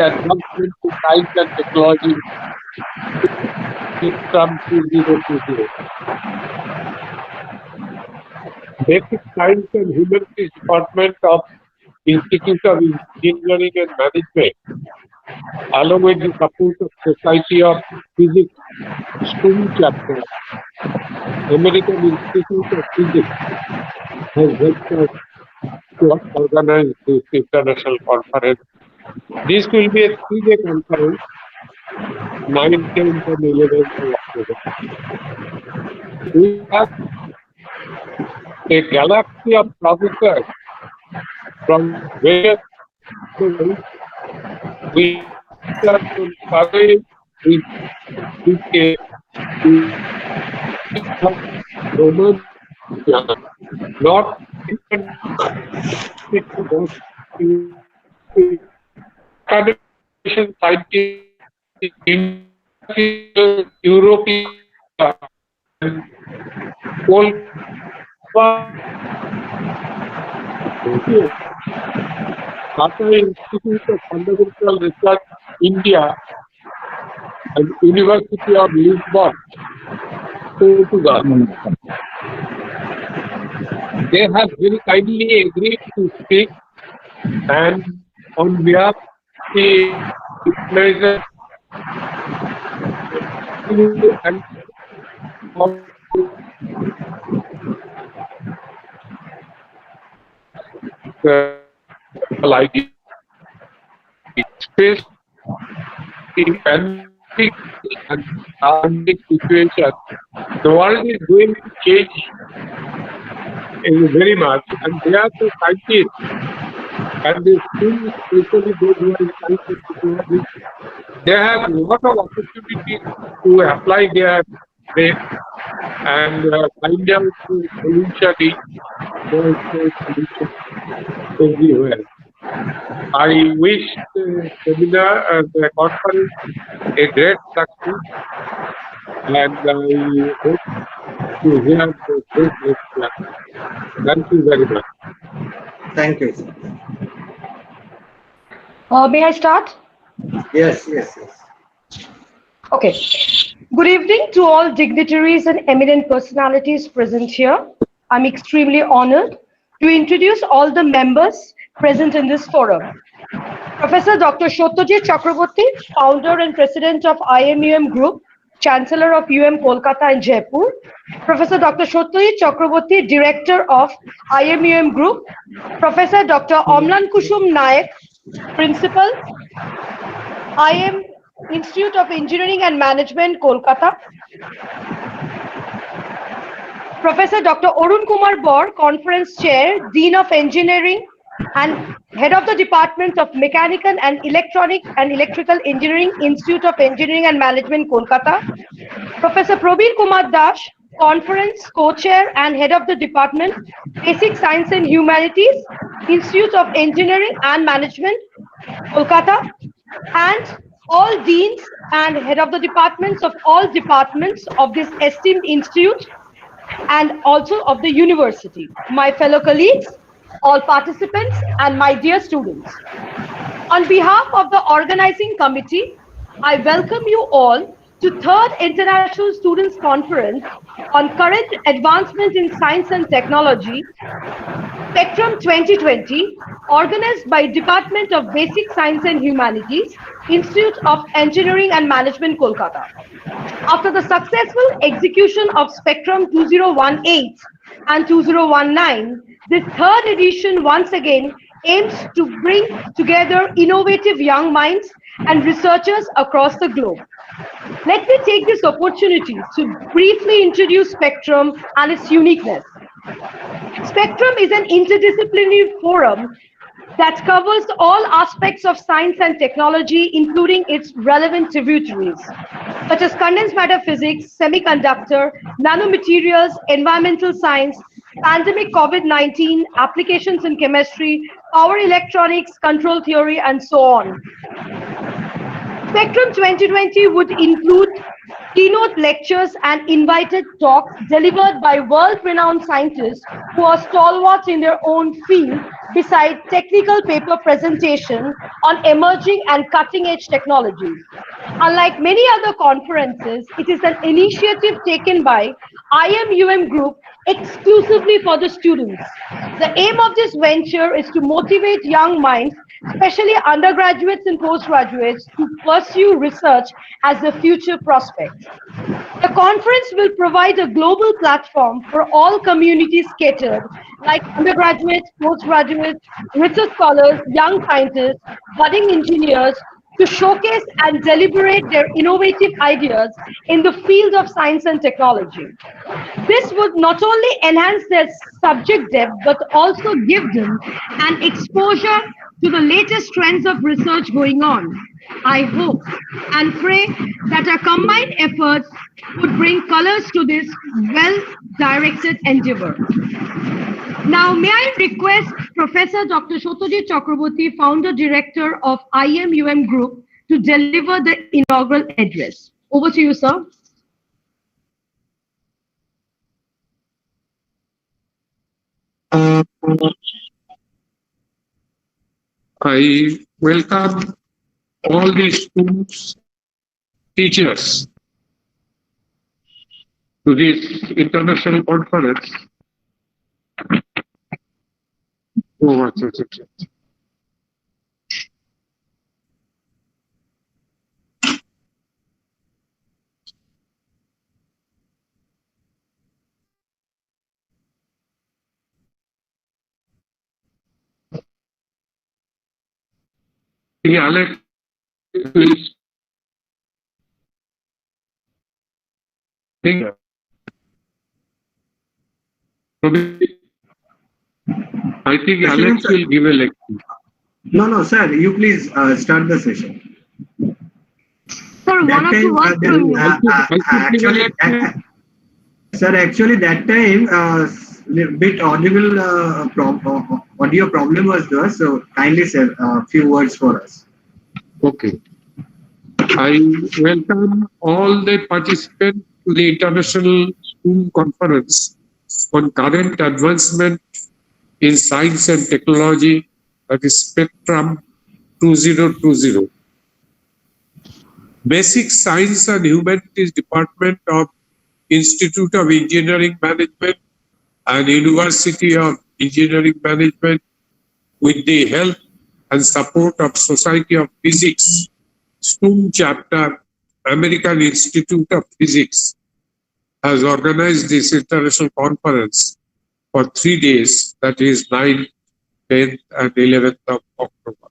advancement in science and technology from 2020. Basic Science and Humanities Department of Institute of Engineering and Management, along with the support of Society of Physics STUM chapter, American Institute of Physics has helped us to organize this international conference. This will be a 3-day conference, 9th, 10th, and 11th of October. We have a galaxy of professors from various schools. We are from Surrey, with UK, Roman, not academician scientists, European, and all Tata Institute of Fundamental Research, India, and University of Lisbon, Portugal. They have very kindly agreed to speak, and on behalf of the organizer and idea space in pandemic and pandemic situation. The world is going to change very much, and they are the scientists, and they still, especially those who are in science and technology, they have a lot of opportunities to apply their brain and find out the solution everywhere. I wish the seminar and the conference a great success, and I hope to hear the great lecture. Thank you very much. Thank you. May I start? Yes. Okay. Good evening to all dignitaries and eminent personalities present here. I'm extremely honored to introduce all the members present in this forum. Professor Dr. Satyajit Chakraborty, founder and president of IMUM Group, Chancellor of Kolkata and Jaipur. Professor Dr. Satyajit Chakraborty, Director of IMUM Group. Professor Dr. Omlan Kushum Nayak, Principal, IM Institute of Engineering and Management, Kolkata. Professor Dr. Arun Kumar Bor, Conference Chair, Dean of Engineering and Head of the Department of Mechanical and Electronic and Electrical Engineering, Institute of Engineering and Management, Kolkata. Professor Probir Kumar Das, Conference Co-Chair and Head of the Department, Basic Science and Humanities, Institute of Engineering and Management, Kolkata. And all deans and head of the departments of all departments of this esteemed institute and also of the university, my fellow colleagues, all participants, and my dear students. On behalf of the organizing committee, I welcome you all to 3rd International Students Conference on Current Advancement in Science and Technology, Spectrum 2020, organized by Department of Basic Science and Humanities, Institute of Engineering and Management, Kolkata. After the successful execution of Spectrum 2018 and 2019, this 3rd edition once again aims to bring together innovative young minds and researchers across the globe. Let me take this opportunity to briefly introduce Spectrum and its uniqueness. Spectrum is an interdisciplinary forum that covers all aspects of science and technology, including its relevant tributaries, such as condensed matter physics, semiconductor, nanomaterials, environmental science, pandemic COVID-19, applications in chemistry, power electronics, control theory, and so on. Spectrum 2020 would include keynote lectures and invited talks delivered by world-renowned scientists who are stalwarts in their own field, besides technical paper presentation on emerging and cutting-edge technologies. Unlike many other conferences, it is an initiative taken by IMUM Group exclusively for the students. The aim of this venture is to motivate young minds, especially undergraduates and postgraduates, to pursue research as a future prospect. The conference will provide a global platform for all communities catered, like undergraduates, postgraduates, research scholars, young scientists, budding engineers, to showcase and deliberate their innovative ideas in the field of science and technology. This would not only enhance their subject depth, but also give them an exposure to the latest trends of research going on. I hope and pray that our combined efforts would bring colors to this well-directed endeavor. Now, may I request Professor Dr. Satyajit Chakraborty, Founder Director of IMUM Group, to deliver the inaugural address. Over to you, sir. I welcome all the students, teachers to this international conference. Oh, अच्छा. Yeah, Alex, please. I think Alex will give a lecture. No, sir. You please start the session. Sir, one of the work through Actually, that time, bit audible audio problem was there. So kindly say a few words for us. Okay. I welcome all the participants to the International School Conference on Current Advancement in Science and Technology, that is Spectrum 2020. Basic Science and Humanities Department of Institute of Engineering Management and University of Engineering Management, with the help and support of Society of Physics, STUM chapter, American Institute of Physics, has organized this international conference for 3 days, that is 9th, 10th and 11th of October.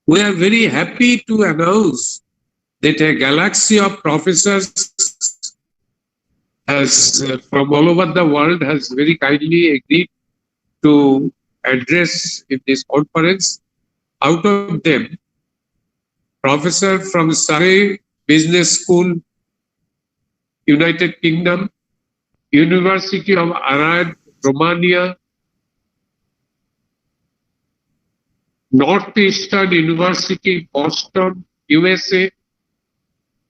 We are very happy to announce that a galaxy of professors has, from all over the world, has very kindly agreed to address in this conference. Out of them, Professor from Surrey Business School, United Kingdom, University of Arad, Romania, Northeastern University, Boston, USA,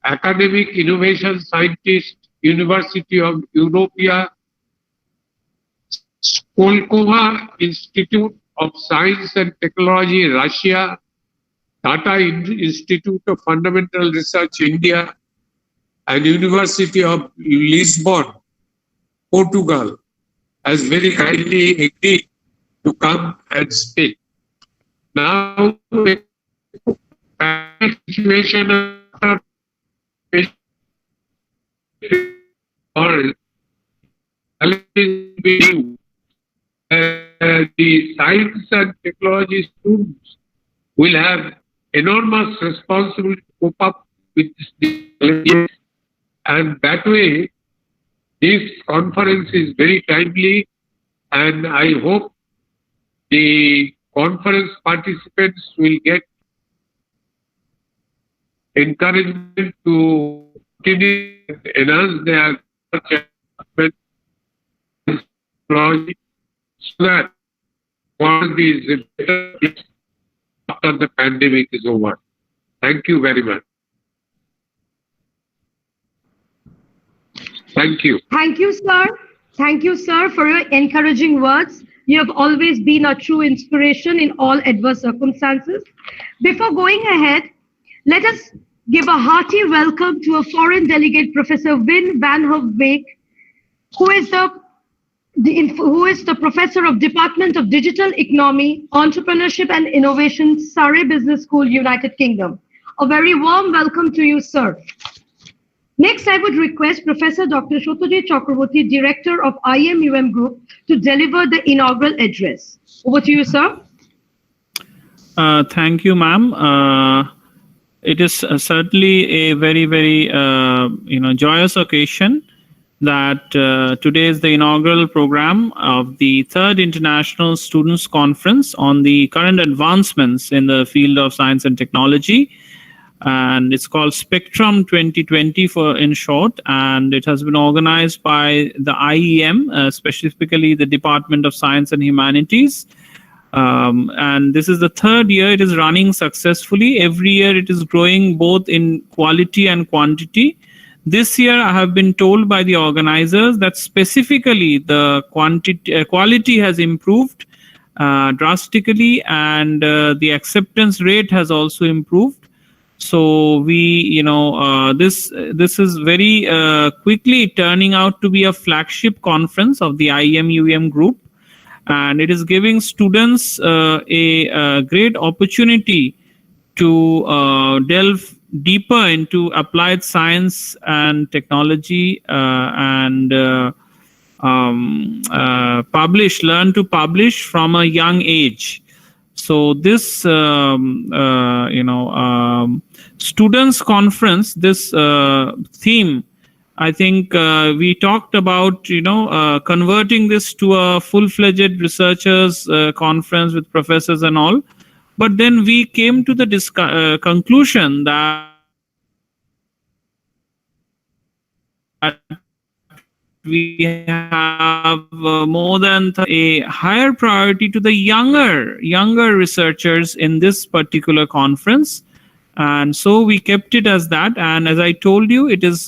Academic Innovation Scientist, University of Europea, Skolkovo Institute of Science and Technology, Russia, Tata Institute of Fundamental Research, India, and University of Lisbon, Portugal, has very kindly agreed to come and speak. Now, the situation of the science and technology students will have enormous responsibility to cope up with this, and that way this conference is very timely, and I hope the conference participants will get encouragement to continue and enhance their technology so that world is better after the pandemic is over. Thank you very much. Thank you. Thank you, sir. Thank you, sir, for your encouraging words. You have always been a true inspiration in all adverse circumstances. Before going ahead, let us give a hearty welcome to a foreign delegate, Professor Win van Herwijk, who is the professor of Department of Digital Economy, Entrepreneurship and Innovation, Surrey Business School, United Kingdom. A very warm welcome to you, sir. Next, I would request Professor Dr. Shotoji Chakraborty, Director of IMUM Group, to deliver the inaugural address. Over to you, sir. Thank you, ma'am. It is certainly a very, very joyous occasion that today is the inaugural program of the third International Students Conference on the current advancements in the field of science and technology. And it's called Spectrum 2020 in short, and it has been organized by the IEM, specifically the Department of Science and Humanities. And this is the third year it is running successfully. Every year it is growing both in quality and quantity. This year I have been told by the organizers that specifically the quality has improved drastically, and the acceptance rate has also improved. So we, this is very quickly turning out to be a flagship conference of the IMUM group, and it is giving students a great opportunity to delve deeper into applied science and technology and learn to publish from a young age. So this, students conference, this theme, I think we talked about, converting this to a full-fledged researchers conference with professors and all. But then we came to the conclusion that we have more than a higher priority to the younger researchers in this particular conference, and so we kept it as that. And as I told you, it is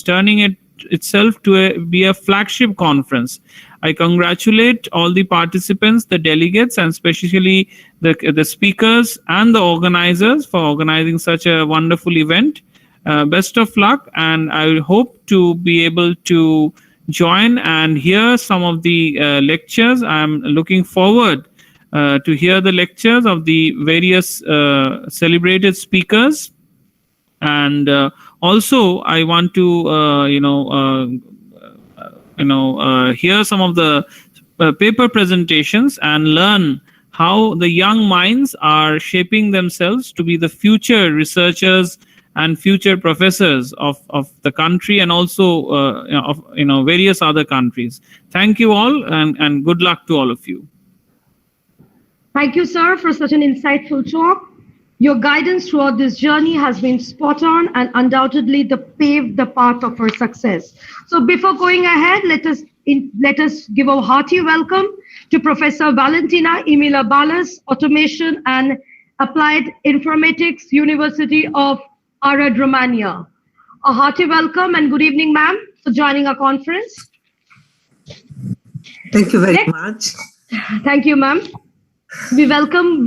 turning itself to be a flagship conference. I congratulate all the participants, the delegates, and especially the speakers and the organizers for organizing such a wonderful event. Best of luck, and I hope to be able to join and hear some of the lectures. I'm looking forward to hear the lectures of the various celebrated speakers, and also I want to hear some of the paper presentations and learn how the young minds are shaping themselves to be the future researchers and future professors of the country, and also of various other countries. Thank you all, and good luck to all of you. Thank you, sir, for such an insightful talk. Your guidance throughout this journey has been spot on and undoubtedly paved the path of our success. So before going ahead, let us give a hearty welcome to Professor Valentina Emila Balas, Automation and Applied Informatics, University of Arad, Romania. A hearty welcome and good evening, ma'am, for joining our conference. Thank you very much. Thank you, ma'am. We welcome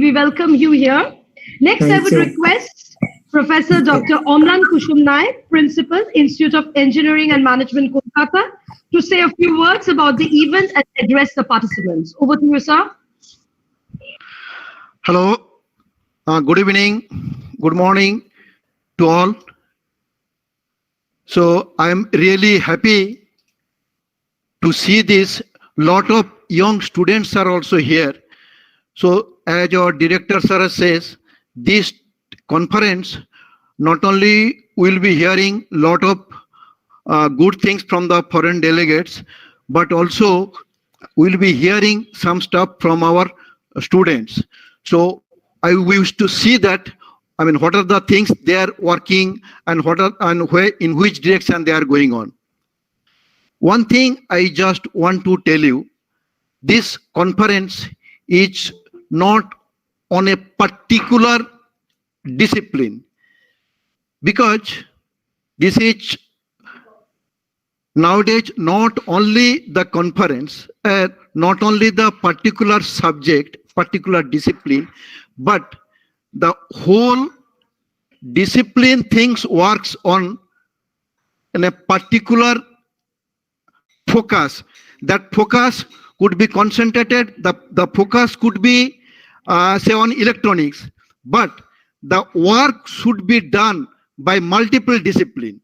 you here. Next, I would request Professor Dr. Omlan Kushum, Principal, Institute of Engineering and Management, Kolkata, to say a few words about the event and address the participants. Over to you, sir. Hello. Good evening. Good morning to all. So I'm really happy to see this. Lot of young students are also here. So as your director sir says, this conference not only will be hearing lot of good things from the foreign delegates, but also we'll be hearing some stuff from our students. So I wish to see that, I mean, what are the things they are working and where, in which direction they are going on. One thing I just want to tell you, this conference is not on a particular discipline, because this is nowadays not only the conference, not only the particular subject, particular discipline, but the whole discipline things works on in a particular focus. That focus could be concentrated, the focus could be say on electronics, but the work should be done by multiple discipline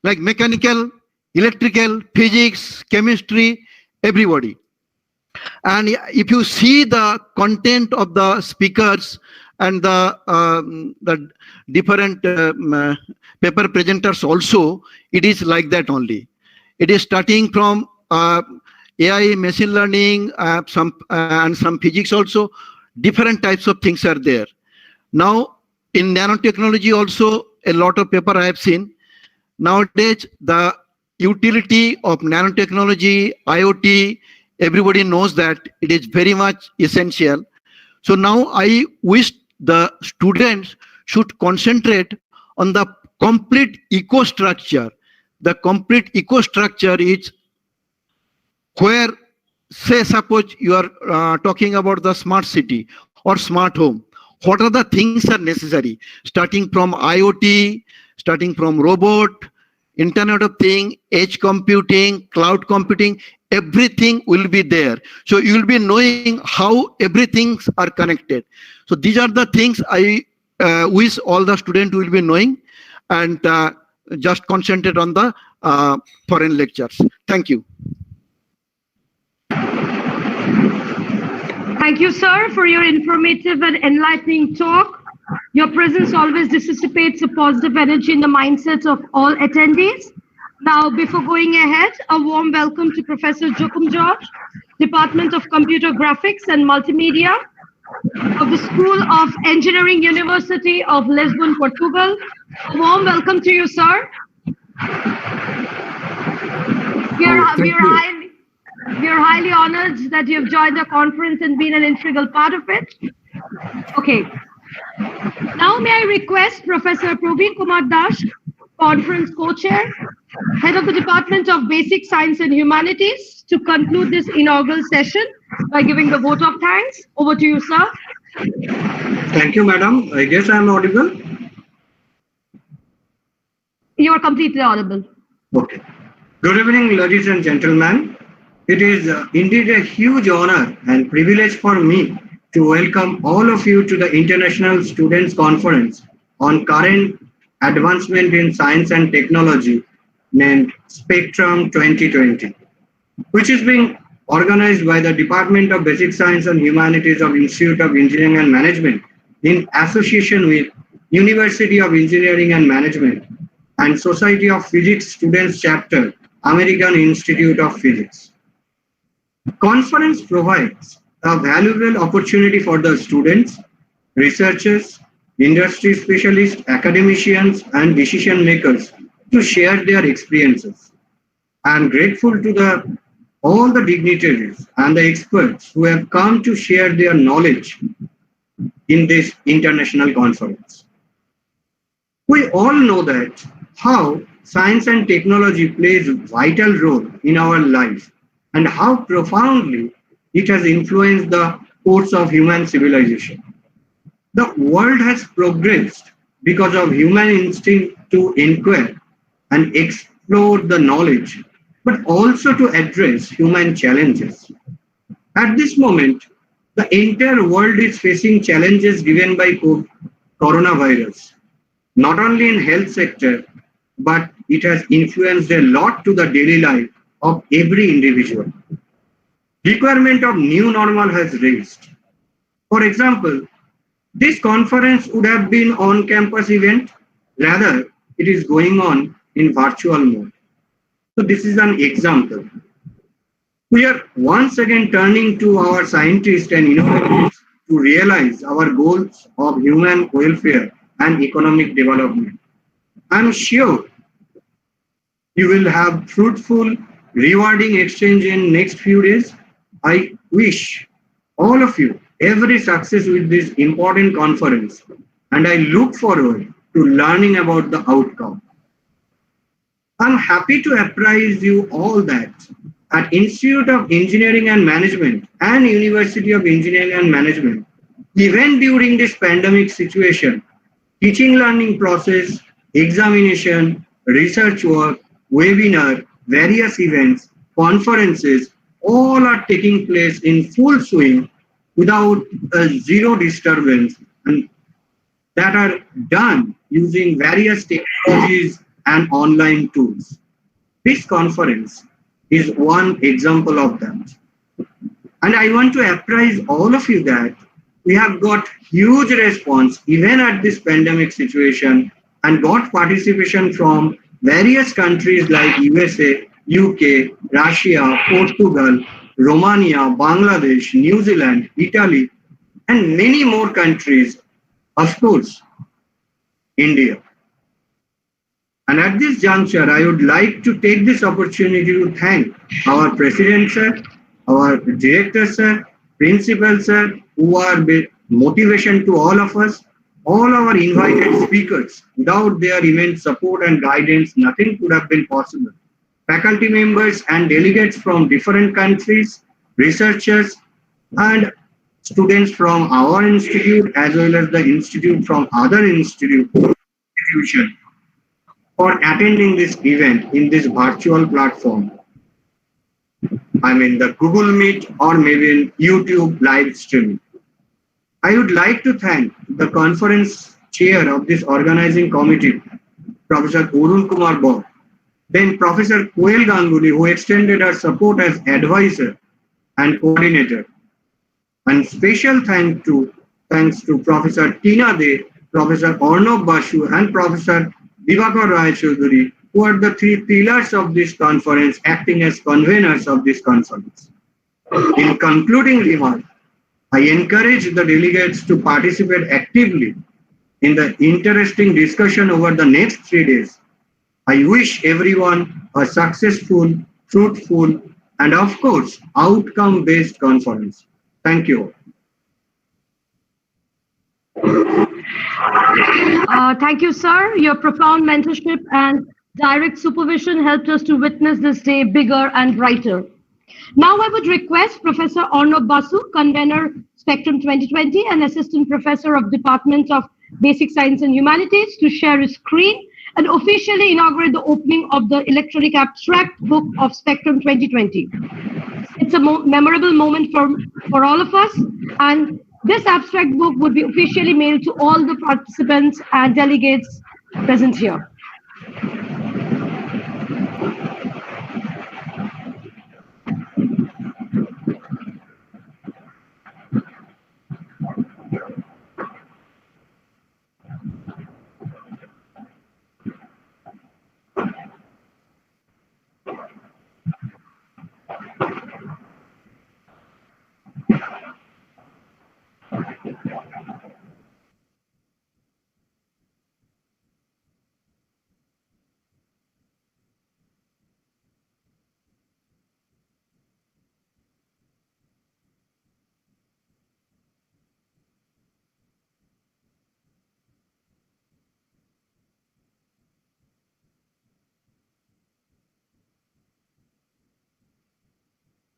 like mechanical, electrical, physics, chemistry, everybody. And if you see the content of the speakers and the different paper presenters also, it is like that only. It is starting from AI, machine learning, and some physics also. Different types of things are there. Now, in nanotechnology also, a lot of paper I have seen. Nowadays, the utility of nanotechnology, IoT, everybody knows that it is very much essential. So now I wish the students should concentrate on the complete eco-structure. The complete eco-structure is where, say, suppose you are talking about the smart city or smart home. What are the things are necessary? Starting from IoT, starting from robot, Internet of Things, edge computing, cloud computing, everything will be there. So you will be knowing how everything are connected. So these are the things I wish all the students will be knowing, and just concentrate on the foreign lectures. Thank you. Thank you, sir, for your informative and enlightening talk. Your presence always dissipates a positive energy in the mindsets of all attendees. Now, before going ahead, a warm welcome to Professor Joachim George, Department of Computer Graphics and Multimedia of the School of Engineering, University of Lisbon, Portugal. A warm welcome to you, sir. We are highly honored that you have joined the conference and been an integral part of it. Okay. Now may I request Professor Praveen Kumar Das, Conference Co-Chair, Head of the Department of Basic Science and Humanities, to conclude this inaugural session by giving the vote of thanks. Over to you, sir. Thank you, madam. I guess I am audible. You are completely audible. Okay. Good evening, ladies and gentlemen. It is indeed a huge honor and privilege for me to welcome all of you to the International Students Conference on Current Advancement in Science and Technology, named Spectrum 2020, which is being organized by the Department of Basic Science and Humanities of Institute of Engineering and Management in association with University of Engineering and Management and Society of Physics Students Chapter, American Institute of Physics. Conference provides a valuable opportunity for the students, researchers, industry specialists, academicians, and decision makers to share their experiences. I am grateful to all the dignitaries and the experts who have come to share their knowledge in this international conference. We all know that how science and technology plays a vital role in our life and how profoundly it has influenced the course of human civilization. The world has progressed because of human instinct to inquire and explore the knowledge, but also to address human challenges. At this moment, the entire world is facing challenges given by coronavirus, not only in health sector, but it has influenced a lot to the daily life of every individual. Requirement of new normal has raised. For example, this conference would have been on-campus event, rather it is going on in virtual mode. So this is an example. We are once again turning to our scientists and innovators to realize our goals of human welfare and economic development. I'm sure you will have fruitful, rewarding exchange in next few days. I wish all of you every success with this important conference, and I look forward to learning about the outcome. I'm happy to apprise you all that at Institute of Engineering and Management and University of Engineering and Management, even during this pandemic situation, teaching learning process, examination, research work, webinar, various events, conferences, all are taking place in full swing without zero disturbance, and that are done using various technologies and online tools. This conference is one example of that. And I want to apprise all of you that we have got huge response even at this pandemic situation and got participation from various countries like USA, UK, Russia, Portugal, Romania, Bangladesh, New Zealand, Italy, and many more countries, of course, India. And at this juncture, I would like to take this opportunity to thank our President, sir, our Director, sir, Principal, sir, who are motivation to all of us, all our invited speakers. Without their immense support and guidance, nothing could have been possible. Faculty members and delegates from different countries, researchers, and students from our institute as well as the institute from other institutions for attending this event in this virtual platform. I mean the Google Meet or maybe in YouTube live streaming. I would like to thank the conference chair of this organizing committee, Professor Arun Kumar Bor, then Professor Koel Ganguly, who extended her support as advisor and coordinator. And special thanks to Professor Tina De, Professor Arnob Basu, and Professor Divakar Rai Chaudhuri, who are the three pillars of this conference, acting as conveners of this conference. In concluding remarks, I encourage the delegates to participate actively in the interesting discussion over the next 3 days. I wish everyone a successful, fruitful, and of course, outcome-based conference. Thank you. Thank you, sir. Your profound mentorship and direct supervision helped us to witness this day bigger and brighter. Now I would request Professor Arnob Basu, convener Spectrum 2020 and Assistant Professor of Department of Basic Science and Humanities, to share his screen and officially inaugurate the opening of the electronic abstract book of Spectrum 2020. It's a memorable moment for all of us, and this abstract book would be officially mailed to all the participants and delegates present here.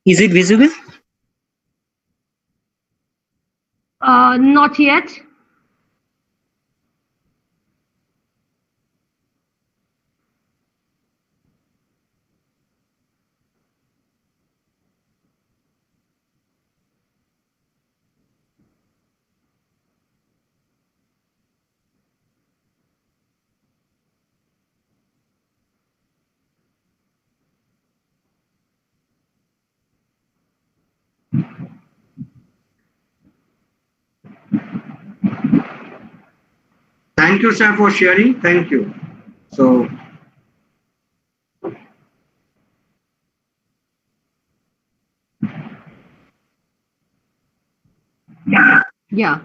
Is it visible? Not yet. Thank you, sir, for sharing. Thank you. So, Yeah.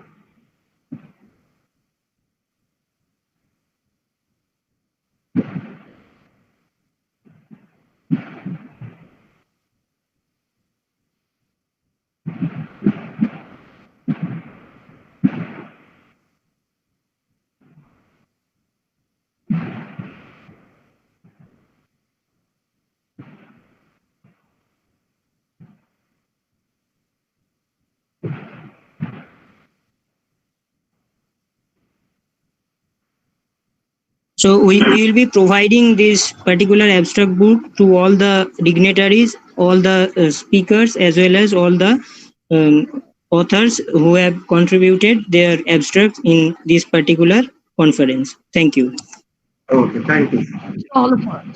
So we will be providing this particular abstract book to all the dignitaries, all the speakers, as well as all the authors who have contributed their abstracts in this particular conference. Thank you. Okay, thank you. All of us.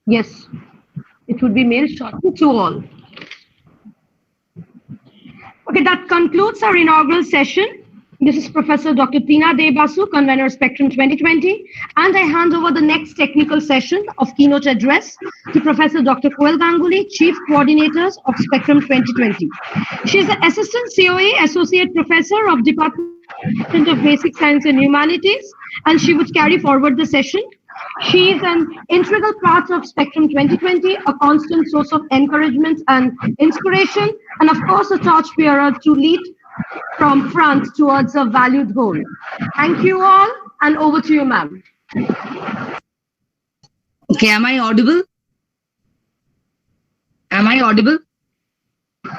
Yes, it would be mailed shortly to all. Okay, that concludes our inaugural session. This is Professor Dr. Tina Debasu, Convener Spectrum 2020, and I hand over the next technical session of keynote address to Professor Dr. Koel Ganguly, Chief Coordinators of Spectrum 2020. She is the Assistant COE Associate Professor of Department of Basic Science and Humanities, and she would carry forward the session. She is an integral part of Spectrum 2020, a constant source of encouragement and inspiration, and of course a torchbearer to lead from front towards a valued goal. Thank you all, and over to you, ma'am. Okay, am I audible? Am I audible?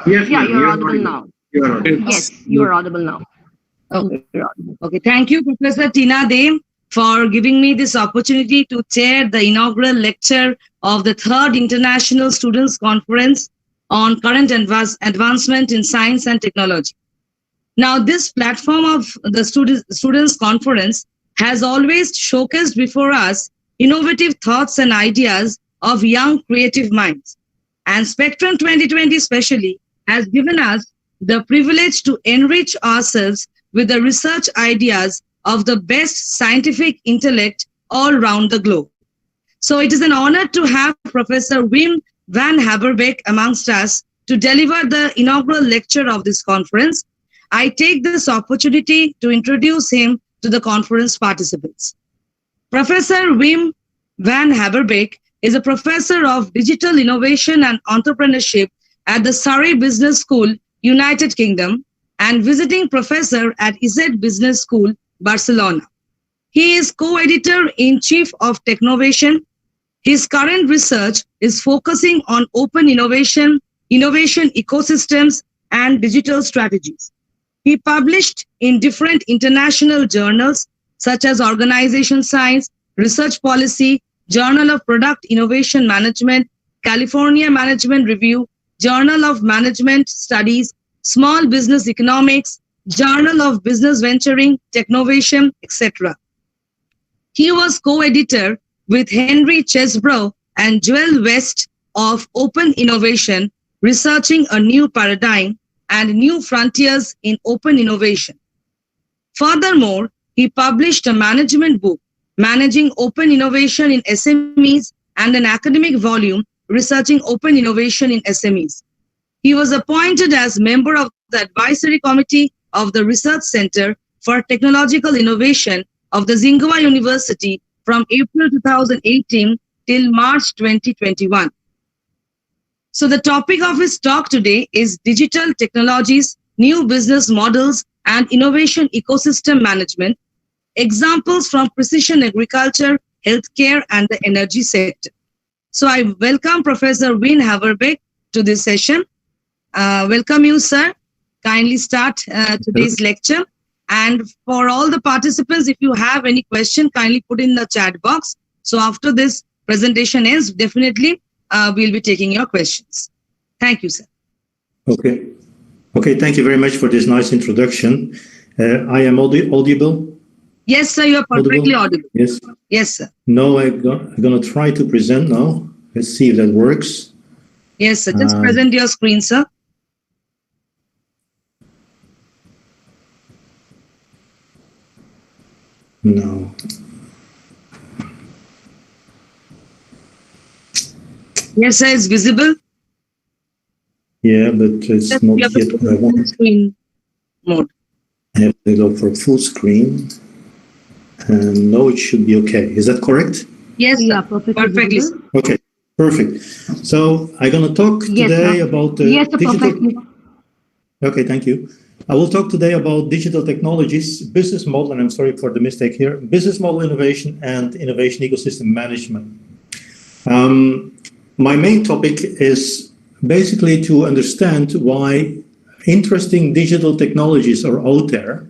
Yes, Yeah, ma'am, you're audible now. You are audible. Yes, you are audible now. Okay. Okay, thank you, Professor Tina De, for giving me this opportunity to chair the inaugural lecture of the 3rd International Students Conference on Current Advancement in Science and Technology. Now, this platform of the Students Conference has always showcased before us innovative thoughts and ideas of young creative minds. And Spectrum 2020 especially has given us the privilege to enrich ourselves with the research ideas of the best scientific intellect all around the globe. So it is an honor to have Professor Wim van Haverbeek amongst us to deliver the inaugural lecture of this conference. I take this opportunity to introduce him to the conference participants. Professor Wim van Haverbeek is a professor of digital innovation and entrepreneurship at the Surrey Business School, United Kingdom, and visiting professor at EZ Business School, Barcelona. He is co-editor-in-chief of Technovation. His current research is focusing on open innovation ecosystems, and digital strategies. He published in different international journals such as Organization Science, Research Policy, Journal of Product Innovation Management, California Management Review, Journal of Management Studies, Small Business Economics, Journal of Business Venturing, Technovation, etc. He was co-editor with Henry Chesbrough and Joel West of Open Innovation, researching a new paradigm and new frontiers in open innovation. Furthermore, he published a management book, Managing Open Innovation in SMEs, and an academic volume, Researching Open Innovation in SMEs. He was appointed as member of the advisory committee of the Research Center for Technological Innovation of the Tsinghua University from April 2018 till March 2021. So the topic of his talk today is digital technologies, new business models, and innovation ecosystem management, examples from precision agriculture, healthcare, and the energy sector. So I welcome Professor Wim Haverbeek to this session. Welcome you, sir. Kindly start today's lecture. And for all the participants, if you have any question, kindly put in the chat box. So after this presentation ends, definitely we'll be taking your questions. Thank you, sir. Okay. Okay, thank you very much for this nice introduction. I am audible? Yes, sir, you are perfectly audible. Yes. Yes, sir. No, I'm going to try to present now. Let's see if that works. Yes, sir. Just present your screen, sir. No. Yes, sir, it's visible. Yeah, but it's Just not you have to yet put what I it in want. screen mode. I have to go for full screen. And no, it should be okay. Is that correct? Yes, Yeah, sir. perfectly Perfectly, sir. visible. Okay, perfect. So I'm going to talk Yes, today sir. about Yes, sir, digital. perfectly. Okay, thank you. I will talk today about digital technologies, business model, and I'm sorry for the mistake here, business model innovation and innovation ecosystem management. My main topic is basically to understand why interesting digital technologies are out there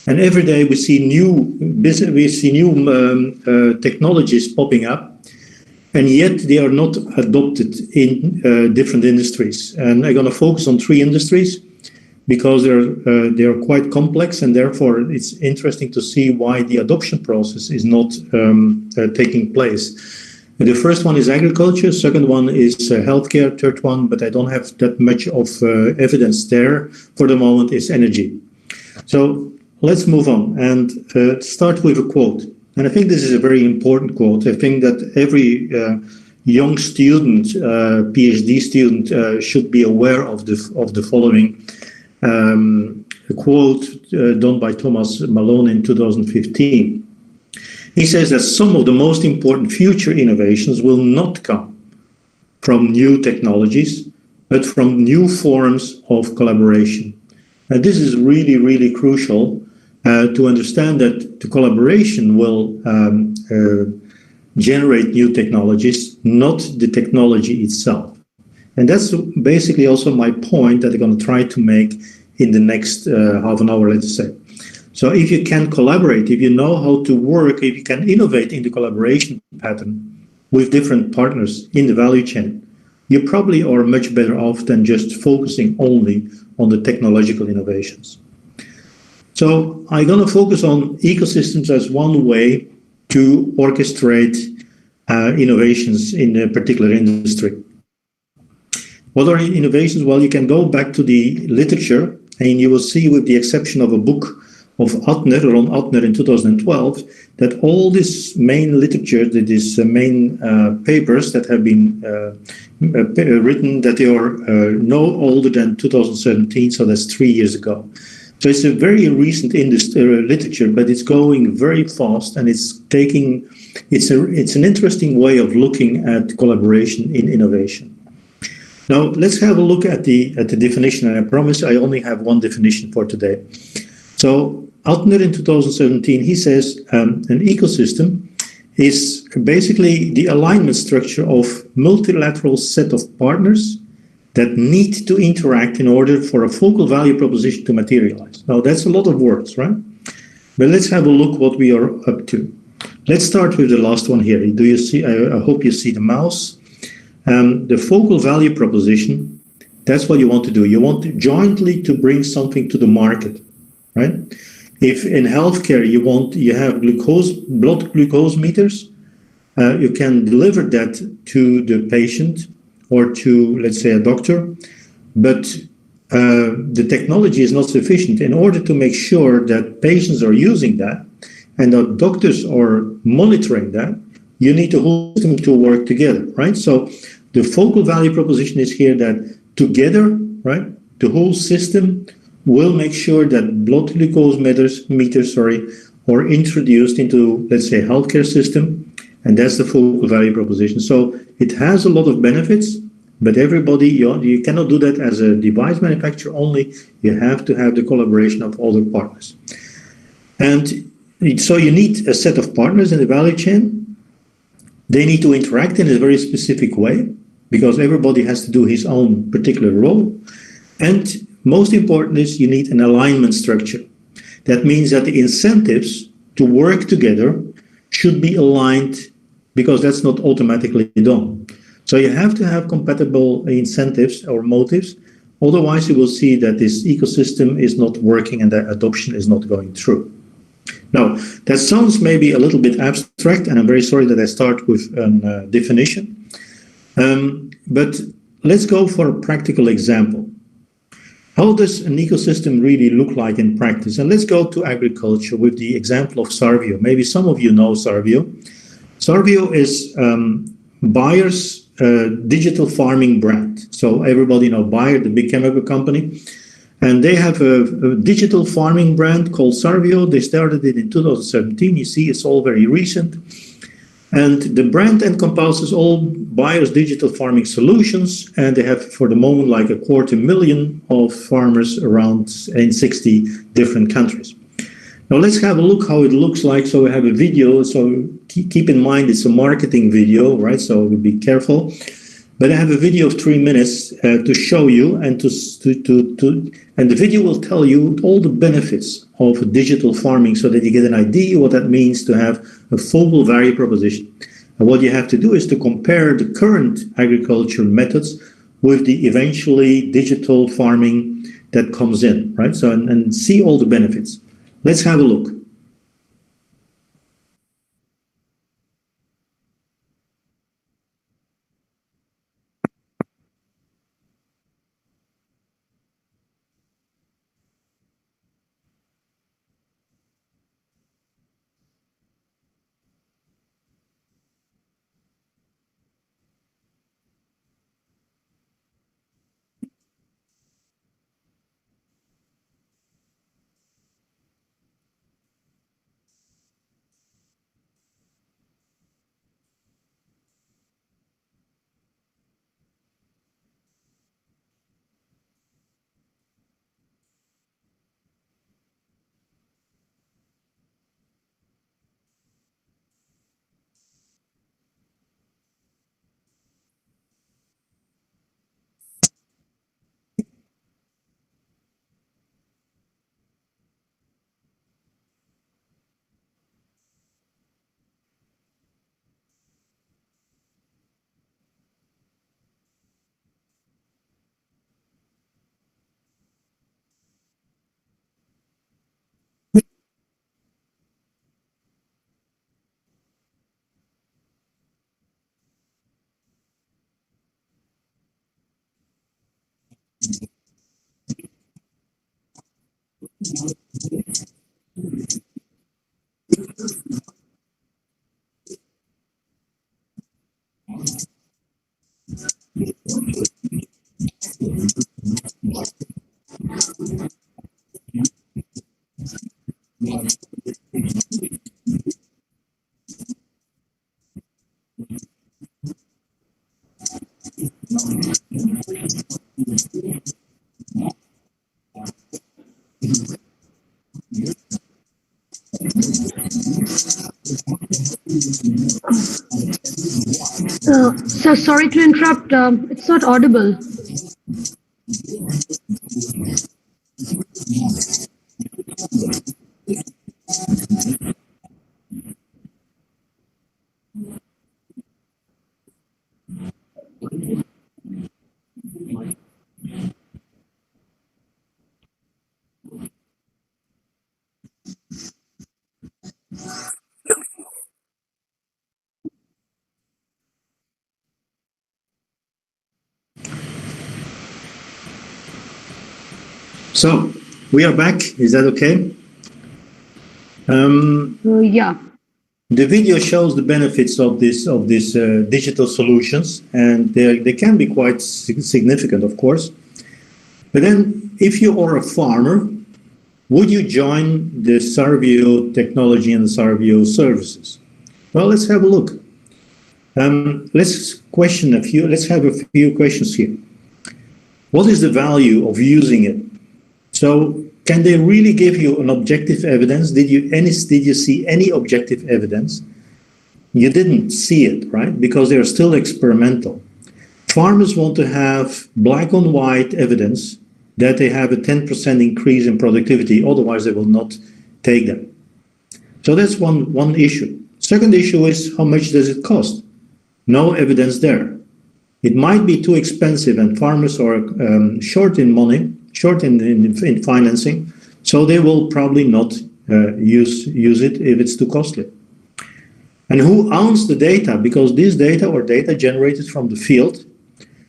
And every day we see new technologies popping up, and yet they are not adopted in different industries. And I'm going to focus on 3 industries because they are quite complex, and therefore it's interesting to see why the adoption process is not taking place. The first one is agriculture, second one is healthcare, third one, but I don't have that much of evidence there for the moment, is energy. So let's move on and start with a quote. And I think this is a very important quote. I think that every young student, PhD student, should be aware of the following quote done by Thomas Malone in 2015. He says that some of the most important future innovations will not come from new technologies, but from new forms of collaboration. And this is really, really crucial to understand that the collaboration will generate new technologies, not the technology itself. And that's basically also my point that I'm going to try to make in the next half an hour, let's say. So if you can collaborate, if you know how to work, if you can innovate in the collaboration pattern with different partners in the value chain, you probably are much better off than just focusing only on the technological innovations. So I'm going to focus on ecosystems as one way to orchestrate innovations in a particular industry. What are innovations? Well, you can go back to the literature and you will see, with the exception of a book of Adner, Ron Adner in 2012, that all this main literature, these main papers that have been written, that they are no older than 2017, so that's 3 years ago. So it's a very recent literature, but it's going very fast, and it's an interesting way of looking at collaboration in innovation. Now let's have a look at the definition, and I promise I only have one definition for today. So Adner in 2017, he says an ecosystem is basically the alignment structure of multilateral set of partners that need to interact in order for a focal value proposition to materialize. Now that's a lot of words, right? But let's have a look what we are up to. Let's start with the last one here. Do you see? I hope you see the mouse. The focal value proposition, that's what you want to do. You want to jointly to bring something to the market, right? If in healthcare you have blood glucose meters, you can deliver that to the patient or to, let's say, a doctor, but the technology is not sufficient. In order to make sure that patients are using that and that doctors are monitoring that, you need the whole system to work together, right? So the focal value proposition is here that together, right, the whole system will make sure that blood glucose meters are introduced into, let's say, healthcare system, and that's the focal value proposition. So it has a lot of benefits, but everybody, you cannot do that as a device manufacturer only. You have to have the collaboration of other partners. And so you need a set of partners in the value chain. They need to interact in a very specific way because everybody has to do his own particular role. And most important is you need an alignment structure. That means that the incentives to work together should be aligned because that's not automatically done. So you have to have compatible incentives or motives. Otherwise, you will see that this ecosystem is not working and the adoption is not going through. Now, that sounds maybe a little bit abstract, and I'm very sorry that I start with a definition. But let's go for a practical example. How does an ecosystem really look like in practice? And let's go to agriculture with the example of Sarvio. Maybe some of you know Sarvio. Sarvio is Bayer's digital farming brand. So everybody knows Bayer, the big chemical company. And they have a digital farming brand called Sarvio. They started it in 2017. You see, it's all very recent. And the brand encompasses all Bayer's digital farming solutions. And they have, for the moment, like 250,000 of farmers around in 60 different countries. Now, let's have a look how it looks like. So we have a video. So keep in mind, it's a marketing video, right? So we'll be careful. but I have a video of 3 minutes to show you, and and the video will tell you all the benefits of digital farming, so that you get an idea what that means to have a full value proposition. And what you have to do is to compare the current agriculture methods with the eventually digital farming that comes in, right? So and see all the benefits. Let's have a look. So sorry to interrupt. It's not audible. So we are back. Is that okay? Yeah. The video shows the benefits of this digital solutions, and they can be quite significant, of course. But then, if you are a farmer, would you join the Sarvio technology and the Sarvio services? Well, let's have a look. Let's have a few questions here. What is the value of using it? So, can they really give you an objective evidence? Did you see any objective evidence? You didn't see it, right? Because they're still experimental. Farmers want to have black on white evidence that they have a 10% increase in productivity, otherwise they will not take them. So that's one issue. Second issue is, how much does it cost? No evidence there. It might be too expensive, and farmers are short in money, short in financing, so they will probably not use it if it's too costly. And who owns the data? Because this data or data generated from the field,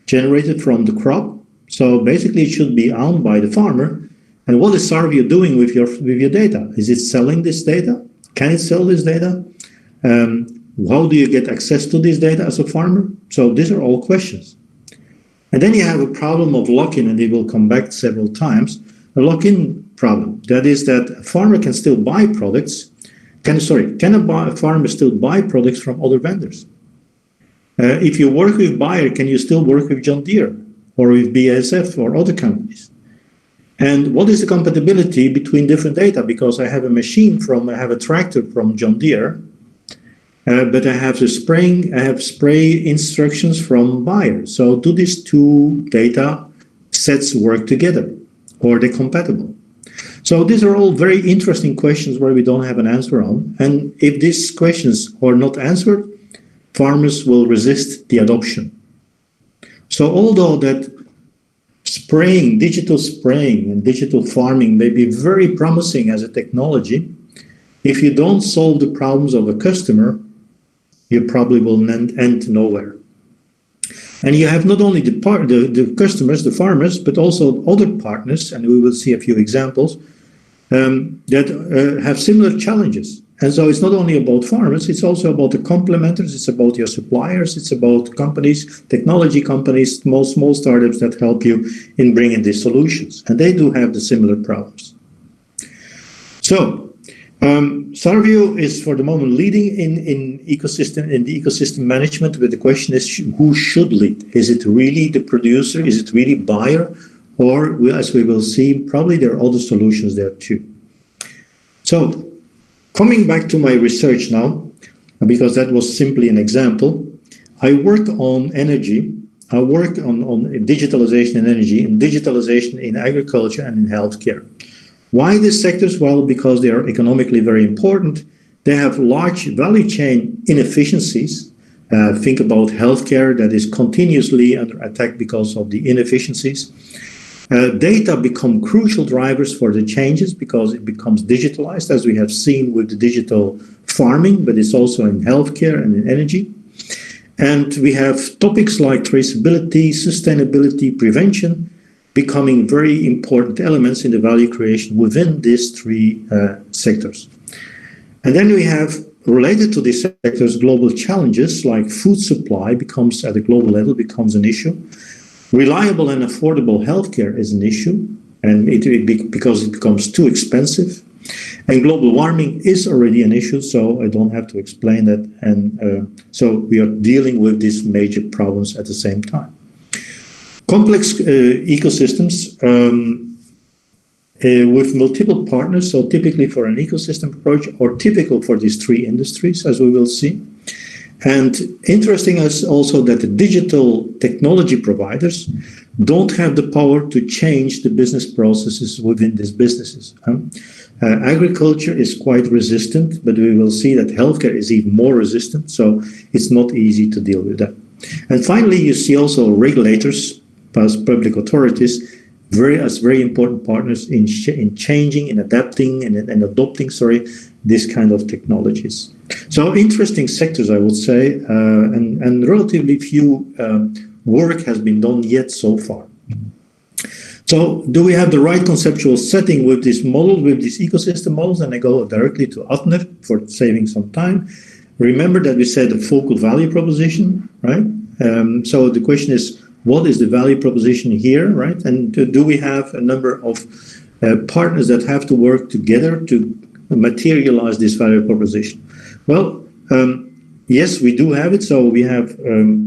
generated from the crop, so basically it should be owned by the farmer. And what is Sarvio doing with your data? Is it selling this data? Can it sell this data? How do you get access to this data as a farmer? So these are all questions. And then you have a problem of lock-in, and it will come back several times. A lock-in problem. That is that a farmer can still buy products. Can a farmer still buy products from other vendors? If you work with Bayer, can you still work with John Deere or with BASF or other companies? And what is the compatibility between different data? Because I have a tractor from John Deere, but I have spray instructions from buyer. So do these two data sets work together, or are they compatible? So these are all very interesting questions where we don't have an answer on. And if these questions are not answered, farmers will resist the adoption. So although that digital spraying and digital farming may be very promising as a technology, if you don't solve the problems of a customer, you probably will end nowhere. And you have not only the customers, the farmers, but also other partners, and we will see a few examples, that have similar challenges. And so it's not only about farmers, it's also about the complementers, it's about your suppliers, it's about companies, technology companies, small startups that help you in bringing these solutions. And they do have the similar problems. So, Sarvio is for the moment leading in the ecosystem management, but the question is who should lead? Is it really the producer? Is it really buyer? Or, as we will see, probably there are other solutions there too. So, coming back to my research now, because that was simply an example, I work on energy. I work on digitalization in energy, and digitalization in agriculture and in healthcare. Why these sectors? Well, because they are economically very important. They have large value chain inefficiencies. Think about healthcare that is continuously under attack because of the inefficiencies. Data become crucial drivers for the changes because it becomes digitalized, as we have seen with the digital farming, but it's also in healthcare and in energy. And we have topics like traceability, sustainability, prevention, becoming very important elements in the value creation within these three sectors. And then we have, related to these sectors, global challenges like food supply becomes, at a global level, becomes an issue. Reliable and affordable healthcare is an issue, and because it becomes too expensive. And global warming is already an issue, so I don't have to explain that. And so we are dealing with these major problems at the same time. Complex ecosystems with multiple partners, so typically for an ecosystem approach, or typical for these three industries, as we will see. And interesting is also that the digital technology providers don't have the power to change the business processes within these businesses. Agriculture is quite resistant, but we will see that healthcare is even more resistant, so it's not easy to deal with that. And finally, you see also regulators, plus public authorities, as very important partners in changing, in adapting, and adopting, this kind of technologies. So interesting sectors, I would say, and relatively few work has been done yet so far. So do we have the right conceptual setting with this model, with these ecosystem models? And I go directly to Atner for saving some time. Remember that we said a focal value proposition, right? So the question is, what is the value proposition here, right? And do we have a number of partners that have to work together to materialize this value proposition? Well, yes, we do have it. So we have,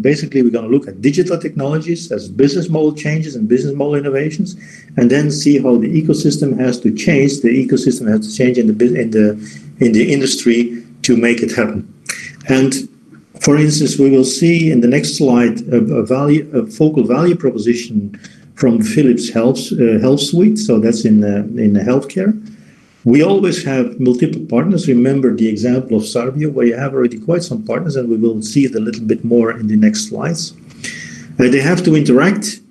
basically, we're going to look at digital technologies as business model changes and business model innovations, and then see how the ecosystem has to change. The ecosystem has to change in the industry to make it happen. And for instance, we will see in the next slide a focal value proposition from Philips Health Suite. So that's in the healthcare. We always have multiple partners. Remember the example of Sarvio, where you have already quite some partners, and we will see it a little bit more in the next slides. They have to interact,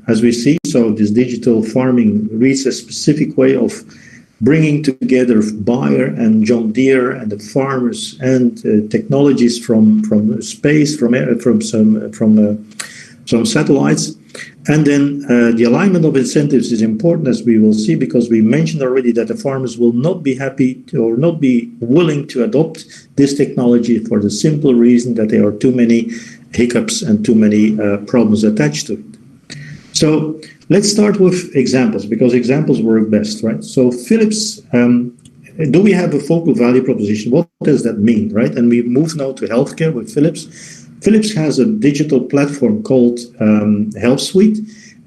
as we see. So this digital farming reads a specific way of bringing together Bayer and John Deere and the farmers and technologies from space, from some satellites. And then the alignment of incentives is important, as we will see, because we mentioned already that the farmers will not be happy or not be willing to adopt this technology for the simple reason that there are too many hiccups and too many problems attached to it. So let's start with examples, because examples work best, right? So Philips, do we have a focal value proposition? What does that mean, right? And we move now to healthcare with Philips. Philips has a digital platform called Health Suite,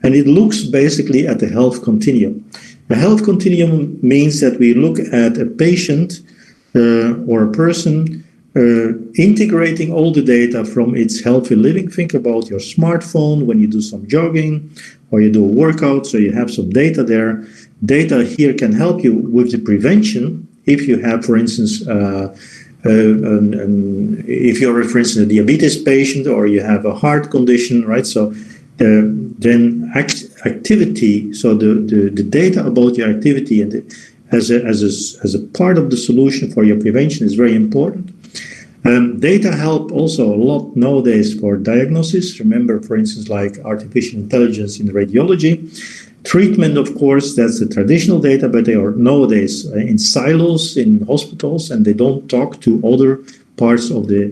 and it looks basically at the health continuum. The health continuum means that we look at a patient or a person integrating all the data from its healthy living. Think about your smartphone when you do some jogging or you do a workout, so you have some data there. Data here can help you with the prevention. If you have, for instance, if you're, for instance, a diabetes patient or you have a heart condition, right? So then activity, so the data about your activity and as a part of the solution for your prevention is very important. Data help also a lot nowadays for diagnosis. Remember, for instance, like artificial intelligence in radiology. Treatment, of course, that's the traditional data, but they are nowadays in silos in hospitals, and they don't talk to other parts of the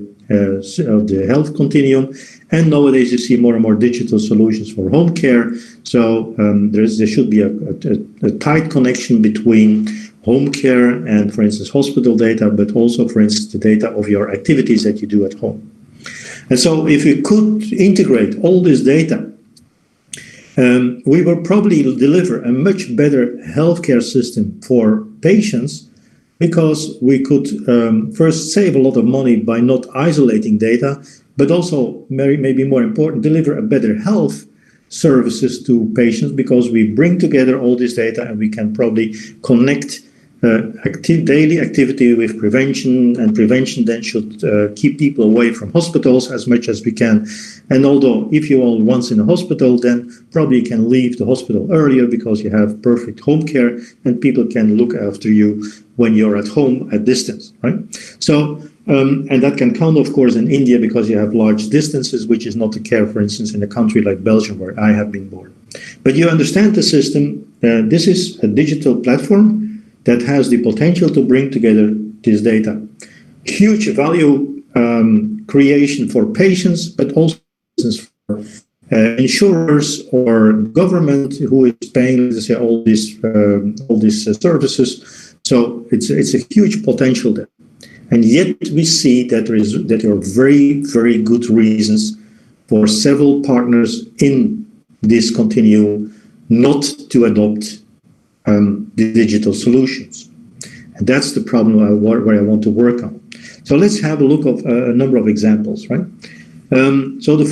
health continuum. And nowadays, you see more and more digital solutions for home care. So there should be a tight connection between home care and, for instance, hospital data, but also, for instance, the data of your activities that you do at home. And so if you could integrate all this data, we will probably deliver a much better healthcare system for patients, because we could first save a lot of money by not isolating data, but also, maybe more important, deliver a better health services to patients, because we bring together all this data and we can probably connect daily activity with prevention, and prevention then should keep people away from hospitals as much as we can. And although if you are once in a hospital, then probably you can leave the hospital earlier because you have perfect home care and people can look after you when you're at home at distance, right? So, and that can count, of course, in India because you have large distances, which is not the case, for instance, in a country like Belgium, where I have been born. But you understand the system. This is a digital platform that has the potential to bring together this data. Huge value creation for patients, but also for insurers or government who is paying, let's say, all these services. So it's a huge potential there. And yet we see that there are very, very good reasons for several partners in this continuum not to adopt the digital solutions. And that's the problem where I want to work on. So let's have a look at a number of examples, right? So the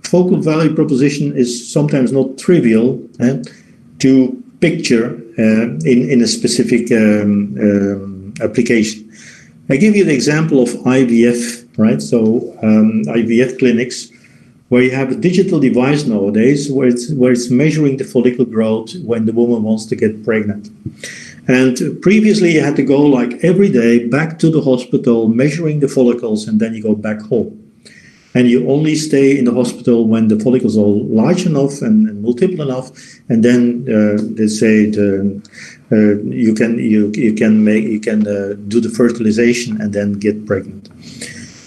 focal value proposition is sometimes not trivial to picture in a specific application. I give you the example of IVF, right? So IVF clinics, where you have a digital device nowadays where it's measuring the follicle growth when the woman wants to get pregnant. And previously you had to go like every day back to the hospital, measuring the follicles, and then you go back home. And you only stay in the hospital when the follicles are large enough and multiple enough, and then they say you can do the fertilization and then get pregnant.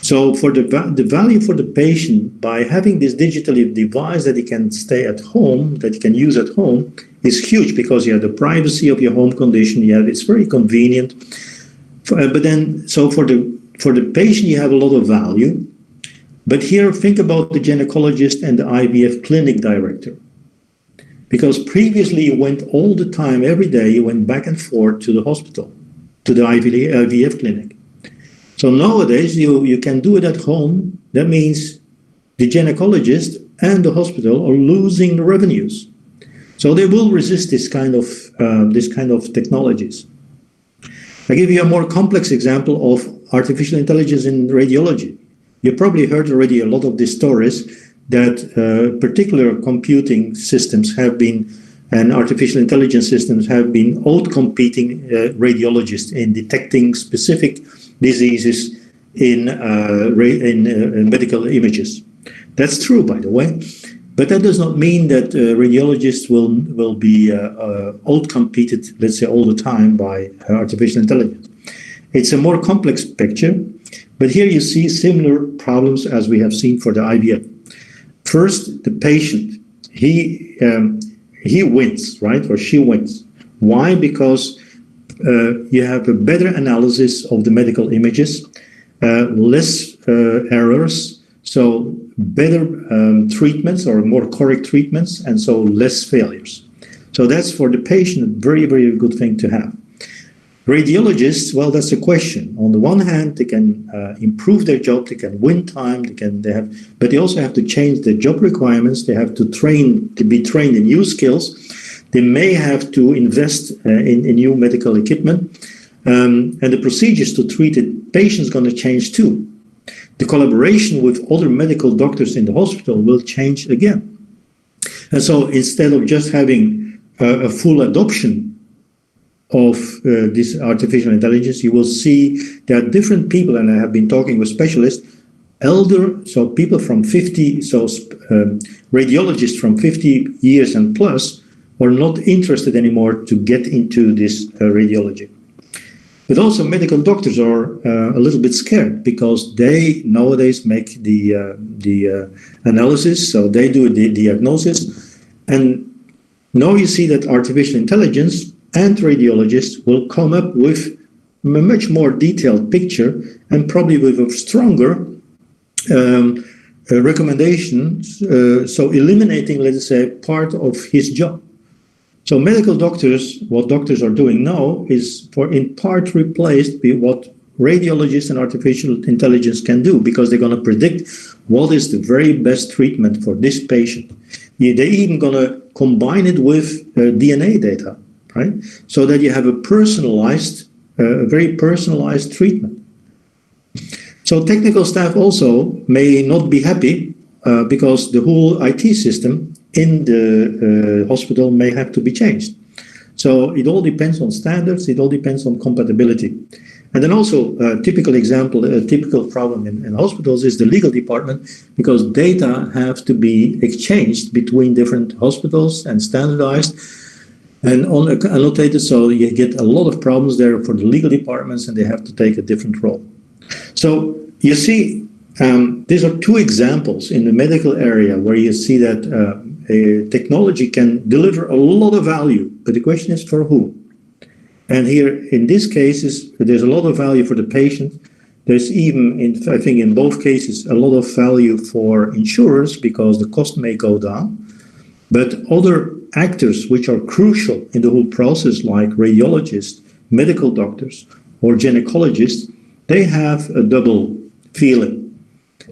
So for the value for the patient by having this digital device that he can stay at home, that he can use at home, is huge, because you have the privacy of your home condition. It's very convenient. But then, so for the patient, you have a lot of value. But here, think about the gynecologist and the IVF clinic director. Because previously you went all the time, every day, you went back and forth to the hospital, to the IVF clinic. So nowadays you can do it at home. That means the gynecologist and the hospital are losing revenues. So they will resist this kind of technologies. I give you a more complex example of artificial intelligence in radiology. You probably heard already a lot of these stories that particular computing systems have been, and artificial intelligence systems have been out-competing radiologists in detecting specific diseases in medical images. That's true, by the way, but that does not mean that radiologists will be out-competed, let's say, all the time by artificial intelligence. It's a more complex picture, but here you see similar problems as we have seen for the IVF. First, the patient, he wins, right, or she wins. Why? Because you have a better analysis of the medical images, less errors, so better treatments or more correct treatments, and so less failures. So that's for the patient a very, very good thing to have. Radiologists, well, that's a question. On the one hand, they can improve their job, they can win time, but they also have to change their job requirements. They have to be trained in new skills. They may have to invest in new medical equipment, and the procedures to treat the patients going to change too. The collaboration with other medical doctors in the hospital will change again. And so instead of just having a full adoption of this artificial intelligence, you will see there are different people, and I have been talking with specialists, so people from 50, radiologists from 50 years and plus are not interested anymore to get into this radiology. But also medical doctors are a little bit scared because they nowadays make the analysis, so they do the diagnosis. And now you see that artificial intelligence and radiologists will come up with a much more detailed picture and probably with a stronger recommendations, so eliminating, let's say, part of his job. So medical doctors, what doctors are doing now is in part replaced by what radiologists and artificial intelligence can do, because they're going to predict what is the very best treatment for this patient. They're even going to combine it with DNA data, right? So that you have a very personalized treatment. So technical staff also may not be happy because the whole IT system in the hospital may have to be changed. So it all depends on standards, it all depends on compatibility. And then also a typical problem in hospitals is the legal department, because data have to be exchanged between different hospitals and standardized and annotated, so you get a lot of problems there for the legal departments, and they have to take a different role. So you see, these are two examples in the medical area where you see that technology can deliver a lot of value, but the question is for who? And here, in these cases, there's a lot of value for the patient. There's even, I think in both cases, a lot of value for insurers because the cost may go down. But other actors which are crucial in the whole process, like radiologists, medical doctors, or gynecologists, they have a double feeling.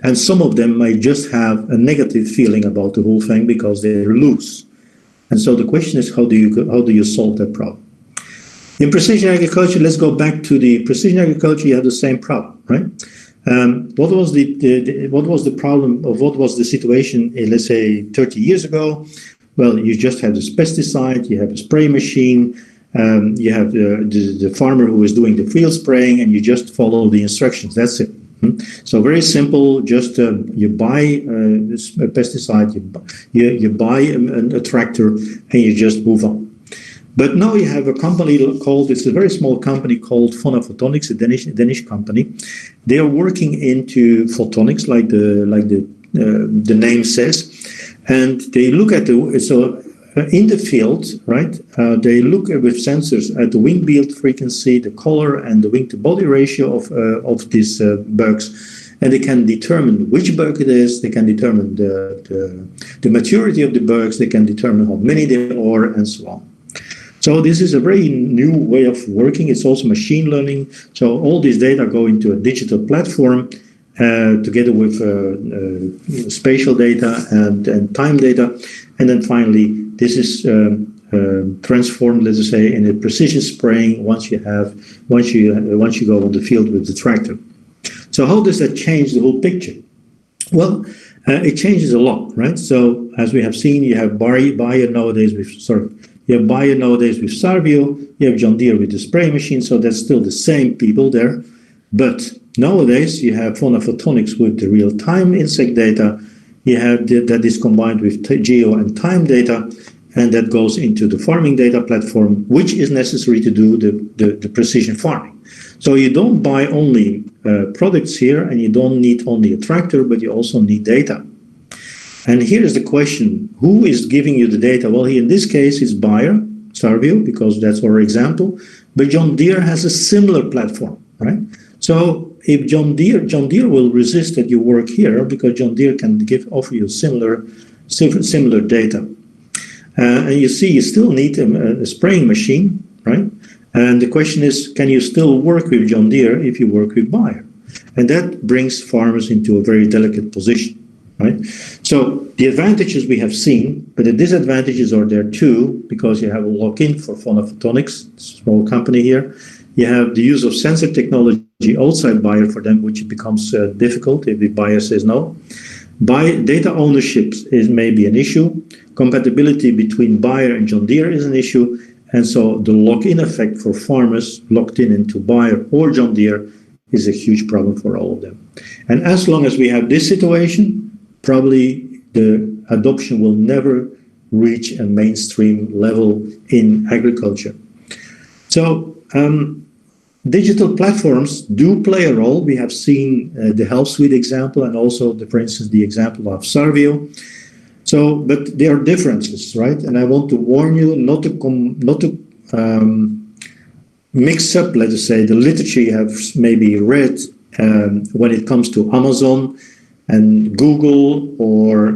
And some of them may just have a negative feeling about the whole thing because they're loose. And so the question is, how do you solve that problem? In precision agriculture, let's go back to the precision agriculture. You have the same problem, right? What was the problem, or what was the situation in, let's say, 30 years ago? Well, you just have this pesticide, you have a spray machine, you have the farmer who is doing the field spraying, and you just follow the instructions. That's it. So very simple. Just you buy a pesticide, you buy a tractor, and you just move on. But now you have a company it's a very small company called Phonaphotonics, a Danish company. They are working into photonics, like the name says, and they look at in the field, right? They look with sensors at the wing beat frequency, the color, and the wing-to-body ratio of these bugs, and they can determine which bug it is. They can determine the maturity of the bugs. They can determine how many there are, and so on. So this is a very new way of working. It's also machine learning. So all these data go into a digital platform together with spatial data and time data. And then finally, this is transformed, let's say, in a precision spraying once you go on the field with the tractor. So how does that change the whole picture? Well, it changes a lot, right? So as we have seen, you have Bayer nowadays with Sarvio, you have John Deere with the spray machine, so that's still the same people there. But nowadays, you have Phonaphotonics with the real-time insect data. You have that is combined with geo and time data, and that goes into the farming data platform, which is necessary to do the precision farming. So you don't buy only products here, and you don't need only a tractor, but you also need data. And here's the question, who is giving you the data? Well, here in this case, it's Bayer, Sarvio, because that's our example. But John Deere has a similar platform, right? So if John Deere will resist that you work here, because John Deere can offer you similar data. And you see, you still need a spraying machine, right? And the question is, can you still work with John Deere if you work with Bayer? And that brings farmers into a very delicate position, right? So the advantages we have seen, but the disadvantages are there too, because you have a lock-in for Phonophotonics, small company here. You have the use of sensor technology outside Bayer for them, which becomes difficult if the buyer says no. Data ownership is maybe an issue. Compatibility between Bayer and John Deere is an issue. And so the lock-in effect for farmers locked in into Bayer or John Deere is a huge problem for all of them. And as long as we have this situation, probably the adoption will never reach a mainstream level in agriculture. So digital platforms do play a role. We have seen the Health Suite example and also, for instance, the example of Sarvio. So, but there are differences, right? And I want to warn you not to mix up, let us say, the literature you have maybe read when it comes to Amazon and Google or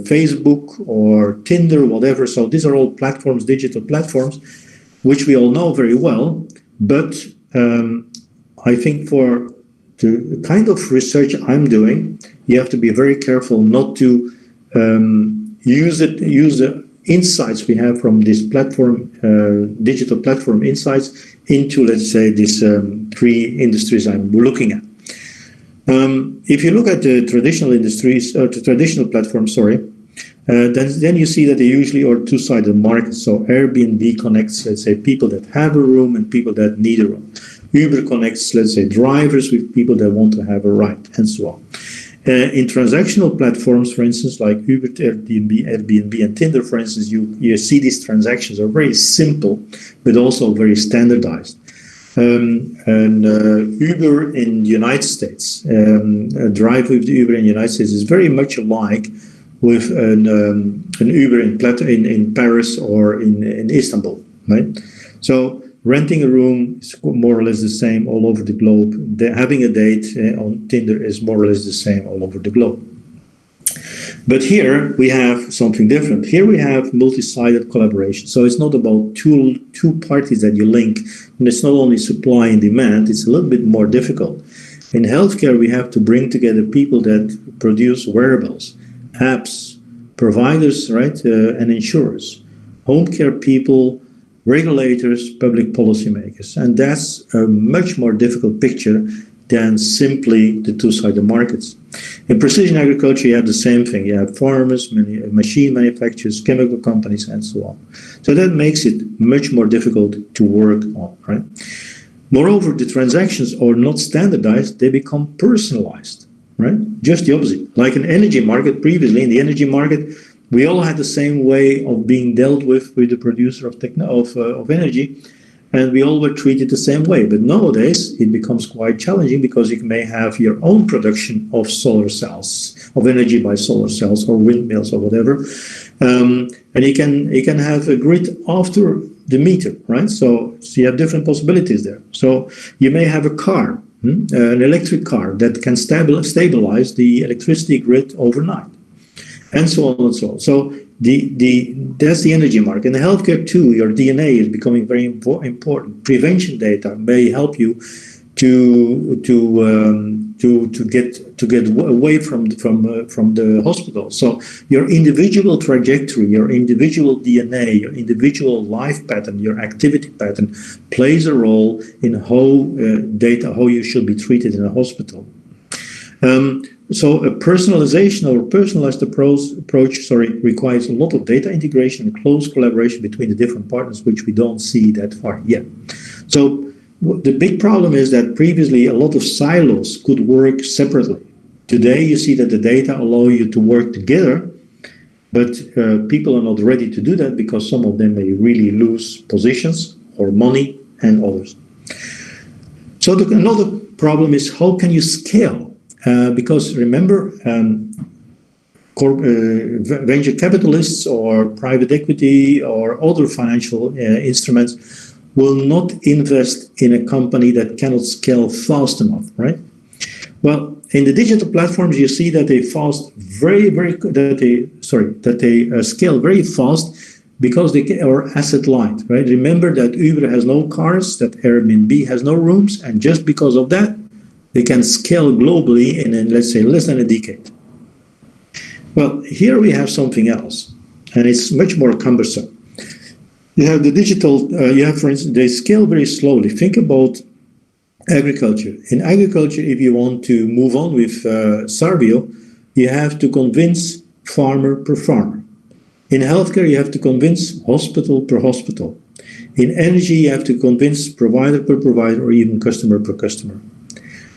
Facebook or Tinder, whatever. So these are all platforms, digital platforms, which we all know very well. But I think for the kind of research I'm doing, you have to be very careful not to use the insights we have from this platform, digital platform insights, into, let's say, these three industries I'm looking at. If you look at the traditional industries, or the traditional platforms, then you see that they usually are two-sided markets. So Airbnb connects, let's say, people that have a room and people that need a room. Uber connects, let's say, drivers with people that want to have a ride, and so on. In transactional platforms, for instance, like Uber, Airbnb, and Tinder, for instance, you see these transactions are very simple, but also very standardized. Uber in the United States, a drive with Uber in the United States is very much alike with an Uber in Paris or in Istanbul, right? So renting a room is more or less the same all over the globe. Having a date on Tinder is more or less the same all over the globe. But here we have something different. Here we have multi-sided collaboration. So it's not about two parties that you link. And it's not only supply and demand, it's a little bit more difficult. In healthcare, we have to bring together people that produce wearables, apps, providers, right, and insurers, home care people, regulators, public policymakers. And that's a much more difficult picture than simply the two-sided markets. In precision agriculture, you have the same thing. You have farmers, machine manufacturers, chemical companies, and so on. So that makes it much more difficult to work on, right? Moreover, the transactions are not standardized, they become personalized, right? Just the opposite. Like an energy market, previously in the energy market, we all had the same way of being dealt with the producer of energy, and we all were treated the same way. But nowadays, it becomes quite challenging because you may have your own production of solar cells, of energy by solar cells or windmills or whatever. And you can have a grid after the meter, right? So you have different possibilities there. So you may have a car, an electric car that can stabilize the electricity grid overnight, and so on and so on. So that's the energy market. In the healthcare too, your DNA is becoming very important. Prevention data may help you to get away from the hospital. So your individual trajectory, your individual DNA, your individual life pattern, your activity pattern plays a role in how you should be treated in a hospital. So a personalization or personalized approach requires a lot of data integration and close collaboration between the different partners, which we don't see that far yet. So the big problem is that previously a lot of silos could work separately. Today you see that the data allow you to work together, but people are not ready to do that because some of them may really lose positions or money and others. So another problem is how can you scale? Because remember, venture capitalists or private equity or other financial instruments will not invest in a company that cannot scale fast enough, right? Well, in the digital platforms, you see that they scale very fast, because they are asset light, right? Remember that Uber has no cars, that Airbnb has no rooms, and just because of that, they can scale globally in, let's say, less than a decade. Well, here we have something else, and it's much more cumbersome. You have the digital, for instance, they scale very slowly. Think about agriculture. In agriculture, if you want to move on with Sarvio, you have to convince farmer per farmer. In healthcare, you have to convince hospital per hospital. In energy, you have to convince provider per provider or even customer per customer.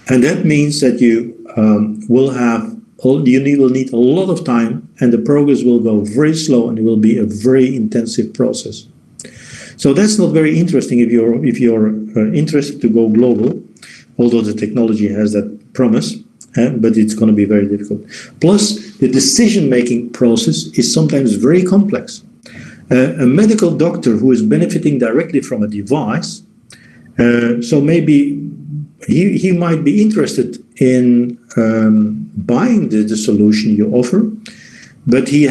And that means that you will need a lot of time, and the progress will go very slow, and it will be a very intensive process. So that's not very interesting if you're interested to go global, although the technology has that promise, but it's going to be very difficult. Plus, the decision-making process is sometimes very complex. A medical doctor who is benefiting directly from a device, so maybe he might be interested in buying the solution you offer, but he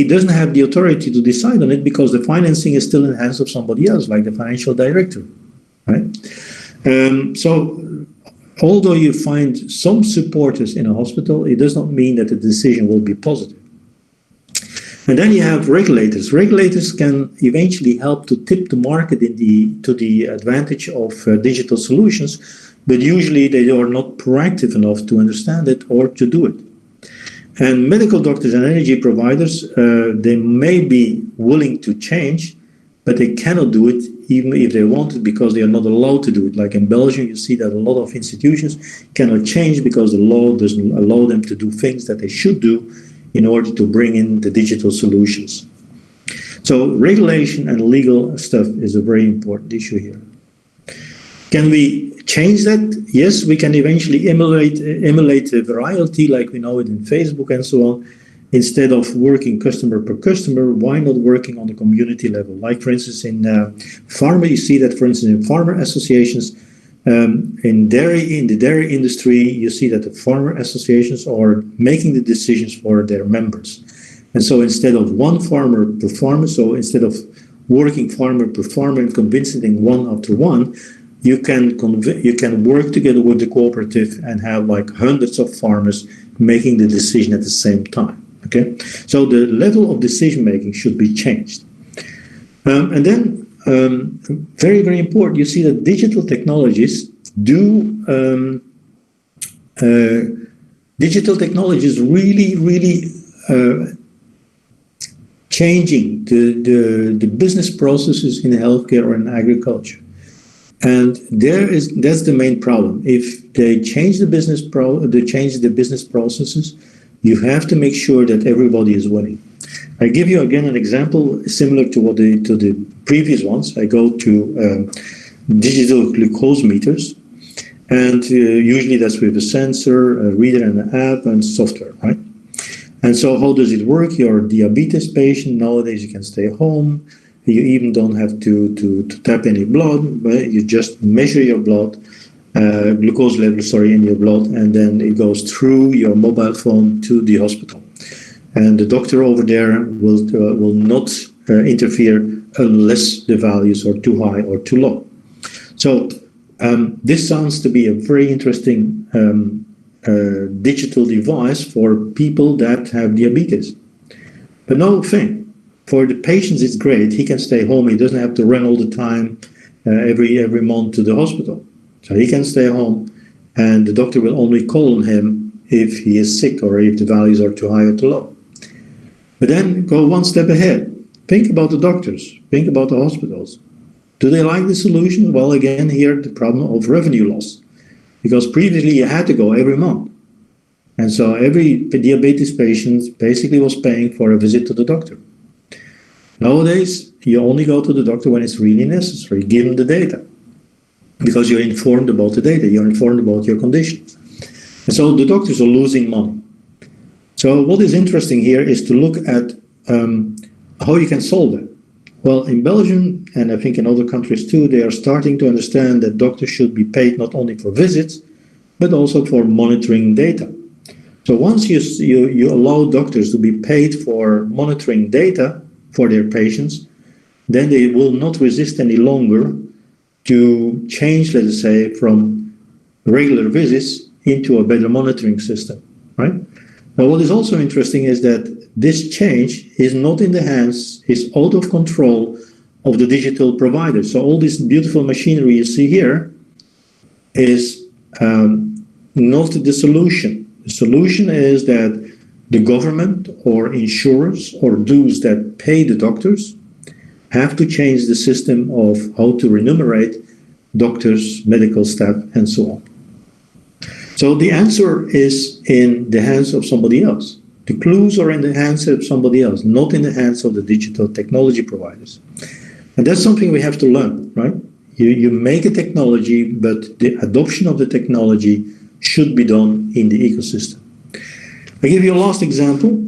doesn't have the authority to decide on it because the financing is still in the hands of somebody else, like the financial director, right? So although you find some supporters in a hospital, it does not mean that the decision will be positive. And then you have regulators. Regulators can eventually help to tip the market to the advantage of digital solutions, but usually they are not proactive enough to understand it or to do it. And medical doctors and energy providers, they may be willing to change, but they cannot do it even if they want it because they are not allowed to do it. Like in Belgium, you see that a lot of institutions cannot change because the law doesn't allow them to do things that they should do in order to bring in the digital solutions. So regulation and legal stuff is a very important issue here. Can we change that? Yes, we can eventually emulate the virality like we know it in Facebook and so on. Instead of working customer per customer, why not working on the community level? Like, for instance, in pharma, you see that, for instance, in farmer associations, in the dairy industry, you see that the farmer associations are making the decisions for their members. And so instead of one farmer per farmer, so instead of working farmer per farmer and convincing them one after one, you can work together with the cooperative and have like hundreds of farmers making the decision at the same time. Okay, so the level of decision making should be changed. And then, very, very important, you see that digital technologies really changing the business processes in healthcare or in agriculture. And that's the main problem. If they change the business processes, you have to make sure that everybody is winning. I give you again an example similar to the previous ones. I go to digital glucose meters, and usually that's with a sensor, a reader, and an app and software, right? And so how does it work? You're a diabetes patient. Nowadays you can stay home. You even don't have to tap any blood, but you just measure your blood, glucose level, in your blood, and then it goes through your mobile phone to the hospital. And the doctor over there will not interfere unless the values are too high or too low. So this sounds to be a very interesting digital device for people that have diabetes. But no thing. For the patients, it's great. He can stay home. He doesn't have to run all the time every month to the hospital. So he can stay home, and the doctor will only call on him if he is sick or if the values are too high or too low. But then go one step ahead. Think about the doctors. Think about the hospitals. Do they like the solution? Well, again, here the problem of revenue loss. Because previously you had to go every month. And so every diabetes patient basically was paying for a visit to the doctor. Nowadays, you only go to the doctor when it's really necessary. Give him the data. Because you're informed about the data. You're informed about your condition. And so the doctors are losing money. So what is interesting here is to look at how you can solve it. Well, in Belgium, and I think in other countries too, they are starting to understand that doctors should be paid not only for visits, but also for monitoring data. So once you allow doctors to be paid for monitoring data for their patients, then they will not resist any longer to change, let us say, from regular visits into a better monitoring system, right? Now, what is also interesting is that this change is not in the hands, is out of control of the digital provider. So all this beautiful machinery you see here is not the solution. The solution is that the government or insurers or those that pay the doctors have to change the system of how to remunerate doctors, medical staff, and so on. So the answer is in the hands of somebody else. The clues are in the hands of somebody else, not in the hands of the digital technology providers. And that's something we have to learn, right? You make a technology, but the adoption of the technology should be done in the ecosystem. I give you a last example,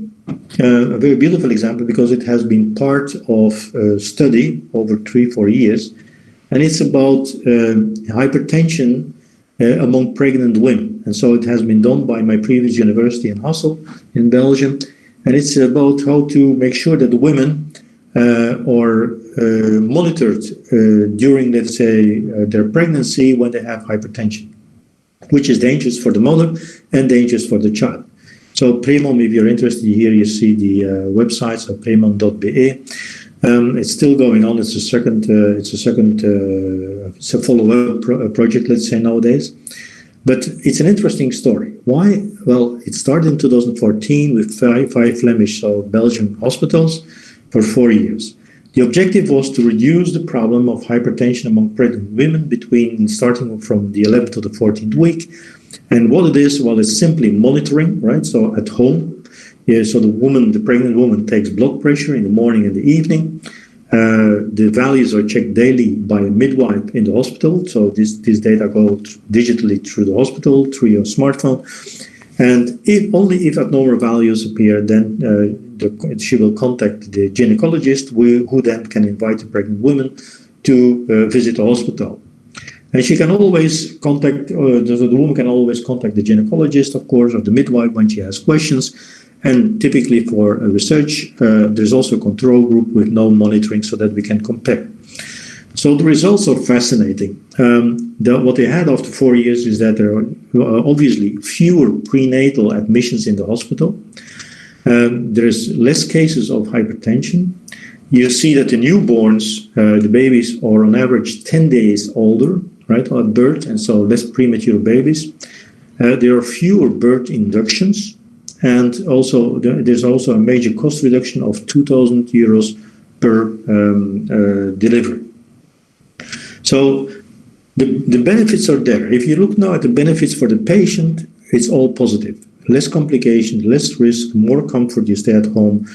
a very beautiful example, because it has been part of a study over 3-4 years, and it's about hypertension among pregnant women. And so it has been done by my previous university in Hasselt in Belgium, and it's about how to make sure that the women are monitored during, let's say, their pregnancy when they have hypertension, which is dangerous for the mother and dangerous for the child. So Premom, if you're interested, here you see the website, so premom.be. It's still going on. It's a follow-up project, let's say, nowadays. But it's an interesting story. Why? Well, it started in 2014 with five Flemish, so Belgian hospitals for 4 years. The objective was to reduce the problem of hypertension among pregnant women starting from the 11th to the 14th week. And what it is, well, it's simply monitoring, right? So at home, so the pregnant woman takes blood pressure in the morning and the evening. The values are checked daily by a midwife in the hospital. So this data go digitally through the hospital, through your smartphone. And if abnormal values appear, then she will contact the gynecologist, who then can invite the pregnant woman to visit the hospital. And she can always contact, the woman can always contact the gynecologist, of course, or the midwife when she has questions. And typically for research, there's also a control group with no monitoring so that we can compare. So the results are fascinating. What they had after 4 years is that there are obviously fewer prenatal admissions in the hospital. There's less cases of hypertension. You see that the newborns, the babies, are on average 10 days older, right, at birth, and so less premature babies. There are fewer birth inductions, and also there's also a major cost reduction of 2,000 euros per delivery. So the benefits are there. If you look now at the benefits for the patient, it's all positive. Less complications, less risk, more comfort, you stay at home.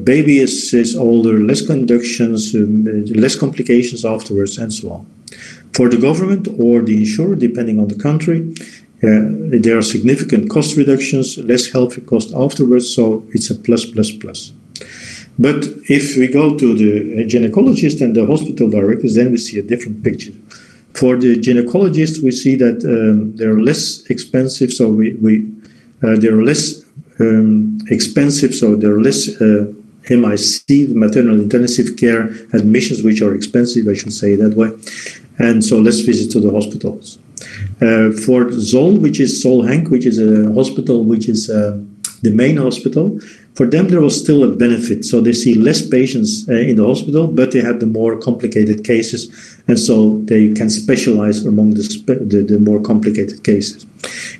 Baby is older, less conductions, less complications afterwards, and so on. For the government or the insurer, depending on the country, there are significant cost reductions, less health cost afterwards, so it's a plus. But if we go to the gynecologist and the hospital directors, then we see a different picture. For the gynecologist, we see that they're less expensive, so they're less expensive, so there are less MIC, maternal intensive care admissions, which are expensive, I should say that way, and so less visits to the hospitals. For Zoll, which is Solhenk, which is a hospital, which is the main hospital, for them there was still a benefit. So they see less patients in the hospital, but they have the more complicated cases, and so they can specialize among the more complicated cases.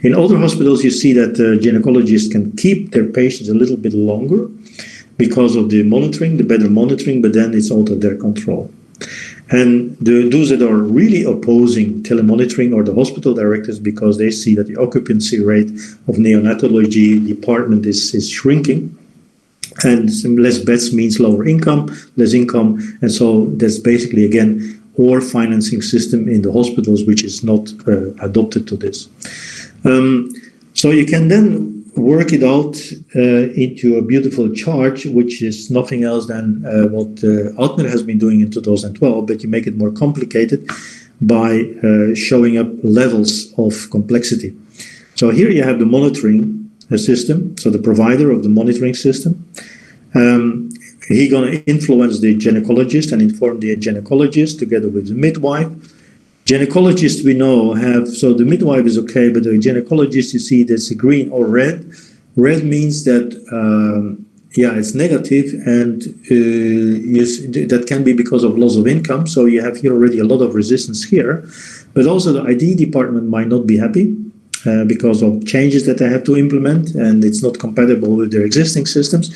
In other hospitals, you see that gynecologists can keep their patients a little bit longer because of the monitoring, the better monitoring, but then it's out of their control. And those that are really opposing telemonitoring are the hospital directors, because they see that the occupancy rate of neonatology department is shrinking, and less beds means lower income, less income, and so that's basically, again, our financing system in the hospitals, which is not adopted to this. So you can then work it out into a beautiful chart, which is nothing else than what Altner has been doing in 2012, but you make it more complicated by showing up levels of complexity. So here you have the monitoring system, so the provider of the monitoring system. He's going to influence the gynecologist and inform the gynecologist together with the midwife. Gynecologists we know have, so the midwife is okay, but the gynecologist, you see, that's green or red. Red means that, it's negative, and that can be because of loss of income. So you have here already a lot of resistance here. But also the ID department might not be happy because of changes that they have to implement, and it's not compatible with their existing systems.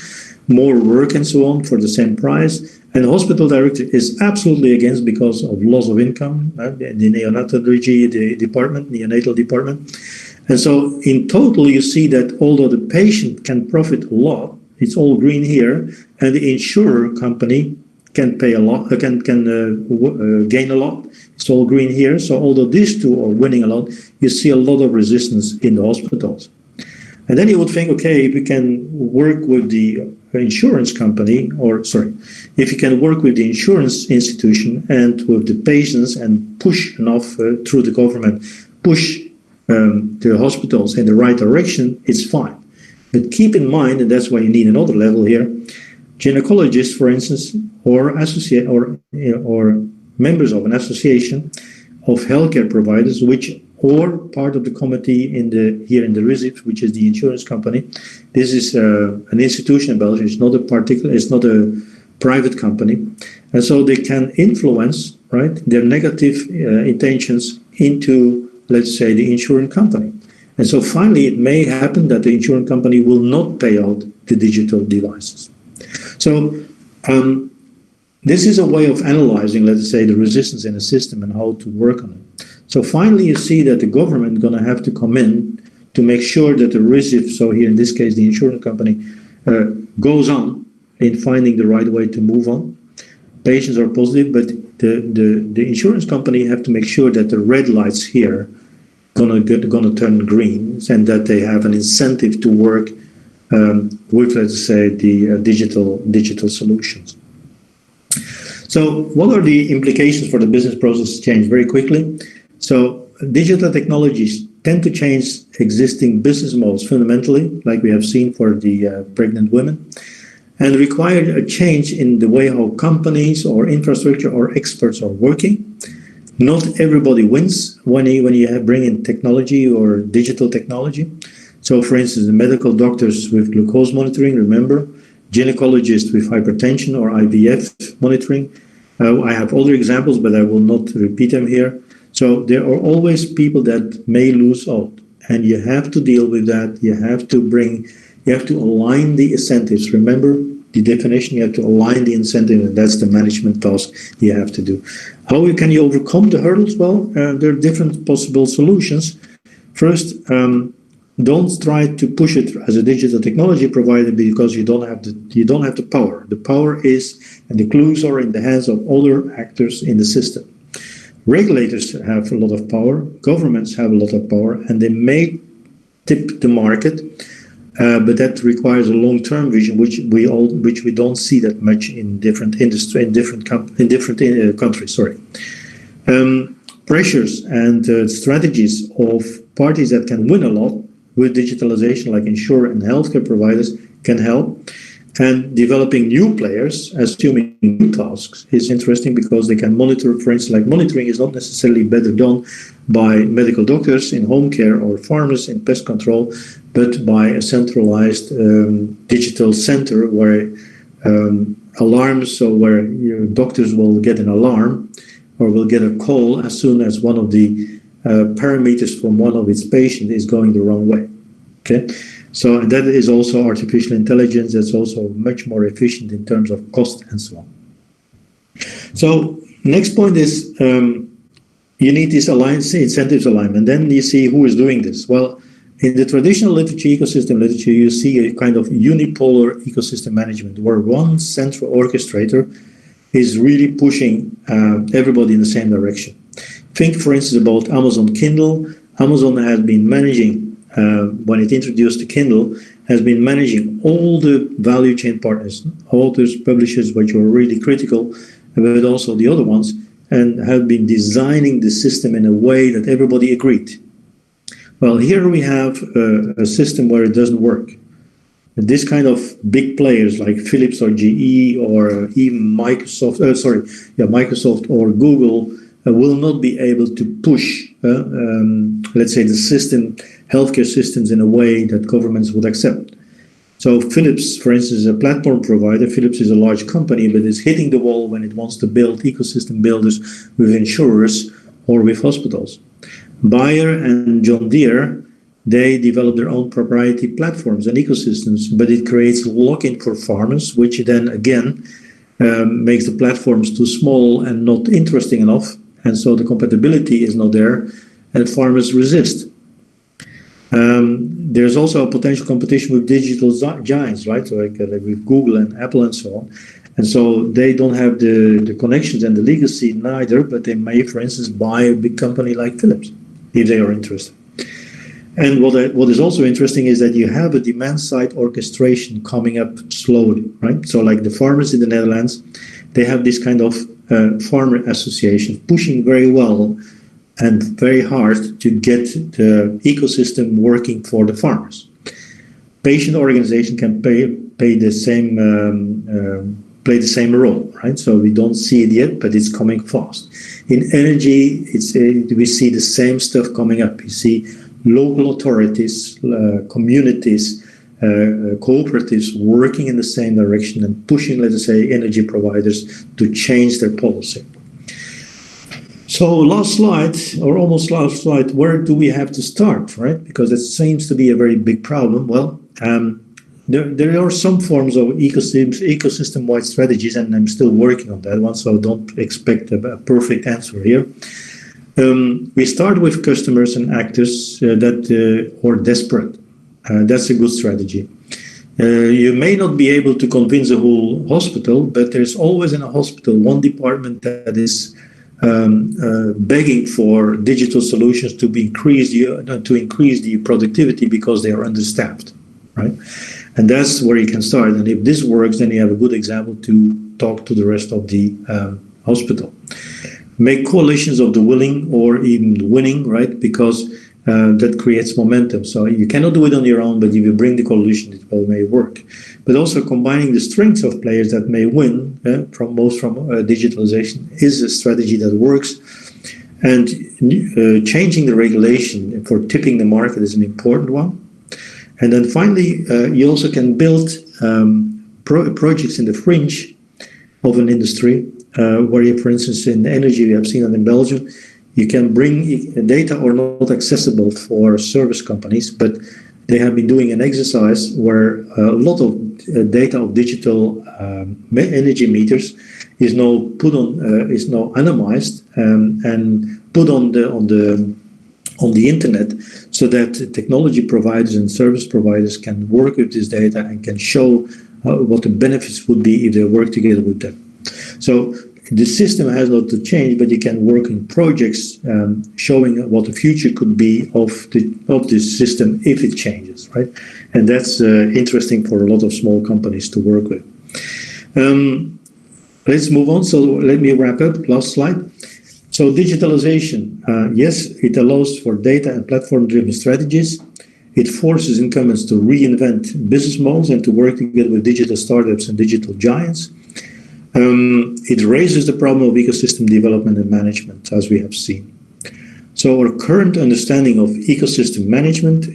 More work and so on for the same price. And the hospital director is absolutely against because of loss of income, the neonatology neonatal department. And so in total, you see that although the patient can profit a lot, it's all green here, and the insurer company can pay a lot, can gain a lot. It's all green here. So although these two are winning a lot, you see a lot of resistance in the hospitals. And then you would think, okay, if we can work with the insurance company, if you can work with the insurance institution and with the patients and push enough through the government, push the hospitals in the right direction, it's fine. But keep in mind, and that's why you need another level here, gynecologists, for instance, or members of an association of healthcare providers, or part of the committee here in the RISIP, which is the insurance company. This is an institution in Belgium. It's not a private company, and so they can influence, right, their negative intentions into, let's say, the insurance company. And so finally, it may happen that the insurance company will not pay out the digital devices. So this is a way of analyzing, let's say, the resistance in a system and how to work on it. So finally, you see that the government is going to have to come in to make sure that the RISIP, so here in this case, the insurance company, goes on in finding the right way to move on. Patients are positive, but the insurance company have to make sure that the red lights here gonna turn green, and that they have an incentive to work with, let's say, the digital solutions. So what are the implications for the business process change? Very quickly. So digital technologies tend to change existing business models fundamentally, like we have seen for the pregnant women, and require a change in the way how companies or infrastructure or experts are working. Not everybody wins when you bring in technology or digital technology. So for instance, the medical doctors with glucose monitoring, remember, gynecologists with hypertension or IVF monitoring. I have other examples, but I will not repeat them here. So there are always people that may lose out, and you have to deal with that. You have to align the incentives. Remember the definition, you have to align the incentive, and that's the management task you have to do. How can you overcome the hurdles? Well, there are different possible solutions. First, don't try to push it as a digital technology provider because you don't have the power. The power is, and the clues are in the hands of other actors in the system. Regulators have a lot of power, governments have a lot of power, and they may tip the market, but that requires a long-term vision, which we don't see that much in different countries. Sorry. Pressures and strategies of parties that can win a lot with digitalization, like insurer and healthcare providers, can help. And developing new players, assuming new tasks, is interesting because they can monitor, for instance, like monitoring is not necessarily better done by medical doctors in home care or farmers in pest control, but by a centralized digital center where alarms, so where your doctors will get an alarm or will get a call as soon as one of the parameters from one of its patients is going the wrong way. Okay. So that is also artificial intelligence. That's also much more efficient in terms of cost and so on. So next point is you need this incentives alignment. Then you see who is doing this. Well, in the traditional literature, ecosystem literature, you see a kind of unipolar ecosystem management where one central orchestrator is really pushing everybody in the same direction. Think, for instance, about Amazon Kindle. Amazon has been managing when it introduced the Kindle, has been managing all the value chain partners, authors, publishers, which are really critical, but also the other ones, and have been designing the system in a way that everybody agreed. Well, here we have a system where it doesn't work. this kind of big players like Philips or GE or even Microsoft or Google will not be able to push, let's say, the healthcare systems in a way that governments would accept. So Philips, for instance, is a platform provider. Philips is a large company, but is hitting the wall when it wants to build ecosystem builders with insurers or with hospitals. Bayer and John Deere, they develop their own proprietary platforms and ecosystems, but it creates lock-in for farmers, which then again makes the platforms too small and not interesting enough. And so the compatibility is not there and farmers resist. There's also a potential competition with digital giants, right? So like with Google and Apple and so on. And so they don't have the connections and the legacy neither, but they may, for instance, buy a big company like Philips if they are interested. And what is also interesting is that you have a demand-side orchestration coming up slowly, right? So like the farmers in the Netherlands, they have this kind of farmer association pushing very well and very hard to get the ecosystem working for the farmers. Patient organization can play the same role, right? So we don't see it yet, but it's coming fast. In energy, we see the same stuff coming up. You see local authorities, communities, cooperatives working in the same direction and pushing, let us say, energy providers to change their policy. So last slide, or almost last slide, where do we have to start, right? Because it seems to be a very big problem. Well, there are some forms of ecosystem-wide strategies, and I'm still working on that one, so don't expect a perfect answer here. We start with customers and actors that are desperate. That's a good strategy. You may not be able to convince a whole hospital, but there's always in a hospital one department that is begging for digital solutions to increase the productivity because they are understaffed, right? And that's where you can start. And if this works, then you have a good example to talk to the rest of the hospital. Make coalitions of the willing or even winning, right? Because that creates momentum. So you cannot do it on your own, but if you bring the coalition, it may work. But also combining the strengths of players that may win from digitalization is a strategy that works. And changing the regulation for tipping the market is an important one. And then finally, you also can build projects in the fringe of an industry, where you, for instance, in energy, we have seen that in Belgium, you can bring data or not accessible for service companies, but they have been doing an exercise where a lot of data of digital energy meters is now put on, is now anonymized and put on the internet, so that technology providers and service providers can work with this data and can show what the benefits would be if they work together with them. So the system has not to change, but you can work in projects showing what the future could be of this system if it changes, right? And that's interesting for a lot of small companies to work with. Let's move on. So let me wrap up. Last slide. So digitalization, yes, it allows for data and platform-driven strategies. It forces incumbents to reinvent business models and to work together with digital startups and digital giants. It raises the problem of ecosystem development and management, as we have seen. So our current understanding of ecosystem management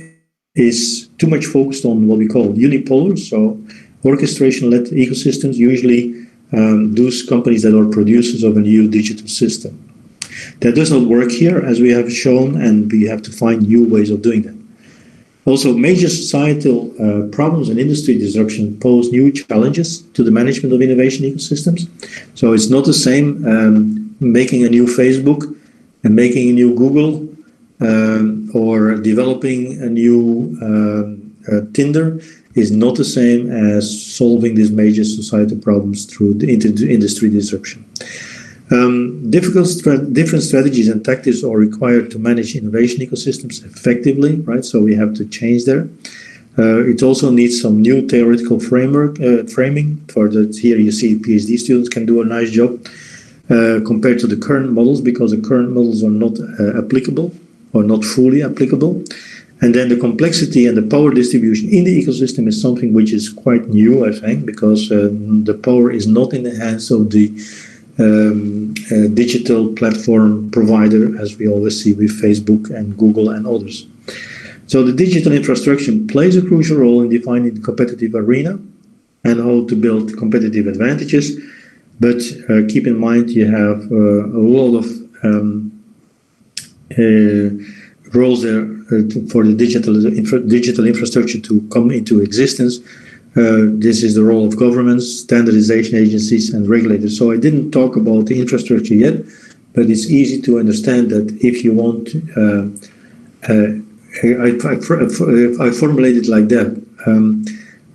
is too much focused on what we call unipolar, so orchestration-led ecosystems, usually those companies that are producers of a new digital system. That does not work here, as we have shown, and we have to find new ways of doing that. Also, major societal problems and industry disruption pose new challenges to the management of innovation ecosystems. So it's not the same making a new Facebook and making a new Google or developing a new Tinder is not the same as solving these major societal problems through the industry disruption. Different strategies and tactics are required to manage innovation ecosystems effectively, right? So we have to change there. It also needs some new theoretical framing for that. Here you see PhD students can do a nice job compared to the current models, because the current models are not applicable or not fully applicable. And then the complexity and the power distribution in the ecosystem is something which is quite new, I think, because the power is not in the hands of the digital platform provider, as we always see with Facebook and Google and others. So the digital infrastructure plays a crucial role in defining the competitive arena and how to build competitive advantages. But keep in mind, you have a lot of roles there for the digital infrastructure to come into existence. This is the role of governments, standardization agencies, and regulators. So I didn't talk about the infrastructure yet, but it's easy to understand that if you want, I formulate it like that.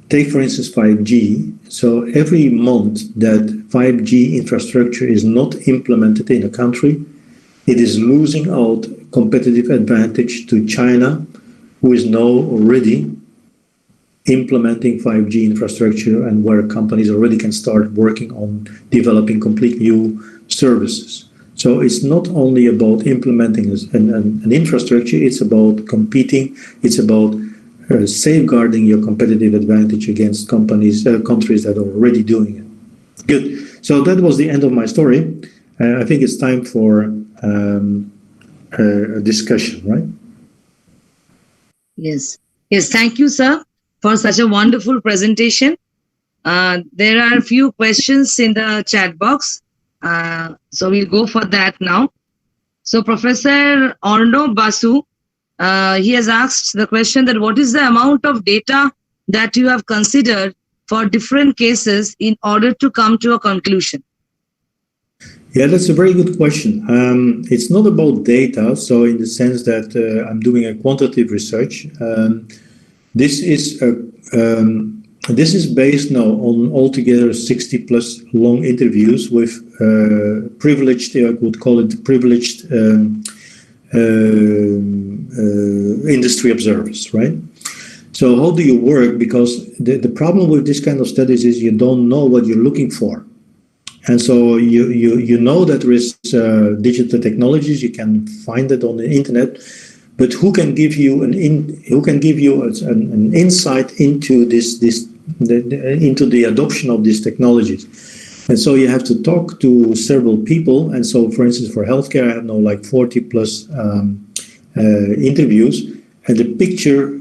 Take, for instance, 5G. So every month that 5G infrastructure is not implemented in a country, it is losing out competitive advantage to China, who is now already implementing 5G infrastructure and where companies already can start working on developing complete new services. So it's not only about implementing an infrastructure, it's about competing, it's about safeguarding your competitive advantage against countries that are already doing it. Good. So that was the end of my story. I think it's time for a discussion, right? Yes. Yes. Thank you, sir, for such a wonderful presentation. There are a few questions in the chat box. So we'll go for that now. So Professor Arno Basu, he has asked the question that what is the amount of data that you have considered for different cases in order to come to a conclusion? Yeah, that's a very good question. It's not about data, so in the sense that I'm doing a quantitative research. This is based now on altogether 60 plus long interviews with privileged, I would call it privileged industry observers, right? So how do you work? Because the problem with this kind of studies is you don't know what you're looking for. And so you know that there is digital technologies, you can find it on the internet, but who can give you an insight into into the adoption of these technologies? And so you have to talk to several people. And so, for instance, for healthcare, I have now like 40 plus interviews, and the picture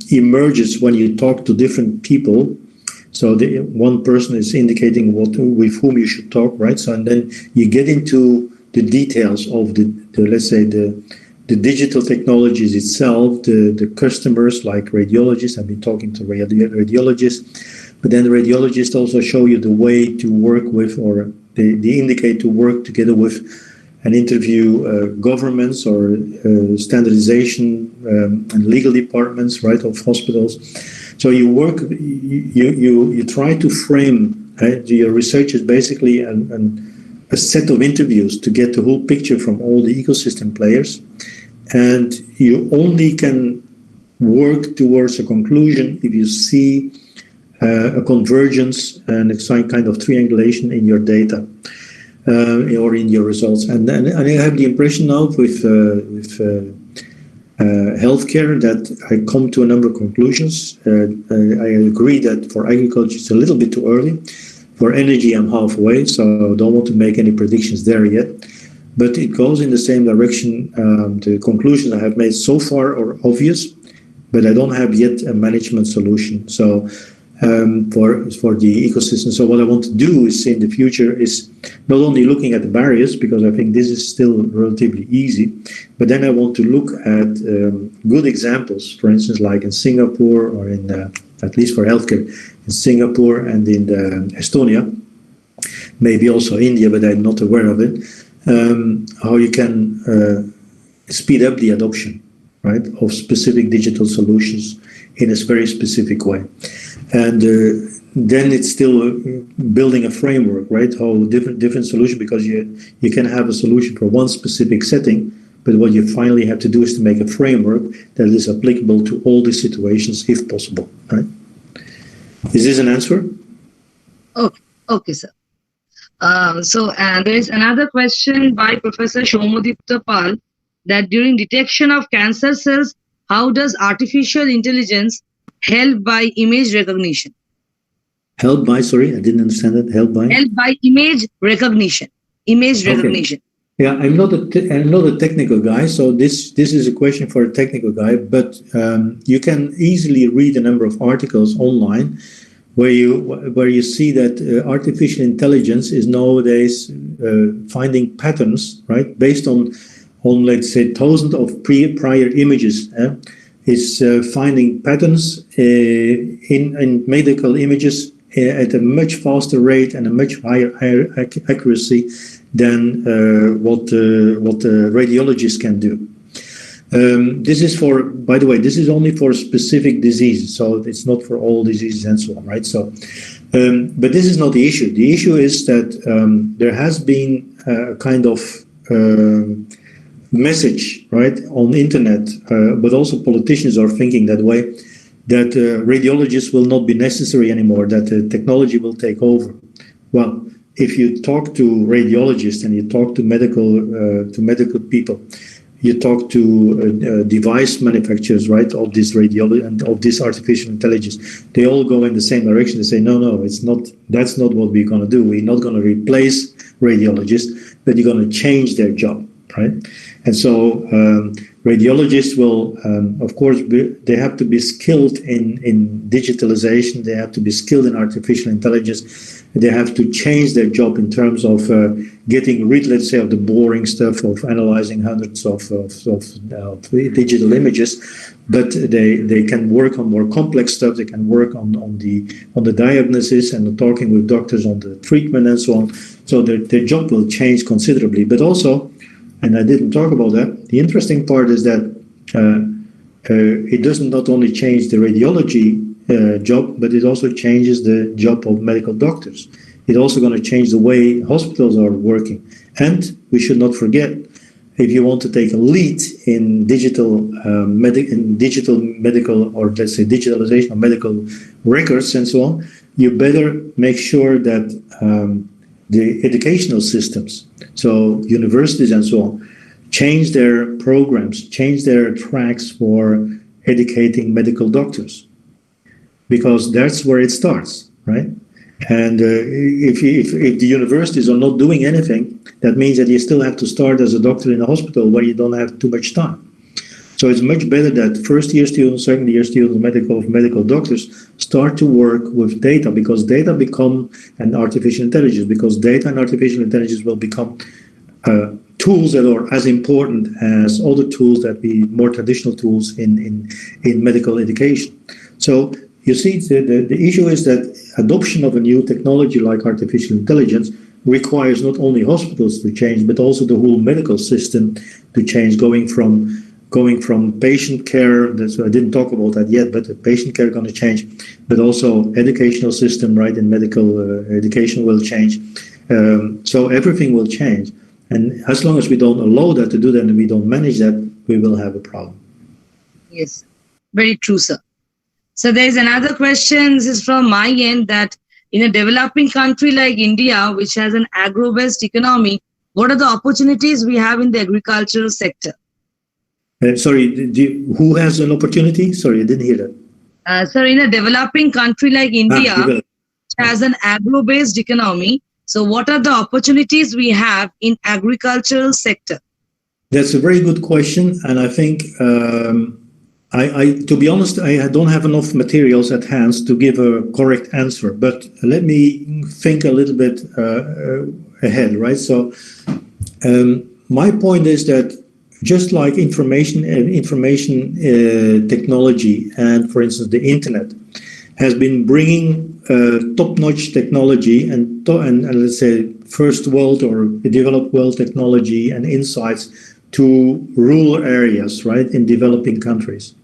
emerges when you talk to different people. So one person is indicating with whom you should talk, right? So and then you get into the details of the let's say the digital technologies itself, the customers like radiologists. I've been talking to radiologists, but then the radiologists also show you the way to work with, or they indicate to work together with and interview governments or standardization and legal departments, right, of hospitals. So you work, you try to frame your research is basically a set of interviews to get the whole picture from all the ecosystem players, and you only can work towards a conclusion if you see a convergence and a kind of triangulation in your data or in your results. And I have the impression now with healthcare that I come to a number of conclusions. I agree that for agriculture it's a little bit too early. For energy I'm halfway, so I don't want to make any predictions there yet. But it goes in the same direction. The conclusions I have made so far are obvious, but I don't have yet a management solution. So for the ecosystem. So what I want to do is in the future is not only looking at the barriers, because I think this is still relatively easy, but then I want to look at good examples, for instance, like in Singapore or in, at least for healthcare, in Singapore and in Estonia, maybe also India, but I'm not aware of it, how you can speed up the adoption, right, of specific digital solutions in a very specific way. And then it's still building a framework, right? How different solution, because you can have a solution for one specific setting, but what you finally have to do is to make a framework that is applicable to all the situations, if possible, right? Is this an answer? Okay, sir. So there is another question by Professor Shomodipta Pal, that during detection of cancer cells, how does artificial intelligence help by image recognition? Help by, sorry, I didn't understand that. Help by? Help by image recognition. Image Okay. recognition. Yeah, I'm not a technical guy, so this is a question for a technical guy. But you can easily read a number of articles online where you see that artificial intelligence is nowadays finding patterns, right, based on let's say thousands of prior images. It's finding patterns in medical images at a much faster rate and a much higher accuracy than what radiologists can do. This is for, by the way, this is only for specific diseases, so it's not for all diseases and so on, right? So, but this is not the issue. The issue is that there has been a kind of message, right, on the internet, but also politicians are thinking that way, that radiologists will not be necessary anymore, that technology will take over. Well, if you talk to radiologists and you talk to medical people, you talk to device manufacturers, right, of this radiology and of this artificial intelligence, they all go in the same direction. They say, no, it's not. That's not what we're going to do. We're not going to replace radiologists, but you're going to change their job, right? And so radiologists will, of course, they have to be skilled in digitalization. They have to be skilled in artificial intelligence. They have to change their job in terms of getting rid, let's say, of the boring stuff of analyzing hundreds of digital images. But they can work on more complex stuff. They can work on the diagnosis and talking with doctors on the treatment and so on. So their job will change considerably. But also, and I didn't talk about that, the interesting part is that it doesn't not only change the radiology job, but it also changes the job of medical doctors. It's also going to change the way hospitals are working. And we should not forget, if you want to take a lead in digital medical, or let's say digitalization of medical records and so on, you better make sure that the educational systems, so universities and so on, change their programs, change their tracks for educating medical doctors, because that's where it starts, right? And if the universities are not doing anything, that means that you still have to start as a doctor in a hospital where you don't have too much time. So it's much better that first-year students, second-year students, medical doctors start to work with data, because data become an artificial intelligence, because data and artificial intelligence will become tools that are as important as other tools that be more traditional tools in medical education. So you see, the issue is that adoption of a new technology like artificial intelligence requires not only hospitals to change, but also the whole medical system to change, going from patient care. So I didn't talk about that yet, but the patient care is going to change, but also educational system, right, in medical education will change. So everything will change. And as long as we don't allow that to do that and we don't manage that, we will have a problem. Yes, very true, sir. So there's another question. This is from my end, that in a developing country like India, which has an agro-based economy, what are the opportunities we have in the agricultural sector? Sorry, who has an opportunity? Sorry, I didn't hear that. Sir, in a developing country like India, which has an agro-based economy, so what are the opportunities we have in agricultural sector? That's a very good question, and I think, to be honest, I don't have enough materials at hand to give a correct answer. But let me think a little bit ahead, right? So, my point is that just like information technology and, for instance, the internet has been bringing top-notch technology and let's say first world or developed world technology and insights to rural areas, right, in developing countries.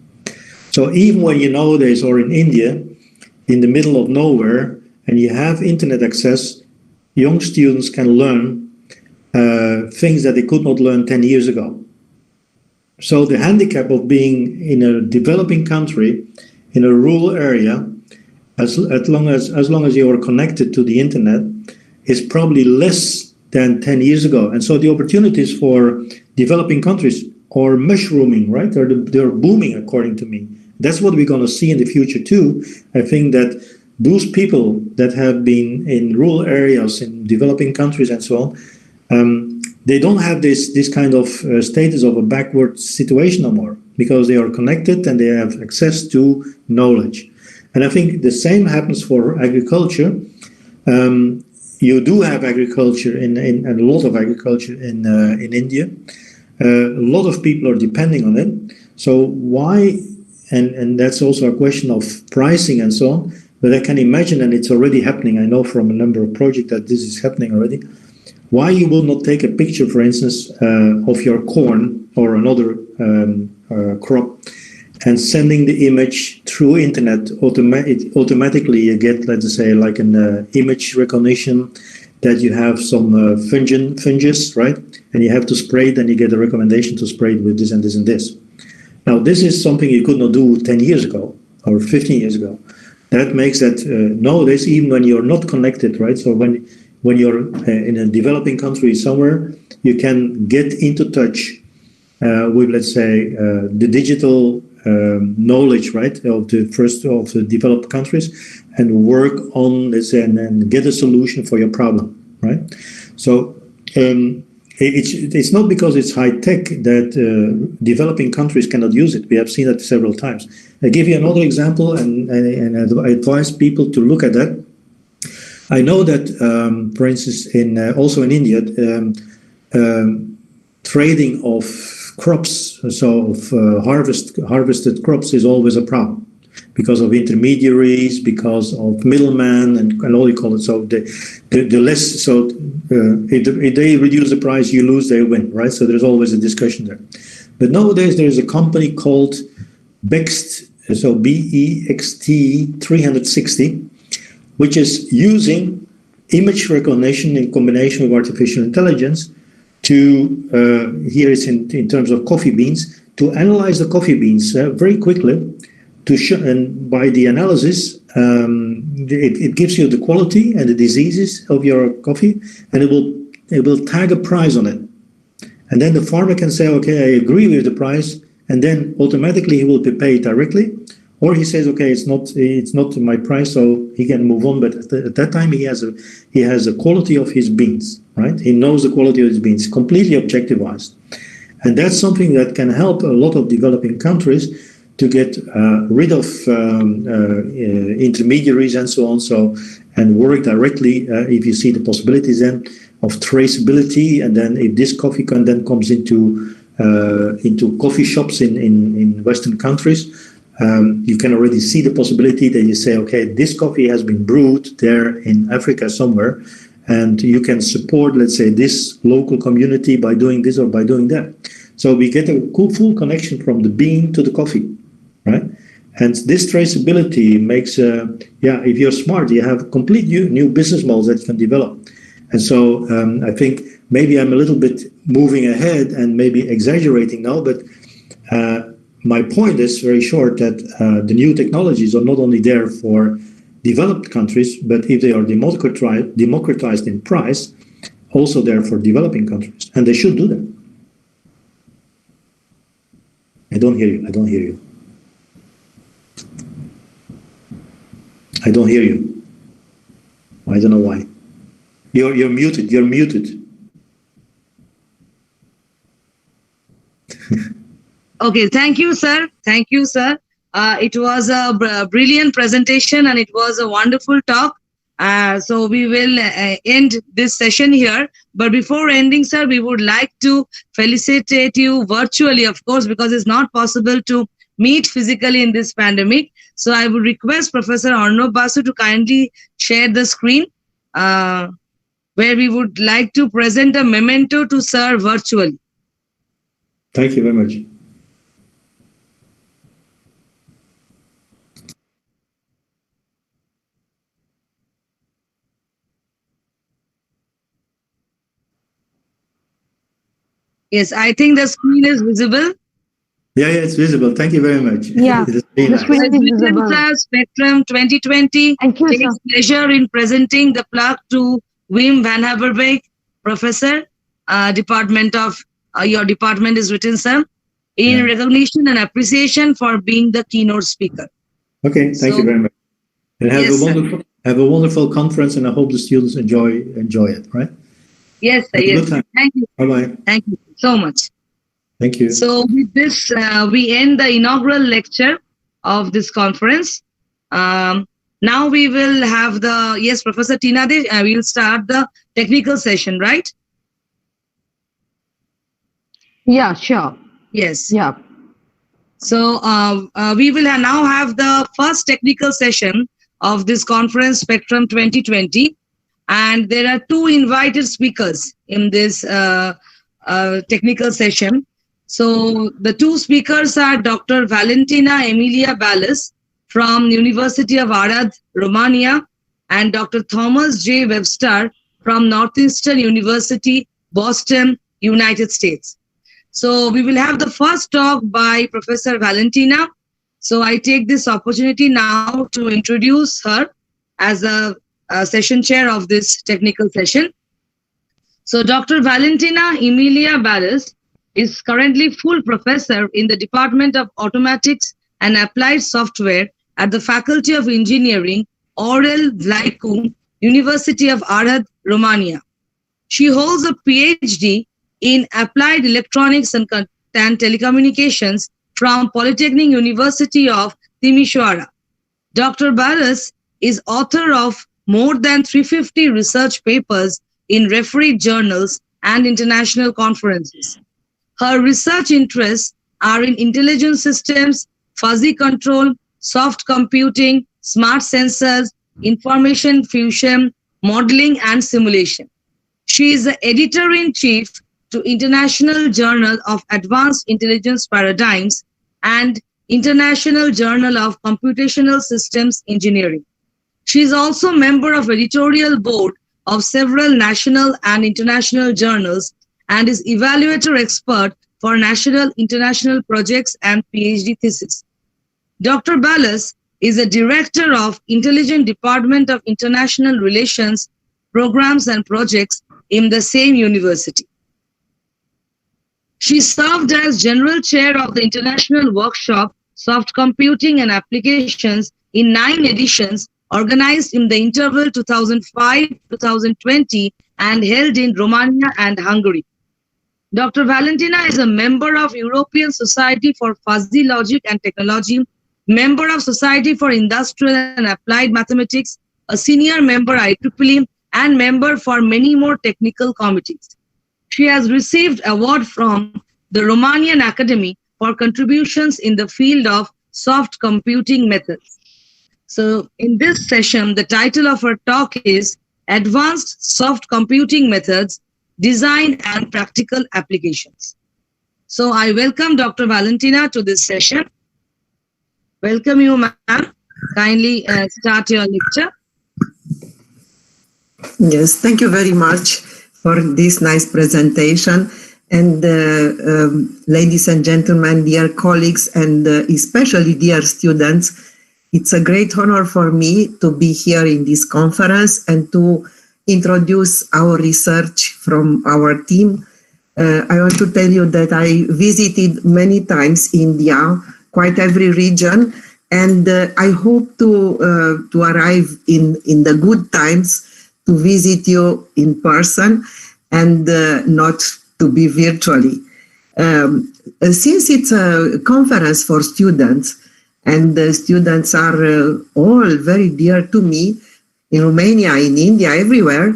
So even when you're nowadays or in India, in the middle of nowhere, and you have internet access, young students can learn things that they could not learn 10 years ago. So the handicap of being in a developing country, in a rural area, as long as you are connected to the internet, is probably less than 10 years ago. And so the opportunities for developing countries are mushrooming, right? They're booming, according to me. That's what we're going to see in the future too. I think that those people that have been in rural areas, in developing countries and so on, they don't have this kind of status of a backward situation no more, because they are connected and they have access to knowledge. And I think the same happens for agriculture. You do have agriculture and a lot of agriculture in India. A lot of people are depending on it. So why? And that's also a question of pricing and so on. But I can imagine, and it's already happening. I know from a number of projects that this is happening already. Why you will not take a picture, for instance, of your corn or another crop, and sending the image through internet automatically? You get, let's say, like an image recognition that you have some fungus, right? And you have to spray it, and you get a recommendation to spray it with this and this and this. Now, this is something you could not do 10 years ago or 15 years ago. That makes that nowadays, even when you're not connected, right? So when you're in a developing country somewhere, you can get into touch with, let's say, the digital knowledge, right, of the developed countries, and work on, let's say, and get a solution for your problem, right? So it's not because it's high tech that developing countries cannot use it. We have seen that several times. I give you another example, and I advise people to look at that. I know that, for instance, also in India, trading of crops, so of harvested crops, is always a problem because of intermediaries, because of middlemen, and all you call it. So the less, so if they reduce the price, you lose, they win, right? So there's always a discussion there. But nowadays there's a company called Bext, so BEXT 360, which is using image recognition in combination with artificial intelligence to, here it's in terms of coffee beans, to analyze the coffee beans very quickly, to show, and by the analysis, it gives you the quality and the diseases of your coffee, and it will tag a price on it. And then the farmer can say, okay, I agree with the price, and then automatically he will be paid directly. Or he says, okay, it's not my price, so he can move on. But at that time, he has a quality of his beans, right? He knows the quality of his beans, completely objectivized, and that's something that can help a lot of developing countries to get rid of intermediaries and so on. And work directly if you see the possibilities then of traceability, and then if this coffee comes into coffee shops in Western countries. You can already see the possibility that you say, okay, this coffee has been brewed there in Africa somewhere, and you can support, let's say, this local community by doing this or by doing that. So we get a full connection from the bean to the coffee, right? And this traceability makes, if you're smart, you have complete new business models that you can develop. And so I think maybe I'm a little bit moving ahead and maybe exaggerating now, but my point is very short that the new technologies are not only there for developed countries, but if they are democratized in price, also there for developing countries. And they should do that. I don't hear you. I don't hear you. I don't hear you. I don't know why. You're muted. You're muted. Okay, thank you, sir. Thank you, sir. It was a brilliant presentation and it was a wonderful talk. So we will end this session here. But before ending, sir, we would like to felicitate you virtually, of course, because it's not possible to meet physically in this pandemic. So I would request Professor Arnob Basu to kindly share the screen where we would like to present a memento to sir virtually. Thank you very much. Yes, I think the screen is visible. Yeah, it's visible. Thank you very much. Yeah, the screen is visible. Spectrum 2020 Thank you, takes pleasure in presenting the plaque to Wim van Haverbeek, Professor, Department of, your department is written, sir. in recognition and appreciation for being the keynote speaker. Okay, thank you very much. And have Yes, a wonderful conference, and I hope the students enjoy it, right? Yes, sir. Have a Yes. good time. Thank you. Bye-bye. Thank you so much. Thank you. So with this, we end the inaugural lecture of this conference. Now we will have yes, Professor Tina De, we will start the technical session, right? Yeah, sure. Yes. Yeah. So we will now have the first technical session of this conference, Spectrum 2020. And there are two invited speakers in this technical session. So the two speakers are Dr. Valentina Emilia Ballas from University of Arad, Romania, and Dr. Thomas J. Webster from Northeastern University, Boston, United States. So we will have the first talk by Professor Valentina. So I take this opportunity now to introduce her as a session chair of this technical session. So Dr. Valentina Emilia Ballas is currently full professor in the Department of Automatics and Applied Software at the Faculty of Engineering, Aurel Vlaicu, University of Arad, Romania. She holds a PhD in Applied Electronics and Telecommunications from Polytechnic University of Timișoara. Dr. Ballas is author of more than 350 research papers in refereed journals and international conferences. Her research interests are in intelligent systems, fuzzy control, soft computing, smart sensors, information fusion, modeling, and simulation. She is the editor-in-chief to International Journal of Advanced Intelligence Paradigms and International Journal of Computational Systems Engineering. She is also a member of editorial board of several national and international journals and is evaluator expert for national international projects and PhD thesis. Dr. Ballas is a director of Intelligent Department of International Relations, Programs and Projects in the same university. She served as general chair of the International Workshop, Soft Computing and Applications in 9 editions organized in the interval 2005-2020 and held in Romania and Hungary. Dr. Valentina is a member of European Society for Fuzzy Logic and Technology, member of Society for Industrial and Applied Mathematics, a senior member IEEE, and member for many more technical committees. She has received award from the Romanian Academy for contributions in the field of soft computing methods. So in this session, the title of her talk is Advanced Soft Computing Methods, Design and Practical Applications. So I welcome Dr. Valentina to this session. Welcome you, ma'am. Kindly start your lecture. Yes, thank you very much for this nice presentation. And ladies and gentlemen, dear colleagues, and especially dear students, it's a great honor for me to be here in this conference and to introduce our research from our team. I want to tell you that I visited many times India, quite every region, and I hope to arrive in the good times to visit you in person and not to be virtually. Since it's a conference for students, and the students are all very dear to me, in Romania, in India, everywhere,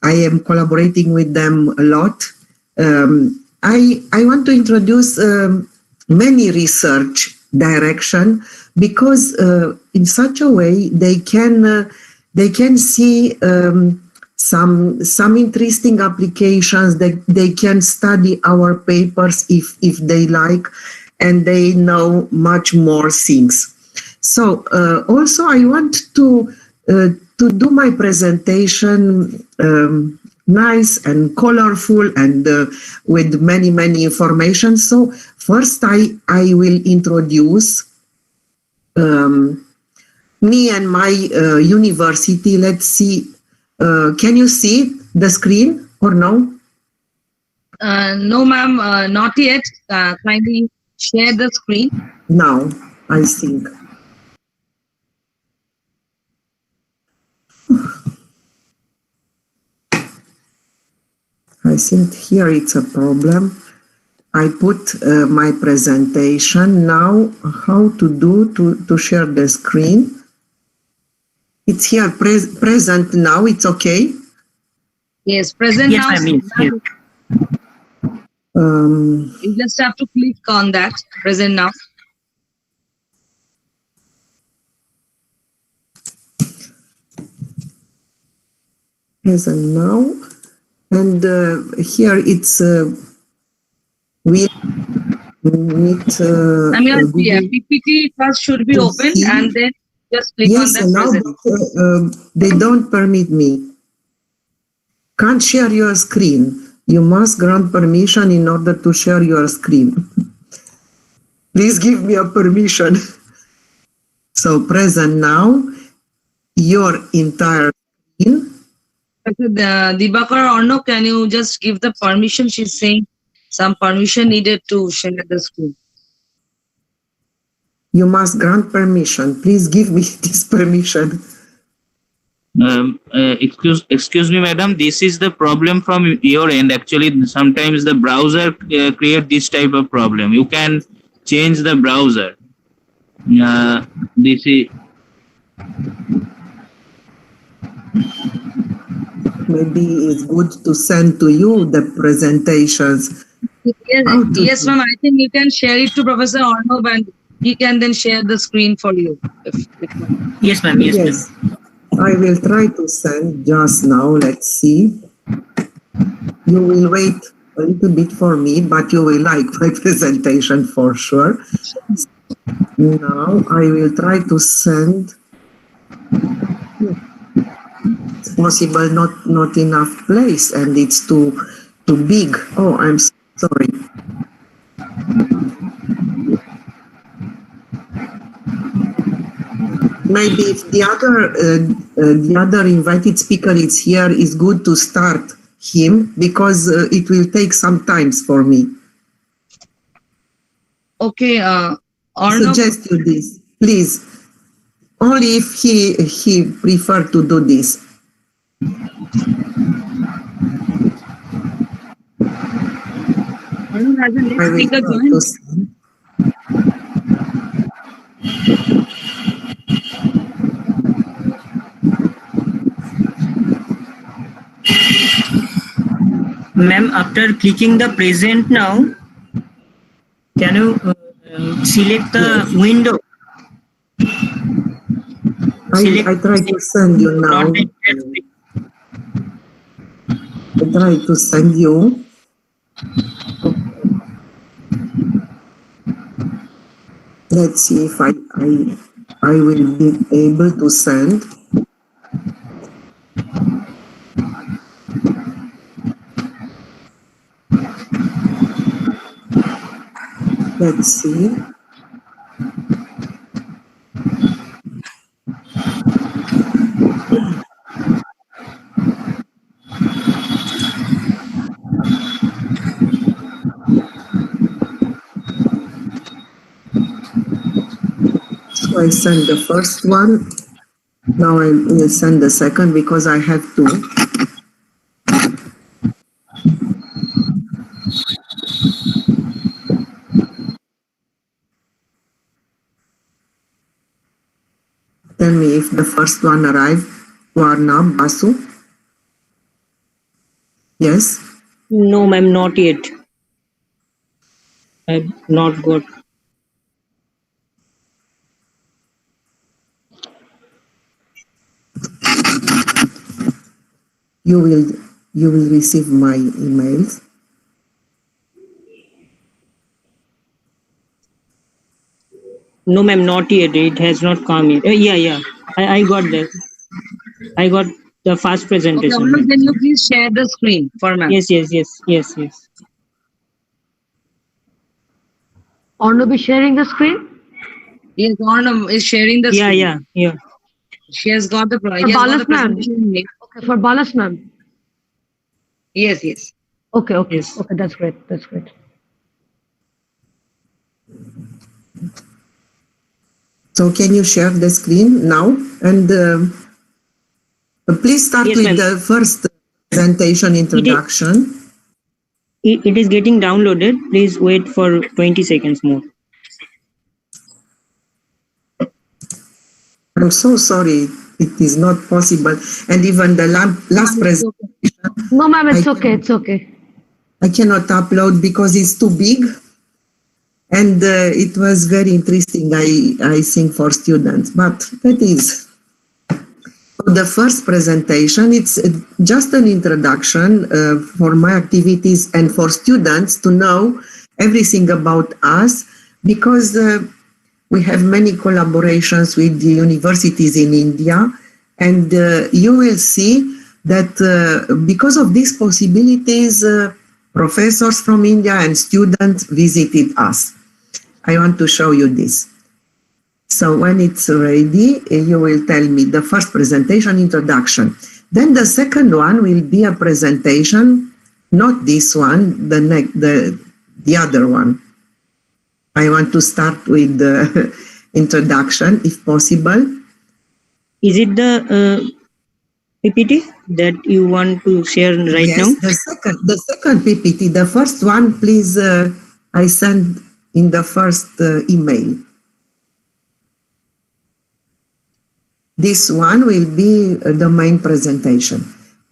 I am collaborating with them a lot. I want to introduce many research direction because in such a way they can see some interesting applications. They can study our papers if they like, and they know much more things. So also I want to do my presentation nice and colorful and with many information. So first I will introduce me and my university. Let's see, can you see the screen or no? No, ma'am, not yet. Kindly share the screen? Now, I think. I think here it's a problem. I put my presentation. Now, how to do to share the screen? It's here, present now, it's okay? Yes, present Yes, now. ma'am. Yes. You just have to click on that, present now. Present now. And here it's we need I mean, yeah, PPT first should be opened and then just click on that now present. they don't permit me. Can't share your screen. You must grant permission in order to share your screen. Please give me a permission. So present now, your entire screen. Dibakar Arno, can you just give the permission? She's saying some permission needed to share the screen. You must grant permission. Please give me this permission. Excuse me, madam. This is the problem from your end. Actually, sometimes the browser create this type of problem. You can change the browser. This is. Maybe it's good to send to you the presentations. Yes, ma'am. I think you can share it to Professor Arnob and he can then share the screen for you. Yes, ma'am. Yes, Yes. I will try to send just now. Let's see. You will wait a little bit for me, but you will like my presentation for sure. Now I will try to send. It's possible not enough place and it's too big. Oh, I'm sorry. Maybe if the other invited speaker is here, it's good to start him because it will take some time for me. Okay, Arnob. Suggest you this, please. Only if he prefer to do this. Arnob has a next speaker join. Ma'am, after clicking the present now, can you select the window? I try to send you now. I try to send you. Let's see if I will be able to send. Let's see. So I send the first one. Now I will send the second because I have two. Tell me if the first one arrived. Warna, Basu. Yes? No, ma'am, not yet. I've not got. You will receive my emails. No, ma'am, not yet. It has not come yet. Yeah. I got that. I got the first presentation. Okay, Arnob, then you please share the screen for ma'am. Yes. Arnob is sharing the screen? Yes, Arnob is sharing the screen. Yeah. She has got the, Balas ma'am. presentation. Okay, for Balas ma'am. Yes. Okay. Yes. Okay, that's great. So can you share the screen now? And please start Yes, with ma'am. the first presentation introduction. It is getting downloaded. Please wait for 20 seconds more. I'm so sorry. It is not possible. And even the last presentation, No, ma'am, it's okay. It's okay. I cannot upload because it's too big. And it was very interesting, I think, for students. But that is the first presentation. It's just an introduction for my activities and for students to know everything about us, because we have many collaborations with the universities in India. And you will see that because of these possibilities, professors from India and students visited us. I want to show you this. So when it's ready, you will tell me the first presentation introduction. Then the second one will be a presentation, not this one, the other one. I want to start with the introduction, if possible. Is it the PPT that you want to share right Yes, now? the second PPT. The first one, please, I sent in the first email. This one will be the main presentation.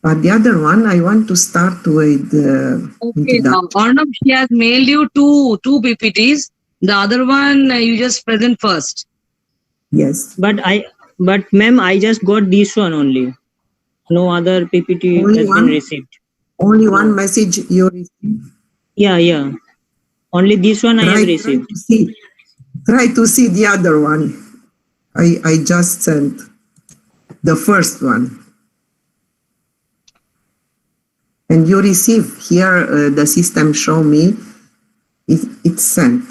But the other one, I want to start with Okay, now Arnab, she has mailed you two PPTs. The other one you just present first. Yes. But ma'am, I just got this one only. No other PPT Only has one? been received. Only one message you received. Yeah. Only this one I have received. Try to see the other one. I just sent the first one. And you receive here, the system show me, it's sent.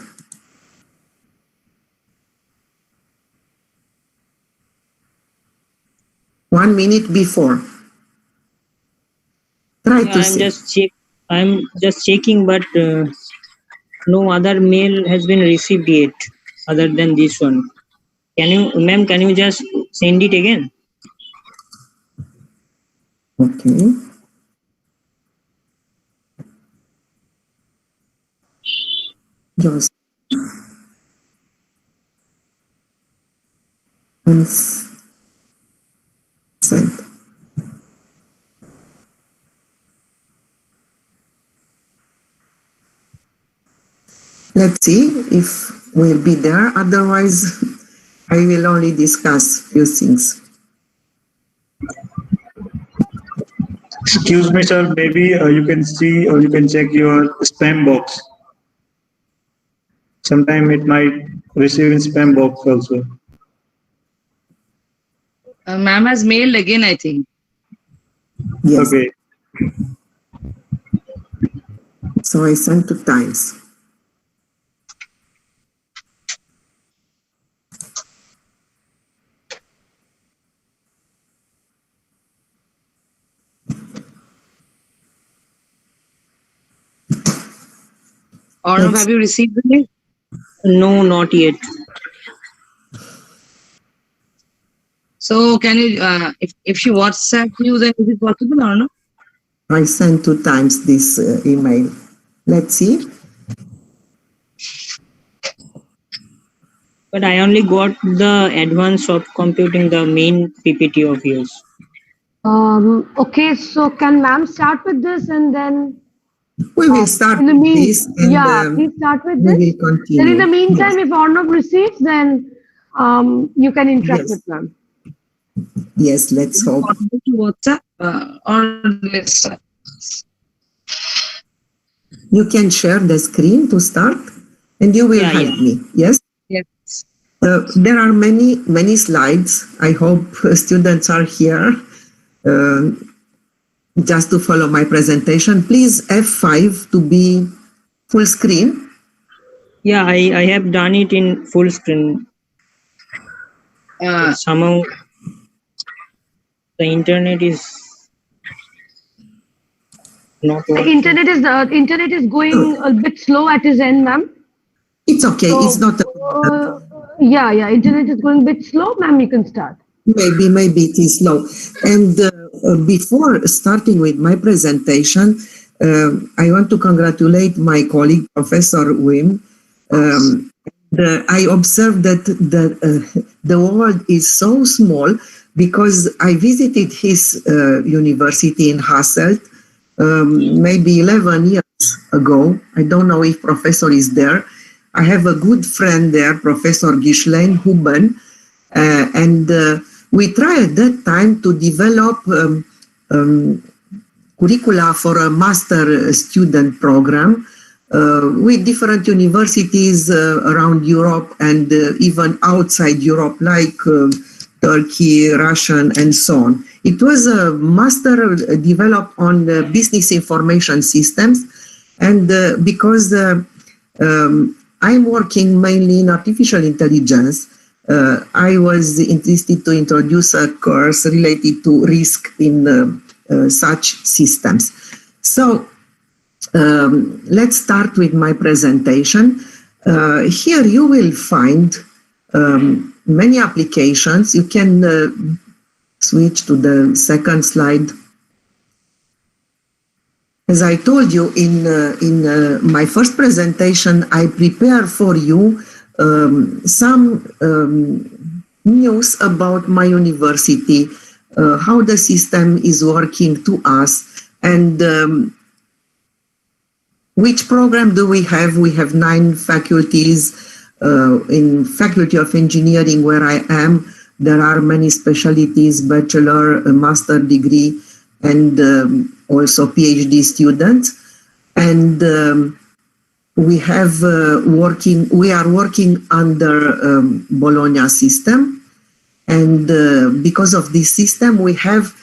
One minute before. Try to see. I'm just checking, but no other mail has been received yet, other than this one. Ma'am, can you just send it again? Okay. Just send. Let's see if we'll be there. Otherwise, I will only discuss few things. Excuse me, sir. Maybe you can see or you can check your spam box. Sometime it might receive in spam box also. Ma'am has mailed again, I think. Yes. Okay. So I sent 2 times. Arnab, have you received the mail? No, not yet. So can you, if she WhatsApp you, then is it possible or no? I sent 2 times this email. Let's see. But I only got the advanced soft computing, the main PPT of yours. Okay, so can ma'am start with this and then we will start in the with this. And, please start with we this. will continue. Then in the meantime, if Arnab receives, then you can interact with ma'am. Yes, let's hope. To WhatsApp or let's. You can share the screen to start, and you will help me. Yes. Yes. There are many slides. I hope students are here just to follow my presentation. Please F5 to be full screen. Yeah, I have done it in full screen. Somehow the internet is not working. The internet is going a bit slow at his end, ma'am. It's okay. So, It's not a problem. yeah, internet is going a bit slow. Ma'am, you can start. Maybe it is slow. And before starting with my presentation, I want to congratulate my colleague, Professor Wim. I observed that the world is so small because I visited his university in Hasselt maybe 11 years ago. I don't know if Professor is there. I have a good friend there, Professor Ghislaine Huben, and we tried at that time to develop curricula for a master student program with different universities around Europe and even outside Europe, like Turkey, Russian, and so on. It was a master developed on business information systems, and because I'm working mainly in artificial intelligence, I was interested to introduce a course related to risk in such systems. So let's start with my presentation. Here you will find many applications. You can switch to the second slide. As I told you in my first presentation, I prepared for you some news about my university, how the system is working to us, and which program do we have? We have 9 faculties. In Faculty of Engineering, where I am, there are many specialties, bachelor, a master degree, and also PhD students. And we are working under Bologna system. And because of this system, we have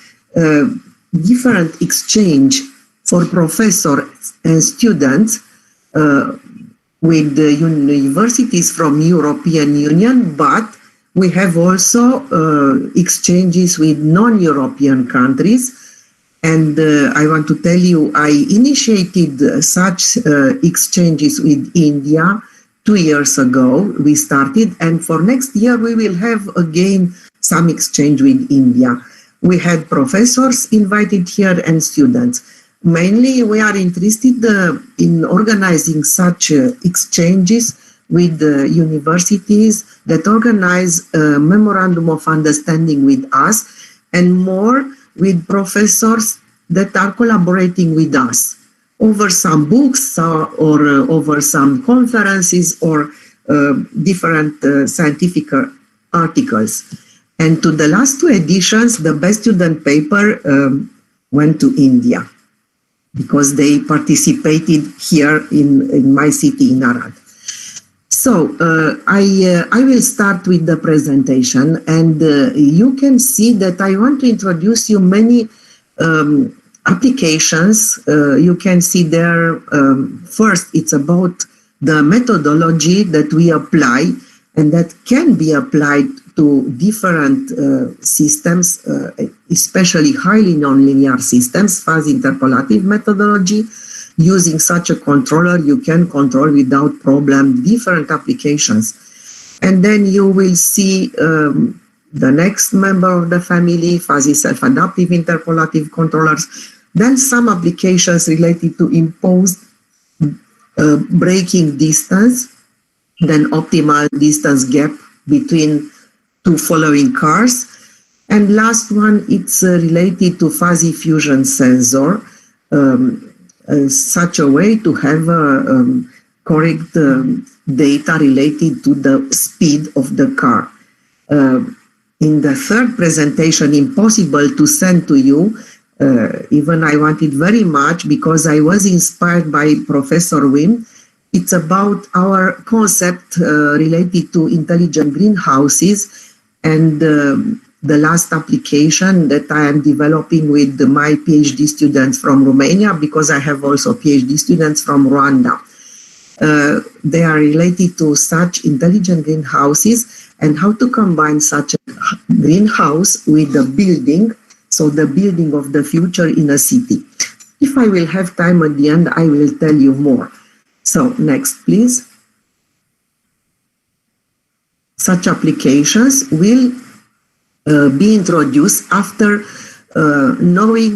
different exchange for professors and students with the universities from European Union, but we have also exchanges with non-European countries. And I want to tell you, I initiated such exchanges with India 2 years ago. We started, and for next year we will have again some exchange with India. We had professors invited here and students. Mainly, we are interested in organizing such exchanges with the universities that organize a memorandum of understanding with us, and more with professors that are collaborating with us over some books or over some conferences or different scientific articles. And to the last 2 editions, the best student paper went to India, because they participated here in my city, in Arad. So I will start with the presentation, and you can see that I want to introduce you many applications. You can see there, first, it's about the methodology that we apply and that can be applied to different systems, especially highly nonlinear systems, fuzzy interpolative methodology. Using such a controller, you can control without problem different applications. And then you will see the next member of the family, fuzzy self-adaptive interpolative controllers. Then some applications related to imposed braking distance, then optimal distance gap between 2 following cars. And last one, it's related to fuzzy fusion sensor, such a way to have correct data related to the speed of the car. In the third presentation, impossible to send to you, even I wanted very much because I was inspired by Professor Wim. It's about our concept related to intelligent greenhouses, and the last application that I am developing with my PhD students from Romania, because I have also PhD students from Rwanda. They are related to such intelligent greenhouses and how to combine such a greenhouse with the building, so the building of the future in a city. If I will have time at the end, I will tell you more. So next, please. such applications will be introduced after knowing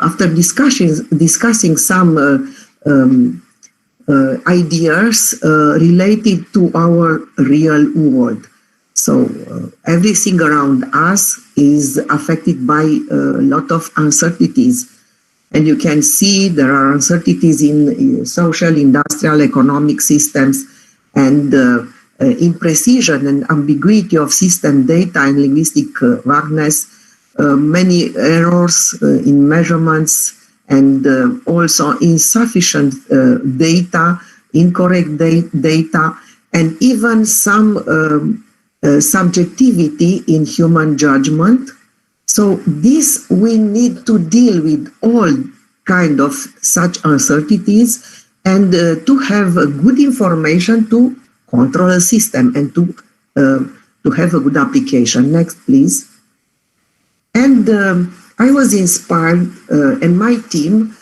after discussing some ideas related to our real world. So everything around us is affected by a lot of uncertainties. And you can see there are uncertainties in social, industrial, economic systems, and imprecision and ambiguity of system data and linguistic vagueness, many errors in measurements, and also insufficient data, incorrect data, and even some subjectivity in human judgment. So this we need to deal with all kind of such uncertainties and to have good information to control a system and to have a good application. Next, please. And I was inspired and my team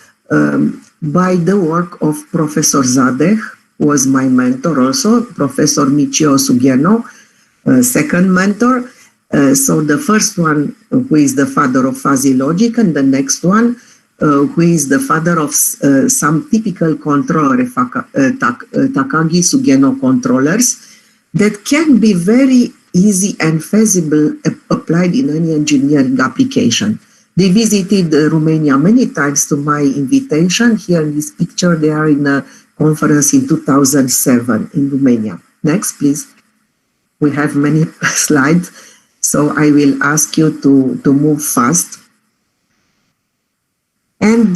by the work of Professor Zadeh, who was my mentor also, Professor Michio Sugeno, second mentor. So the first one, who is the father of fuzzy logic, and the next one, who is the father of some typical controller, Takagi Sugeno controllers, that can be very easy and feasible applied in any engineering application. They visited Romania many times to my invitation. Here in this picture, they are in a conference in 2007 in Romania. Next, please. We have many slides, so I will ask you to move fast. And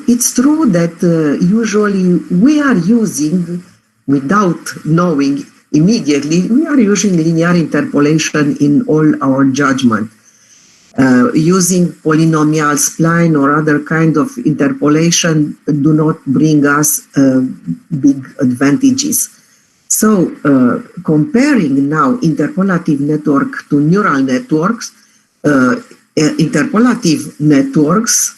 it's true that usually we are using, without knowing immediately, we are using linear interpolation in all our judgment. Using polynomial spline or other kind of interpolation do not bring us big advantages. So comparing now interpolative network to neural networks, interpolative networks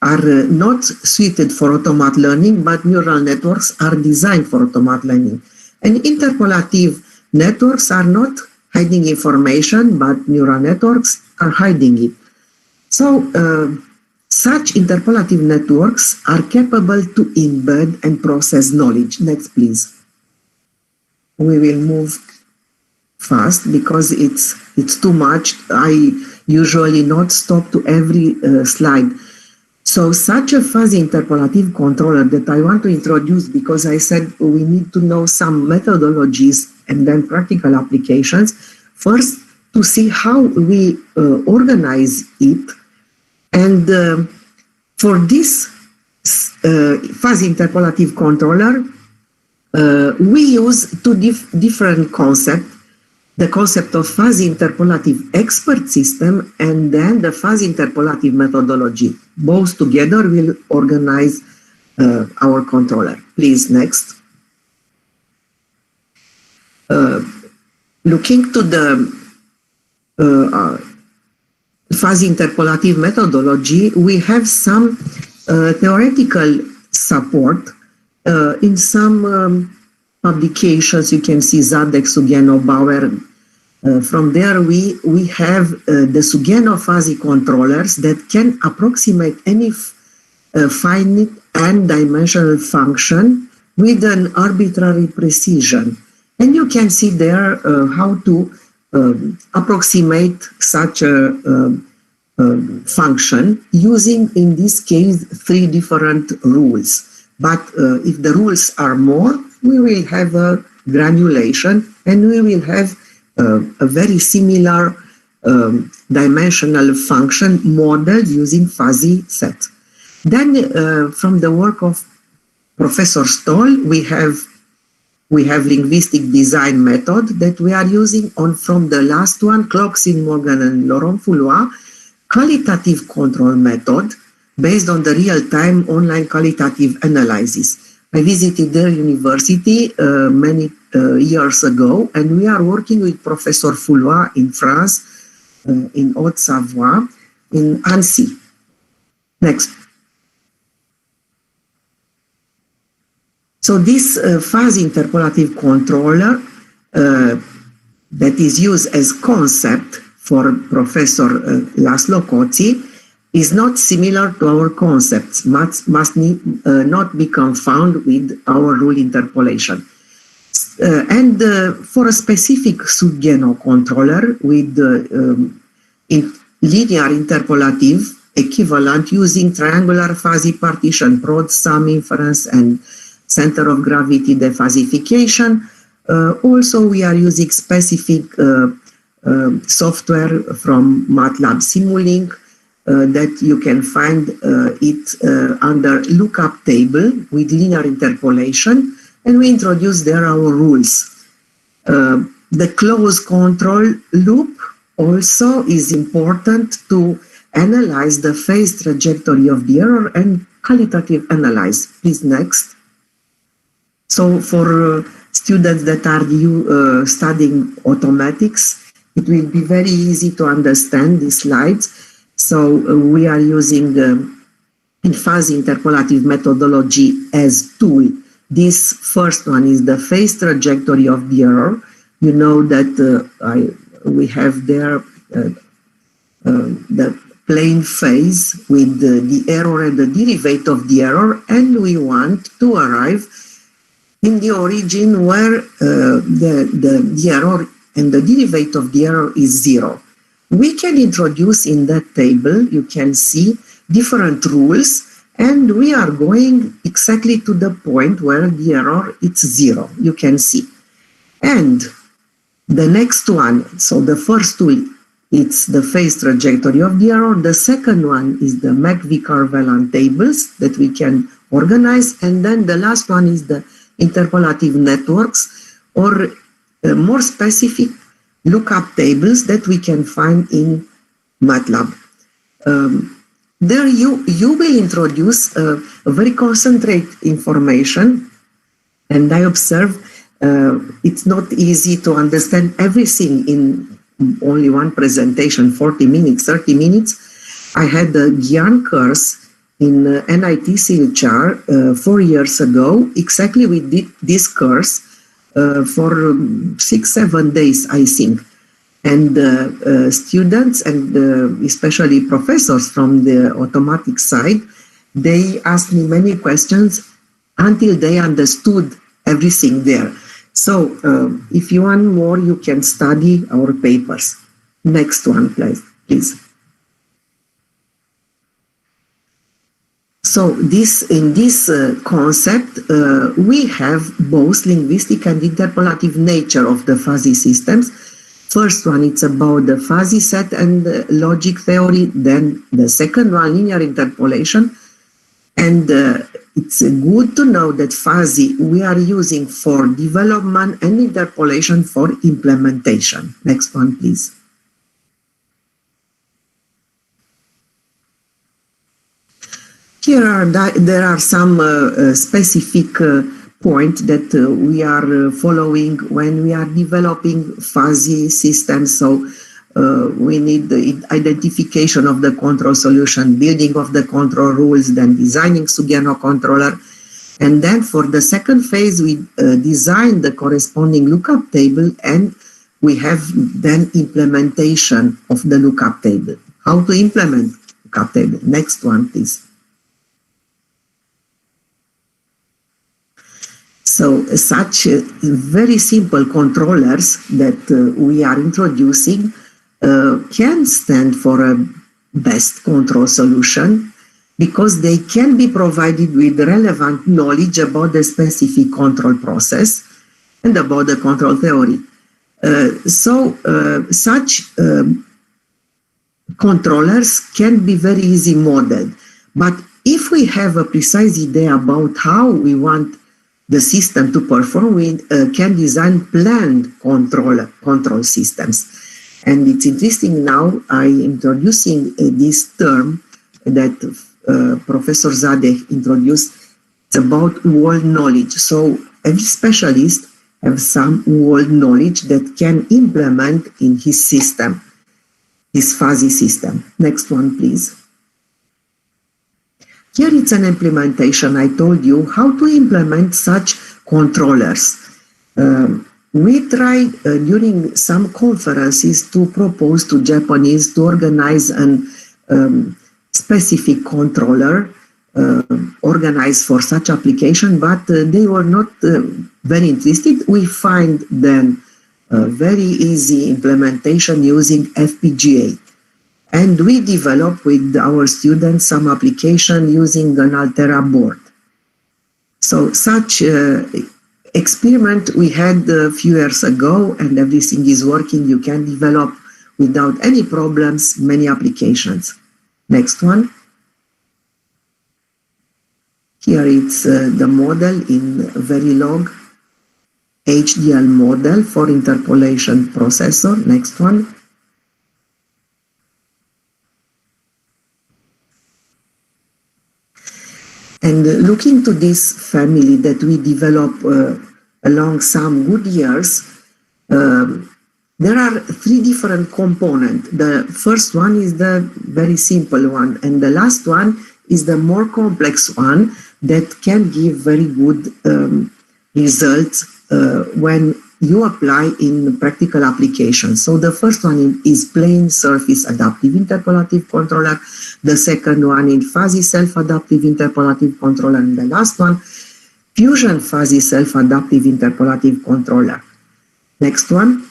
are not suited for automatic learning, but neural networks are designed for automatic learning. And interpolative networks are not hiding information, but neural networks are hiding it. So such interpolative networks are capable to embed and process knowledge. Next, please. We will move fast because it's too much. I usually not stop to every slide. So such a fuzzy interpolative controller that I want to introduce, because I said we need to know some methodologies and then practical applications. First, to see how we organize it. And for this fuzzy interpolative controller, we use two different concepts. The concept of fuzzy interpolative expert system and then the fuzzy interpolative methodology. Both together will organize our controller. Please, next. Looking to the fuzzy interpolative methodology, we have some theoretical support in some publications. You can see Zadek, Sugeno, Bauer. From there, we have the Sugeno fuzzy controllers that can approximate any finite and dimensional function with an arbitrary precision. And you can see there how to approximate such a function using, in this case, 3 different rules. But if the rules are more, we will have a granulation and we will have a very similar dimensional function modeled using fuzzy set. Then from the work of Professor Stoll, we have linguistic design method that we are using. From the last one, Kloxin, Morgan, and Laurent Foulois, qualitative control method based on the real-time online qualitative analysis. I visited their university many years ago, and we are working with Professor Foulois in France, in Haute-Savoie, in Annecy. Next. So this fuzzy interpolative controller that is used as concept for Professor Laszlo Koczi is not similar to our concepts, must not be confounded with our rule interpolation. And for a specific Sugeno controller with linear interpolative equivalent using triangular fuzzy partition, prod, sum inference, and center of gravity dephasification. Also, we are using specific software from MATLAB Simulink that you can find it under lookup table with linear interpolation, and we introduce there our rules. The closed control loop also is important to analyze the phase trajectory of the error and qualitative analyze. Please, next. So for students that are studying automatics, it will be very easy to understand these slides. So we are using in fuzzy interpolative methodology as tool. This first one is the phase trajectory of the error. You know that we have there the plane phase with the error and the derivative of the error, and we want to arrive in the origin where the error and the derivative of the error is 0. We can introduce in that table, you can see different rules, and we are going exactly to the point where the error is 0, you can see. And the next one, so the first tool, it's the phase trajectory of the error. The second one is the McVicar-Velan tables that we can organize. And then the last one is the interpolative networks, or more specific lookup tables that we can find in MATLAB. There you will introduce a very concentrated information, and I observe it's not easy to understand everything in only one presentation, 40 minutes, 30 minutes. I had a Gyan course in NIT Silchar 4 years ago, exactly with this course for 6-7 days, I think. And students and especially professors from the automatic side, they asked me many questions until they understood everything there. So if you want more, you can study our papers. Next one, please. So in this concept, we have both linguistic and interpolative nature of the fuzzy systems. First one, it's about the fuzzy set and logic theory. Then the second one, linear interpolation. And it's good to know that fuzzy we are using for development and interpolation for implementation. Next one, please. Here there are some specific points that we are following when we are developing fuzzy systems. So we need the identification of the control solution, building of the control rules, then designing Sugeno controller. And then for the second phase, we design the corresponding lookup table, and we have then implementation of the lookup table. How to implement lookup table? Next one, please. So such very simple controllers that we are introducing can stand for a best control solution because they can be provided with relevant knowledge about the specific control process and about the control theory. Such controllers can be very easy modeled. But if we have a precise idea about how we want the system to perform, we can design planned control systems. And it's interesting now, I'm introducing this term that Professor Zadeh introduced. It's about world knowledge. So every specialist has some world knowledge that can implement in his system, his fuzzy system. Next one, please. Here it's an implementation. I told you how to implement such controllers. We tried during some conferences to propose to Japanese to organize an specific controller organized for such application, but they were not very interested. We find then a very easy implementation using FPGA. And we developed with our students some application using an Altera board. So such experiment we had a few years ago, and everything is working. You can develop without any problems many applications. Next one. Here it's the model in Verilog HDL model for interpolation processor. Next one. And looking to this family that we develop along some good years, there are three different components. The first one is the very simple one, and the last one is the more complex one that can give very good results when you apply in practical applications. So the first one is plain surface adaptive interpolative controller, the second one in fuzzy self-adaptive interpolative controller, and the last one, fusion fuzzy self-adaptive interpolative controller. Next one.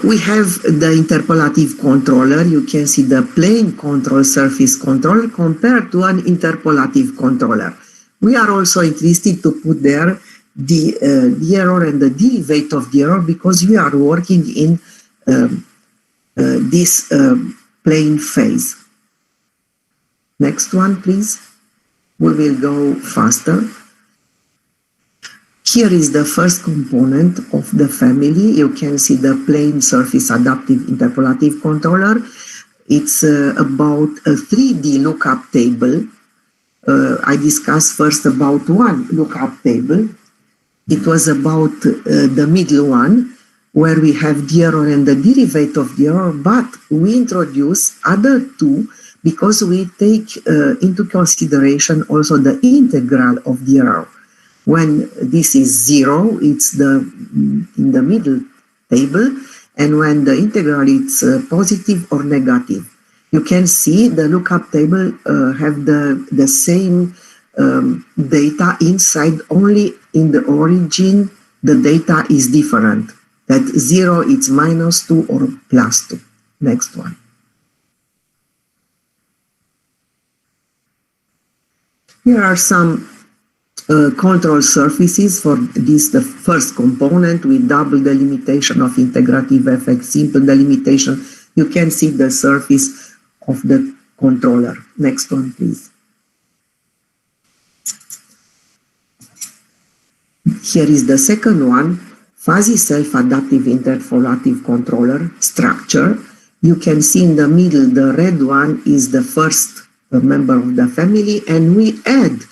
We have the interpolative controller. You can see the plain control surface controller compared to an interpolative controller. We are also interested to put there the error and the derivative of the error because we are working in this plane phase. Next one, please. We will go faster. Here is the first component of the family. You can see the plane surface adaptive interpolative controller. It's about a 3D lookup table. I discussed first about one lookup table. It was about the middle one, where we have the error and the derivative of the error, but we introduce other two because we take into consideration also the integral of the error. When this is 0, it's in the middle table, and when the integral is positive or negative. You can see the lookup table have the same data inside, only in the origin the data is different. That 0 is -2 or +2. Next one. Here are some control surfaces for this, the first component with double delimitation of integrative effect, simple delimitation. You can see the surface of the controller. Next one, please. Here is the second one, fuzzy self-adaptive interpolative controller structure. You can see in the middle, the red one is the first member of the family, and we add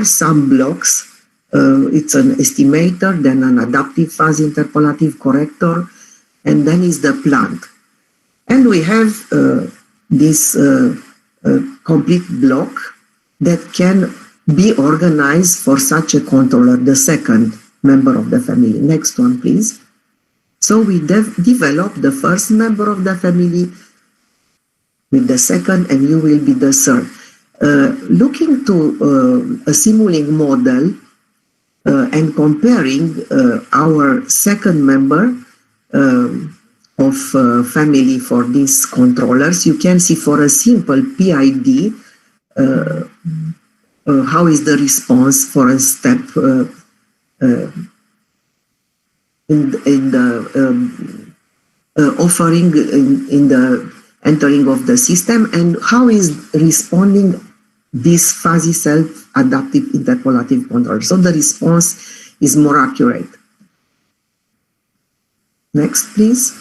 some blocks. It's an estimator, then an adaptive fuzzy interpolative corrector, and then is the plant. And we have this complete block that can be organized for such a controller, the second member of the family. Next one, please. So we develop the first member of the family with the second, and you will be the third. Looking to a Simulink model and comparing our second member of family for these controllers, you can see for a simple PID how is the response for a step in the offering in the entering of the system, and how is responding this fuzzy self-adaptive interpolative controller. So the response is more accurate. Next, please.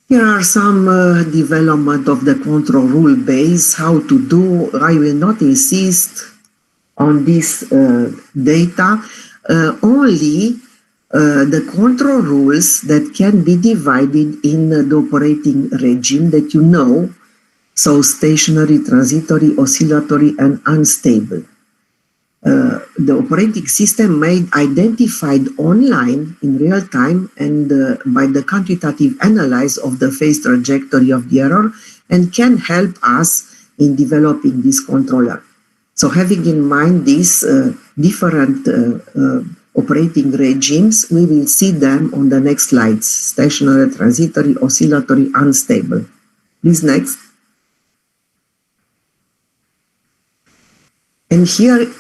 Here are some development of the control rule base, how to do. I will not insist on this data, only the control rules that can be divided in the operating regime that you know, so stationary, transitory, oscillatory, and unstable. The operating system may identified online in real time and by the quantitative analysis of the phase trajectory of the error and can help us in developing this controller. So having in mind these different operating regimes, we will see them on the next slides: stationary, transitory, oscillatory, unstable. Please next. And here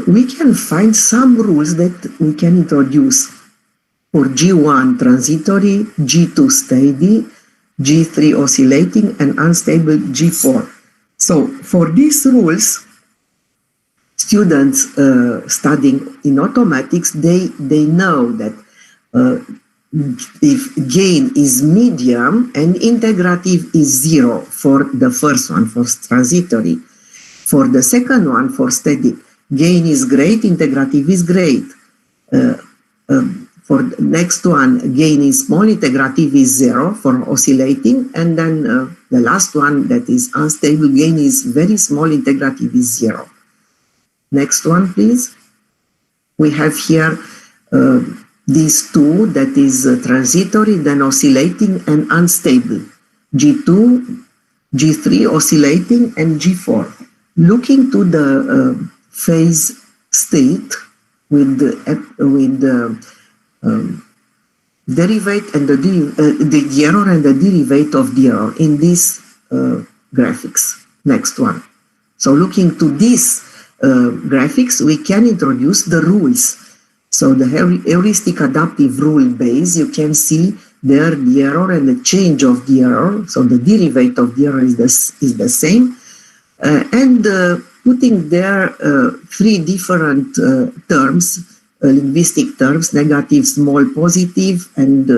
we can find some rules that we can introduce for G1 transitory, G2 steady, G3 oscillating, and unstable G4. So for these rules, students studying in automatics, they know that if gain is medium and integrative is 0 for the first one, for transitory. For the second one, for steady, gain is great, integrative is great. For the next one, gain is small, integrative is 0 for oscillating. And then the last one, that is unstable, gain is very small, integrative is 0. Next one, please. We have here these two, that is transitory, then oscillating and unstable. G2, G3 oscillating, and G4. Looking to the phase state with the derivative and the error and the derivative of the error in these graphics. Next one. So looking to these graphics, we can introduce the rules. So the heuristic adaptive rule base, you can see there the error and the change of the error. So the derivative of the error is the same. And putting there three different terms, linguistic terms, negative, small, positive, and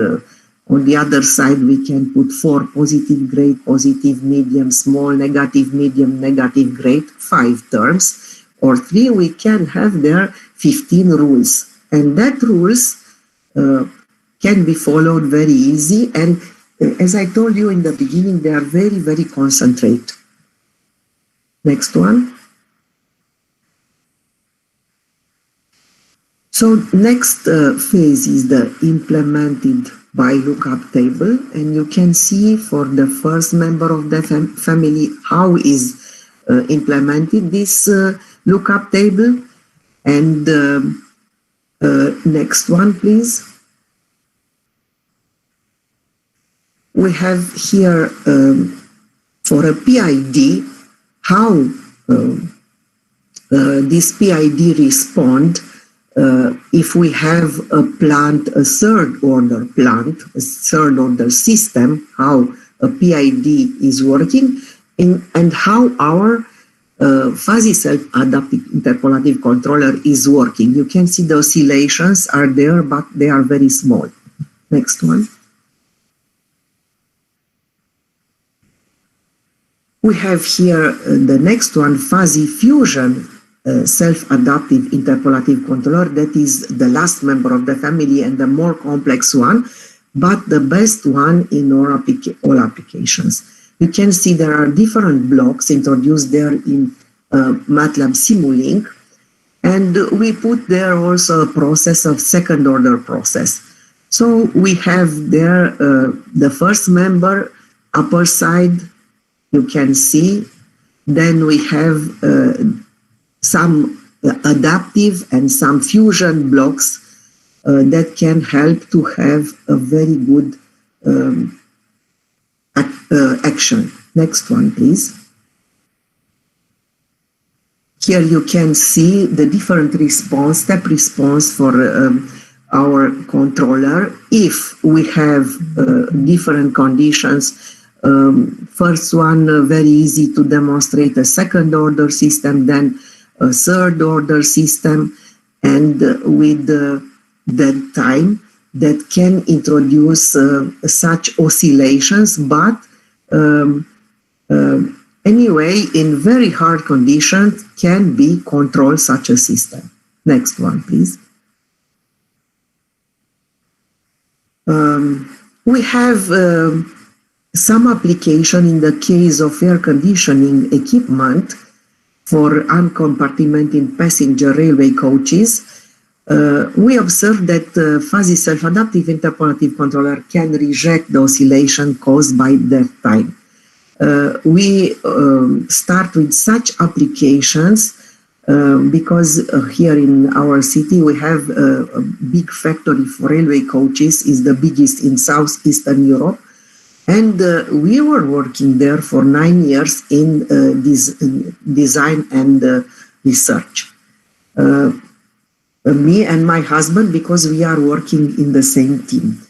on the other side we can put 4 positive, great, positive, medium, small, negative, medium, negative, great, 5 terms, or 3, we can have there 15 rules. And that rules can be followed very easy, and as I told you in the beginning, they are very, very concentrated. Next one. So next phase is the implemented by lookup table, and you can see for the first member of the family how is implemented this lookup table. And next one, please. We have here for a PID how this PID respond if we have a plant, a third order plant, a third order system, how a PID is working, and how our fuzzy self-adaptive interpolative controller is working. You can see the oscillations are there, but they are very small. Next one. We have here the next one, fuzzy fusion self-adaptive interpolative controller. That is the last member of the family and the more complex one, but the best one in all applications. You can see there are different blocks introduced there in MATLAB Simulink, and we put there also a process of second order process. So we have there the first member, upper side, you can see. Then we have some adaptive and some fusion blocks that can help to have a very good action. Next one, please. Here you can see the different response, step response for our controller. If we have different conditions, first one, very easy to demonstrate a second order system, then a third order system, and with that time that can introduce such oscillations, but anyway, in very hard conditions can be control such a system. Next one, please. We have some application in the case of air conditioning equipment for uncompartmenting passenger railway coaches. We observe that fuzzy self-adaptive interpolative controller can reject the oscillation caused by dead time. We start with such applications because here in our city we have a big factory for railway coaches, is the biggest in Southeastern Europe. And we were working there for 9 years in design and research. Me and my husband, because we are working in the same team.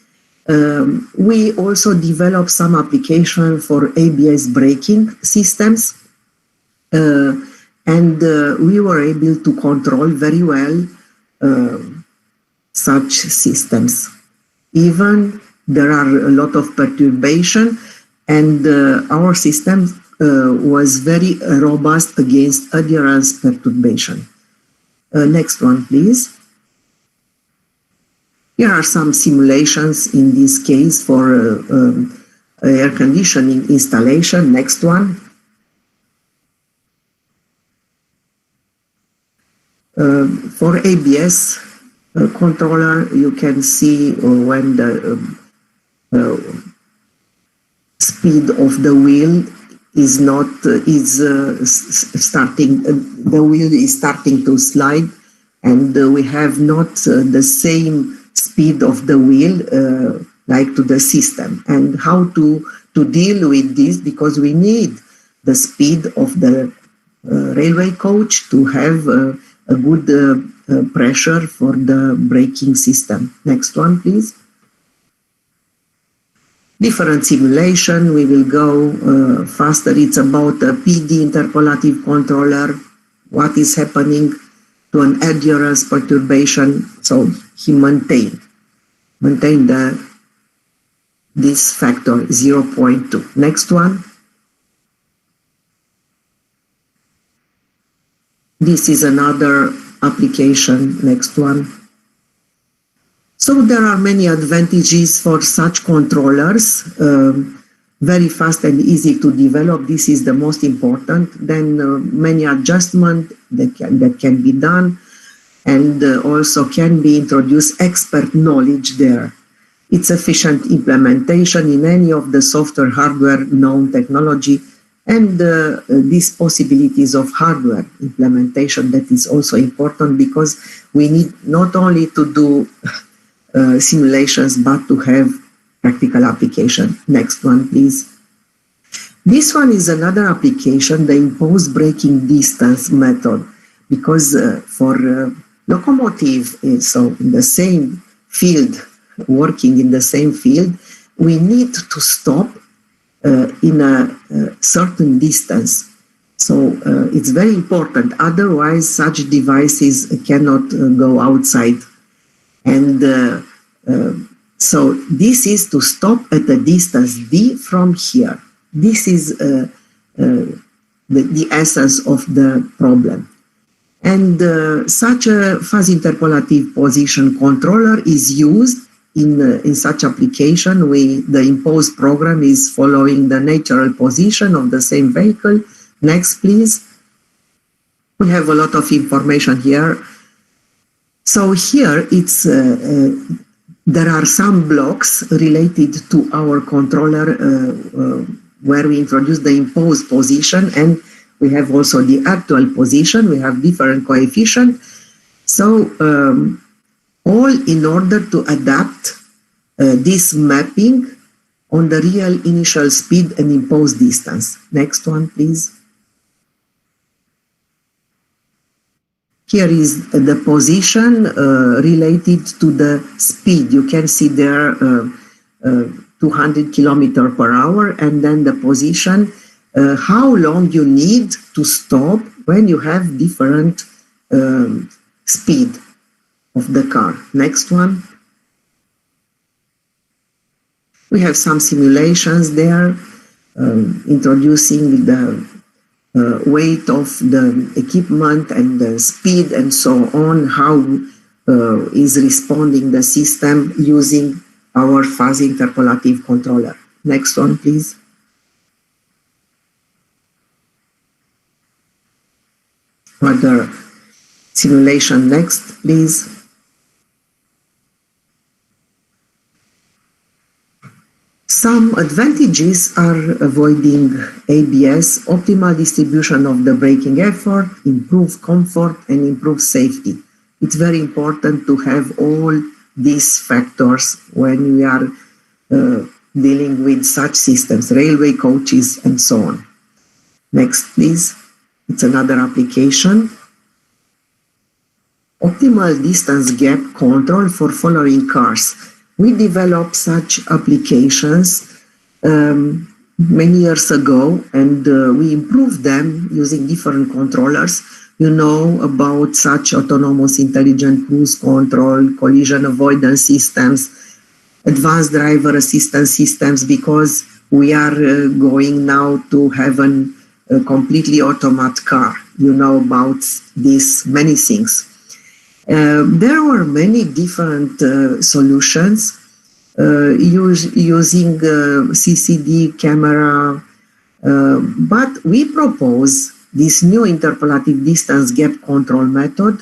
We also developed some application for ABS braking systems. And we were able to control very well such systems. Even there are a lot of perturbation, and our system was very robust against adherence perturbation. Next one, please. Here are some simulations in this case for air conditioning installation. Next one. For ABS controller, you can see when the speed of the wheel is not starting. The wheel is starting to slide, and we have not the same speed of the wheel like to the system. And how to deal with this, because we need the speed of the railway coach to have a good pressure for the braking system. Next one, please. Different simulation, we will go faster. It's about a PD interpolative controller, what is happening to an adherence perturbation. So he maintained this factor 0.2. Next one. This is another application. Next one. So there are many advantages for such controllers, very fast and easy to develop. This is the most important. Then many adjustments that can be done, and also can be introduced expert knowledge there. It's efficient implementation in any of the software, hardware, known technology, and these possibilities of hardware implementation, that is also important, because we need not only to do simulations, but to have practical application. Next one, please. This one is another application, the imposed braking distance method, because for locomotive, so in the same field, working in the same field, we need to stop in a certain distance. So it's very important. Otherwise, such devices cannot go outside. And so this is to stop at a distance d from here. This is the essence of the problem. And such a fuzzy interpolative position controller is used in such application. The imposed program is following the natural position of the same vehicle. Next, please. We have a lot of information here. So here it's there are some blocks related to our controller where we introduce the imposed position, and we have also the actual position. We have different coefficients. So all in order to adapt this mapping on the real initial speed and imposed distance. Next one, please. Here is the position related to the speed. You can see there 200 kilometers per hour, and then the position, how long you need to stop when you have different speed of the car. Next one. We have some simulations there introducing the weight of the equipment and the speed and so on, how is responding the system using our fuzzy interpolative controller. Next one, please. Further simulation next, please. Some advantages are avoiding ABS, optimal distribution of the braking effort, improved comfort, and improved safety. It's very important to have all these factors when we are dealing with such systems, railway coaches, and so on. Next, please. It's another application. Optimal distance gap control for following cars. We developed such applications many years ago, and we improved them using different controllers. You know about such autonomous intelligent cruise control, collision avoidance systems, advanced driver assistance systems, because we are going now to have a completely automatic car. You know about these many things. There were many different solutions using CCD camera, but we propose this new interpolative distance gap control method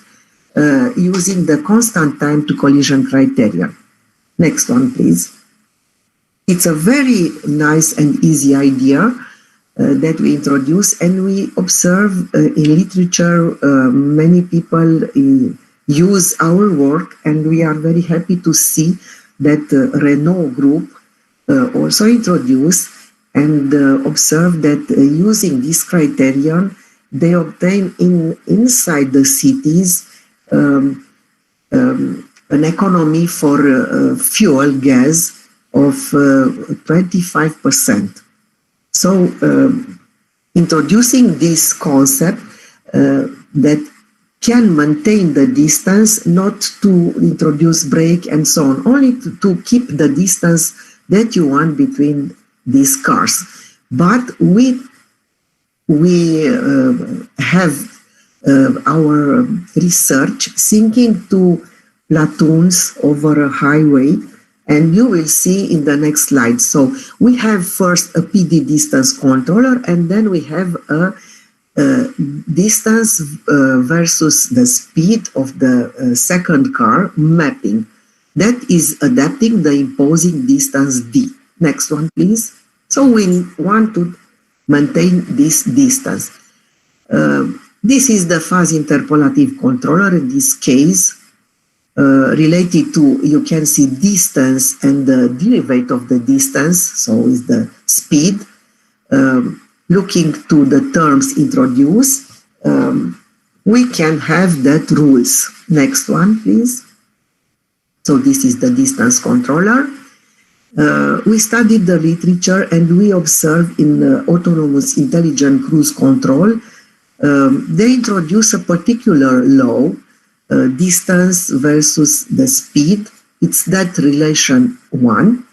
using the constant time to collision criterion. Next one, please. It's a very nice and easy idea that we introduce, and we observe in literature many people use our work, and we are very happy to see that Renault Group also introduced and observed that using this criterion, they obtain inside the cities an economy for fuel gas of 25%. So introducing this concept that can maintain the distance, not to introduce brake and so on, only to keep the distance that you want between these cars. But we have our research sinking to platoons over a highway, and you will see in the next slide. So we have first a PD distance controller, and then we have a distance versus the speed of the second car mapping. That is adapting the imposing distance D. Next one, please. So we want to maintain this distance. This is the fuzzy interpolative controller. In this case, related to, you can see distance and the derivative of the distance, so is the speed. Looking to the terms introduced, we can have that rules. Next one, please. So this is the distance controller. We studied the literature, and we observed in autonomous intelligent cruise control, they introduce a particular law, distance versus the speed. It's that relation 1.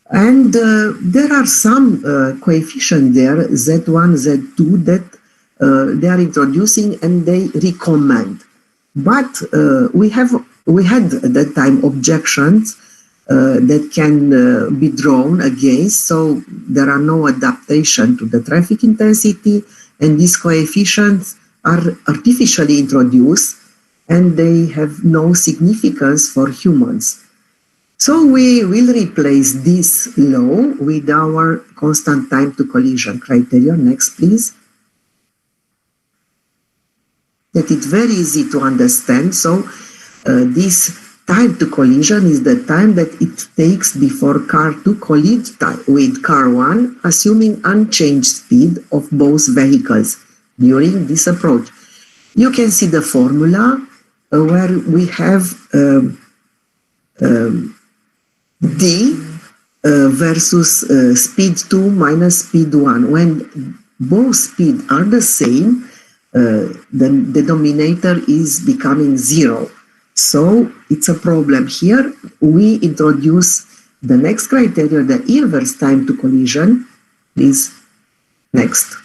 And there are some coefficients there, Z1, Z2, that they are introducing and they recommend. But we had at that time objections that can be drawn against, so there are no adaptation to the traffic intensity, and these coefficients are artificially introduced and they have no significance for humans. So we will replace this law with our constant time to collision criterion. Next, please. That it's very easy to understand. So this time to collision is the time that it takes before car 2 collides with car 1, assuming unchanged speed of both vehicles during this approach. You can see the formula where we have D versus speed 2 minus speed 1. When both speeds are the same, the denominator is becoming 0. So it's a problem here. We introduce the next criteria, the inverse time to collision. Please, next.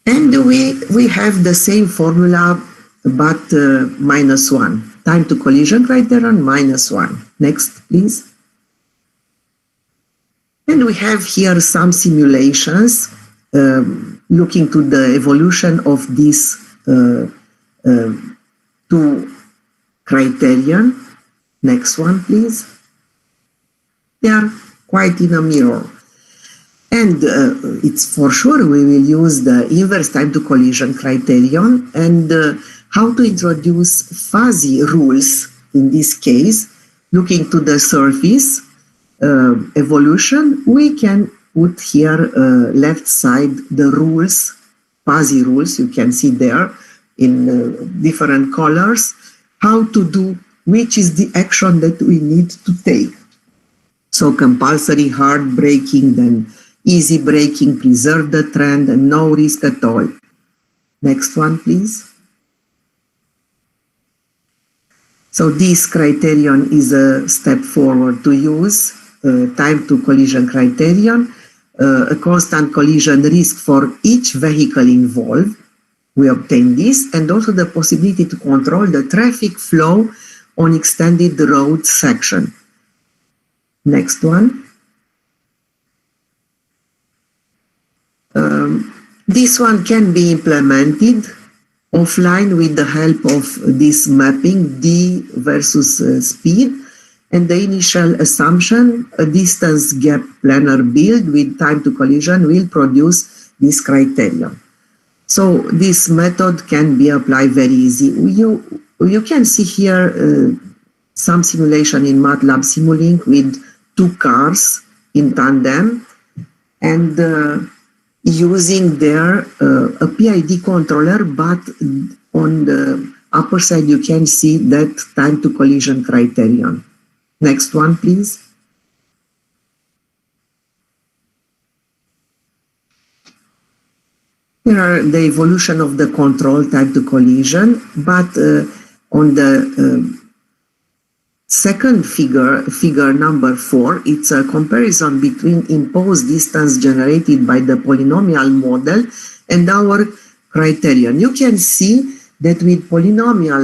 And we have the same formula, but -1. time to collision criterion, -1. Next, please. And we have here some simulations looking to the evolution of these two criterion. Next one, please. They are quite in a mirror. And it's for sure we will use the inverse time to collision criterion and how to introduce fuzzy rules in this case, looking to the surface evolution, we can put here left side the rules, fuzzy rules, you can see there in different colors, how to do, which is the action that we need to take. So compulsory hard braking, then easy braking, preserve the trend, and no risk at all. Next one, please. So this criterion is a step forward to use, time to collision criterion, a constant collision risk for each vehicle involved. We obtain this, and also the possibility to control the traffic flow on extended road section. Next one. This one can be implemented offline with the help of this mapping, D versus speed, and the initial assumption, a distance gap planar build with time to collision will produce this criterion. So this method can be applied very easy. You can see here some simulation in MATLAB Simulink with two cars in tandem, and using there a PID controller, but on the upper side you can see that time to collision criterion. Next one, please. Here are the evolution of the control time to collision, but on the second figure number 4, it's a comparison between imposed distance generated by the polynomial model and our criterion. You can see that with polynomial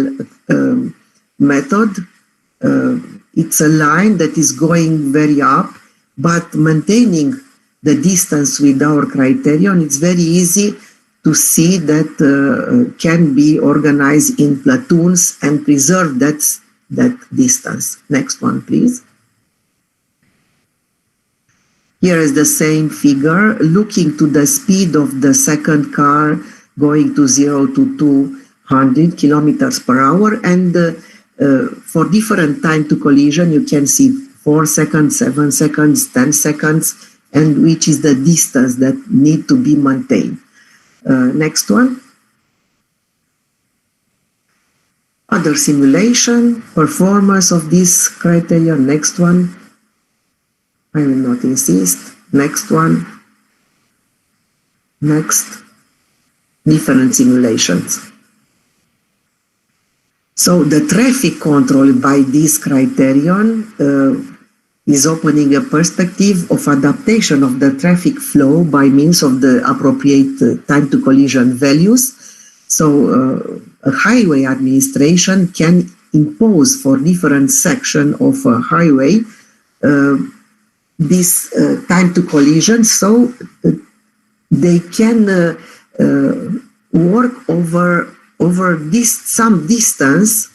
method, it's a line that is going very up, but maintaining the distance with our criterion, it's very easy to see that can be organized in platoons and preserve that distance. Next one, please. Here is the same figure, looking to the speed of the second car going to 0 to 200 kilometers per hour, and for different time to collision, you can see 4 seconds, 7 seconds, 10 seconds, and which is the distance that need to be maintained. Next one. Other simulation, performance of this criterion. Next one. I will not insist. Next one. Next. Different simulations. So the traffic control by this criterion is opening a perspective of adaptation of the traffic flow by means of the appropriate time to collision values. So a highway administration can impose for different section of a highway this time to collision, so they can work over this some distance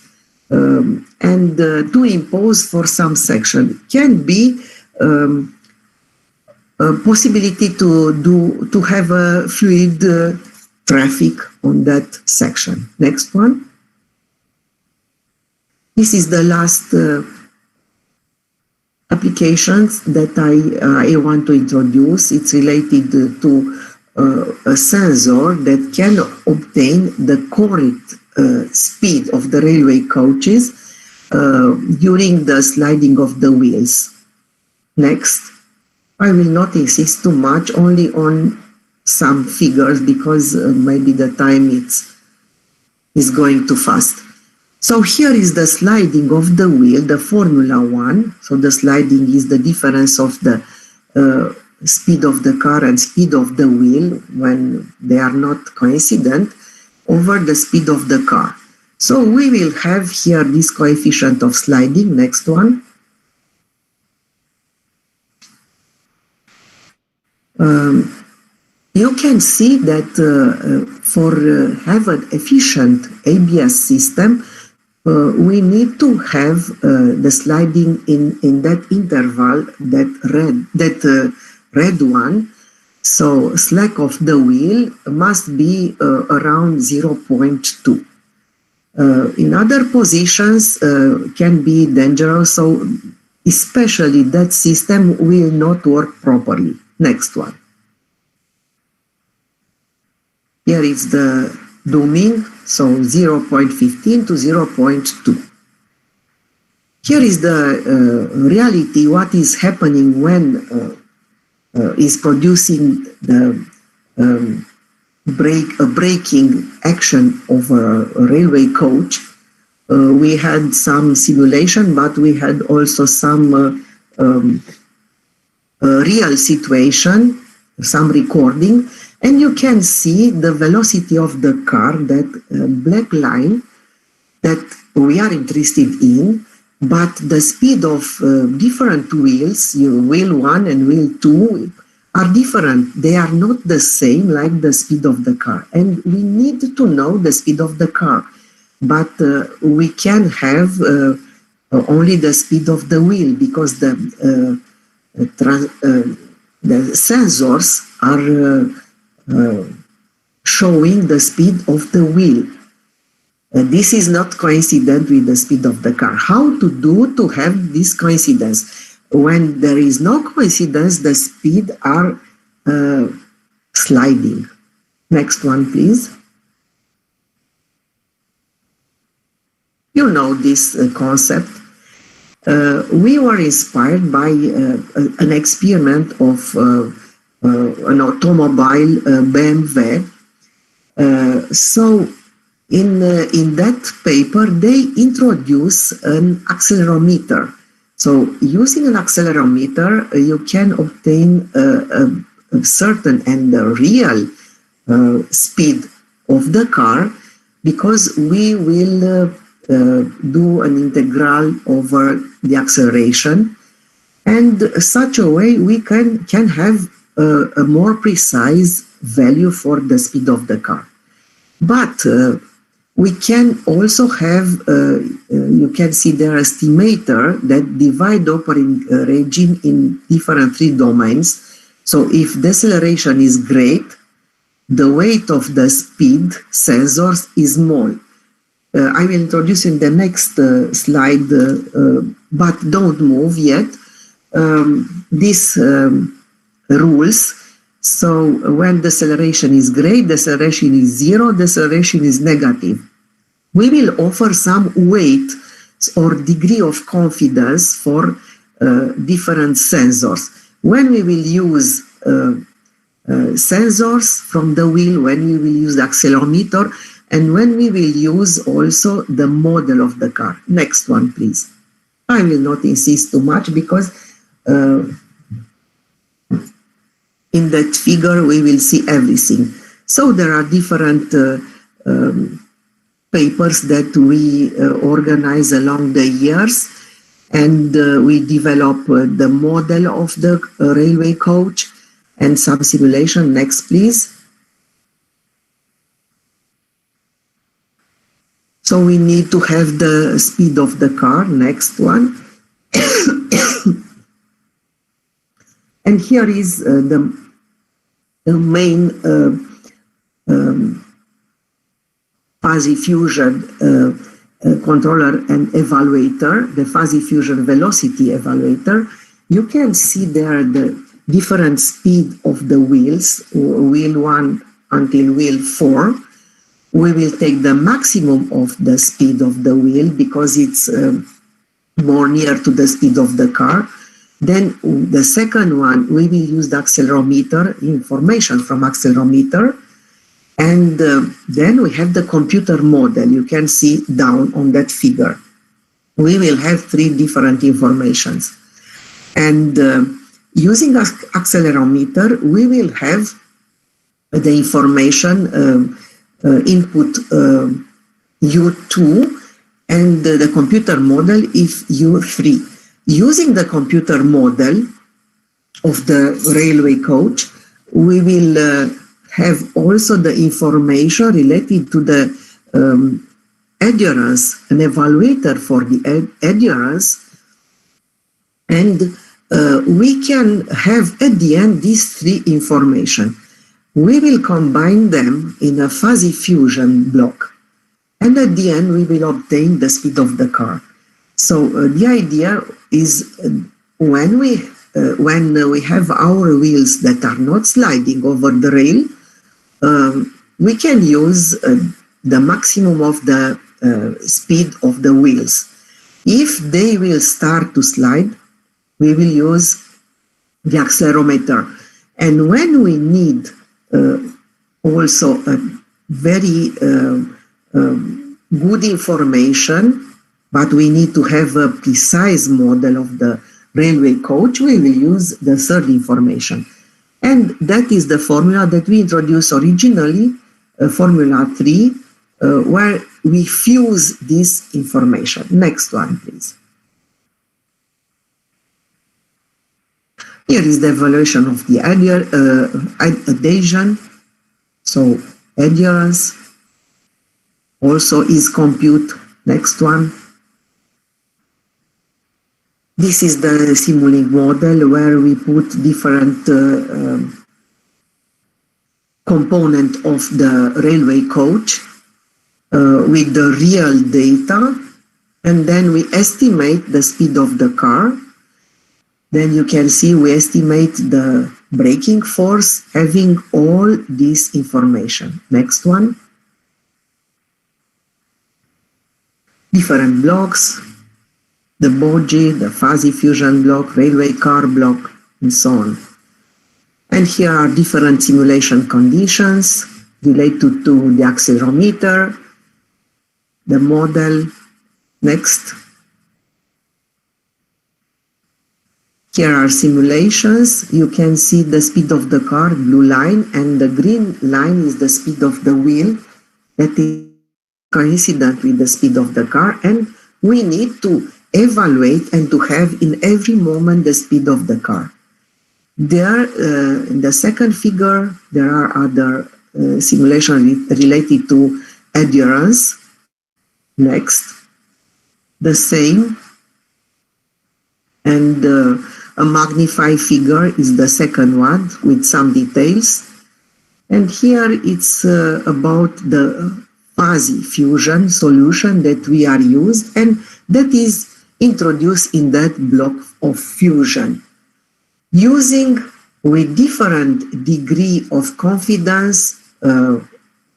and to impose for some section. Can be a possibility to have a fluid traffic on that section. Next one. This is the last applications that I want to introduce. It's related to a sensor that can obtain the correct speed of the railway coaches during the sliding of the wheels. Next. I will not insist too much, only on some figures, because maybe the time is going too fast. So here is the sliding of the wheel, the Formula 1. So the sliding is the difference of the speed of the car and speed of the wheel when they are not coincident over the speed of the car. So we will have here this coefficient of sliding. Next one. You can see that for have an efficient ABS system, we need to have the sliding in that interval, that red one. So slack of the wheel must be around 0.2. In other positions can be dangerous, so especially that system will not work properly. Next one. Here is the dooming, so 0.15 to 0.2. Here is the reality, what is happening when is producing the braking action of a railway coach. We had some simulation, but we had also some real situation, some recording, and you can see the velocity of the car, that black line that we are interested in, but the speed of different wheels, wheel 1 and wheel 2, are different. They are not the same like the speed of the car. And we need to know the speed of the car, but we can have only the speed of the wheel, because the sensors are showing the speed of the wheel. This is not coincident with the speed of the car. How to do to have this coincidence? When there is no coincidence, the speed are sliding. Next one, please. You know this concept. We were inspired by an experiment of an automobile, BMW. So in that paper, they introduce an accelerometer. So using an accelerometer, you can obtain a certain and real speed of the car, because we will do an integral over the acceleration, and such a way we can have a more precise value for the speed of the car. But we can also have, you can see their estimator that divide operating regime in different 3 domains. So if deceleration is great, the weight of the speed sensors is small. I will introduce in the next slide, but don't move yet, these rules. So when deceleration is great, deceleration is 0, deceleration is negative. We will offer some weight or degree of confidence for different sensors. When we will use sensors from the wheel, when we will use the accelerometer, and when we will use also the model of the car. Next one, please. I will not insist too much, because in that figure we will see everything. So there are different papers that we organize along the years, and we develop the model of the railway coach and some simulation. Next, please. So we need to have the speed of the car. Next one. And here is the main fuzzy fusion controller and evaluator, the fuzzy fusion velocity evaluator. You can see there the different speed of the wheels, wheel 1 until wheel 4. We will take the maximum of the speed of the wheel, because it's more near to the speed of the car. Then the second one, we will use the accelerometer, information from accelerometer. And then we have the computer model. You can see down on that figure. We will have 3 different informations. And using accelerometer, we will have the information input U2 and the computer model is U3. Using the computer model of the railway coach, we will have also the information related to the adherence, an evaluator for the adherence, and we can have at the end these three information. We will combine them in a fuzzy fusion block, and at the end we will obtain the speed of the car. So the idea is when we have our wheels that are not sliding over the rail, we can use the maximum of the speed of the wheels. If they will start to slide, we will use the accelerometer. And when we need also a very good information, but we need to have a precise model of the railway coach, we will use the third information. And that is the formula that we introduced originally, Formula 3, where we fuse this information. Next one, please. Here is the evaluation of the adhesion. So adherence also is compute. Next one. This is the Simulink model where we put different component of the railway coach with the real data, and then we estimate the speed of the car. Then you can see we estimate the braking force having all this information. Next one. Different blocks, the bogie, the fuzzy fusion block, railway car block, and so on. And here are different simulation conditions related to the accelerometer, the model. Next. Here are simulations. You can see the speed of the car, blue line, and the green line is the speed of the wheel that is coincident with the speed of the car. And we need to evaluate and to have in every moment the speed of the car. There, in the second figure, there are other simulations related to adherence. Next. The same. And a magnified figure is the second one with some details. And here it's about the fuzzy fusion solution that we are used, and that is introduced in that block of fusion. Using with different degree of confidence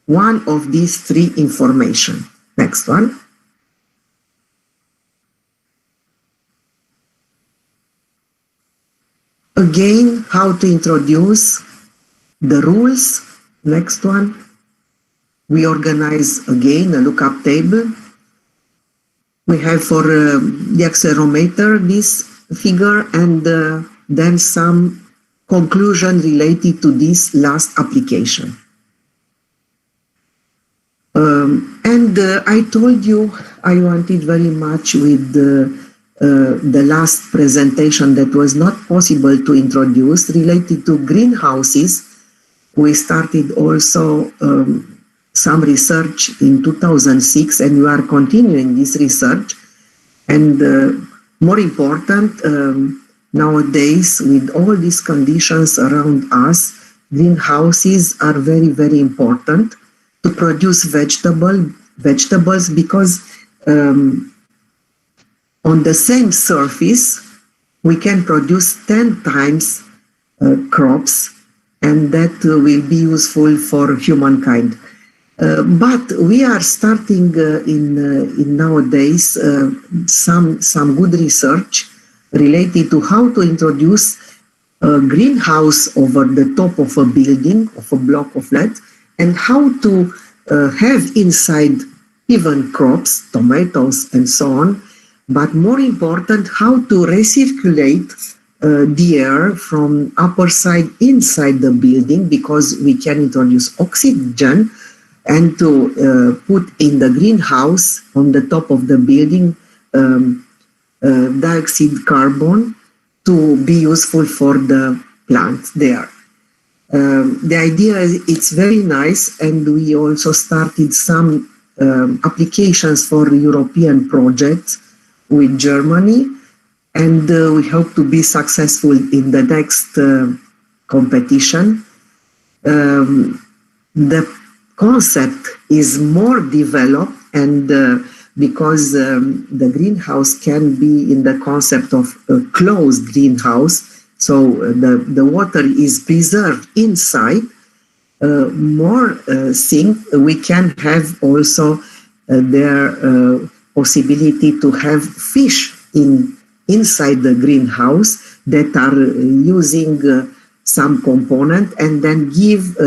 one of these three information. Next one. Again, how to introduce the rules. Next one. We organize again a lookup table. We have for the accelerometer this figure and then some conclusion related to this last application. And I told you I wanted very much with the last presentation that was not possible to introduce related to greenhouses. We started also some research in 2006, and we are continuing this research. And more important, nowadays, with all these conditions around us, greenhouses are very, very important to produce vegetables because on the same surface, we can produce 10 times crops, and that will be useful for humankind. But we are starting in nowadays some good research related to how to introduce a greenhouse over the top of a building, of a block of flat, and how to have inside even crops, tomatoes, and so on. But more important, how to recirculate the air from upper side inside the building, because we can introduce oxygen and to put in the greenhouse on the top of the building dioxide carbon to be useful for the plants there. The idea is it's very nice, and we also started some applications for European projects with Germany, and we hope to be successful in the next competition. The concept is more developed, and because the greenhouse can be in the concept of a closed greenhouse, so the water is preserved inside. More thing, we can have also their possibility to have fish inside the greenhouse that are using some component, and then give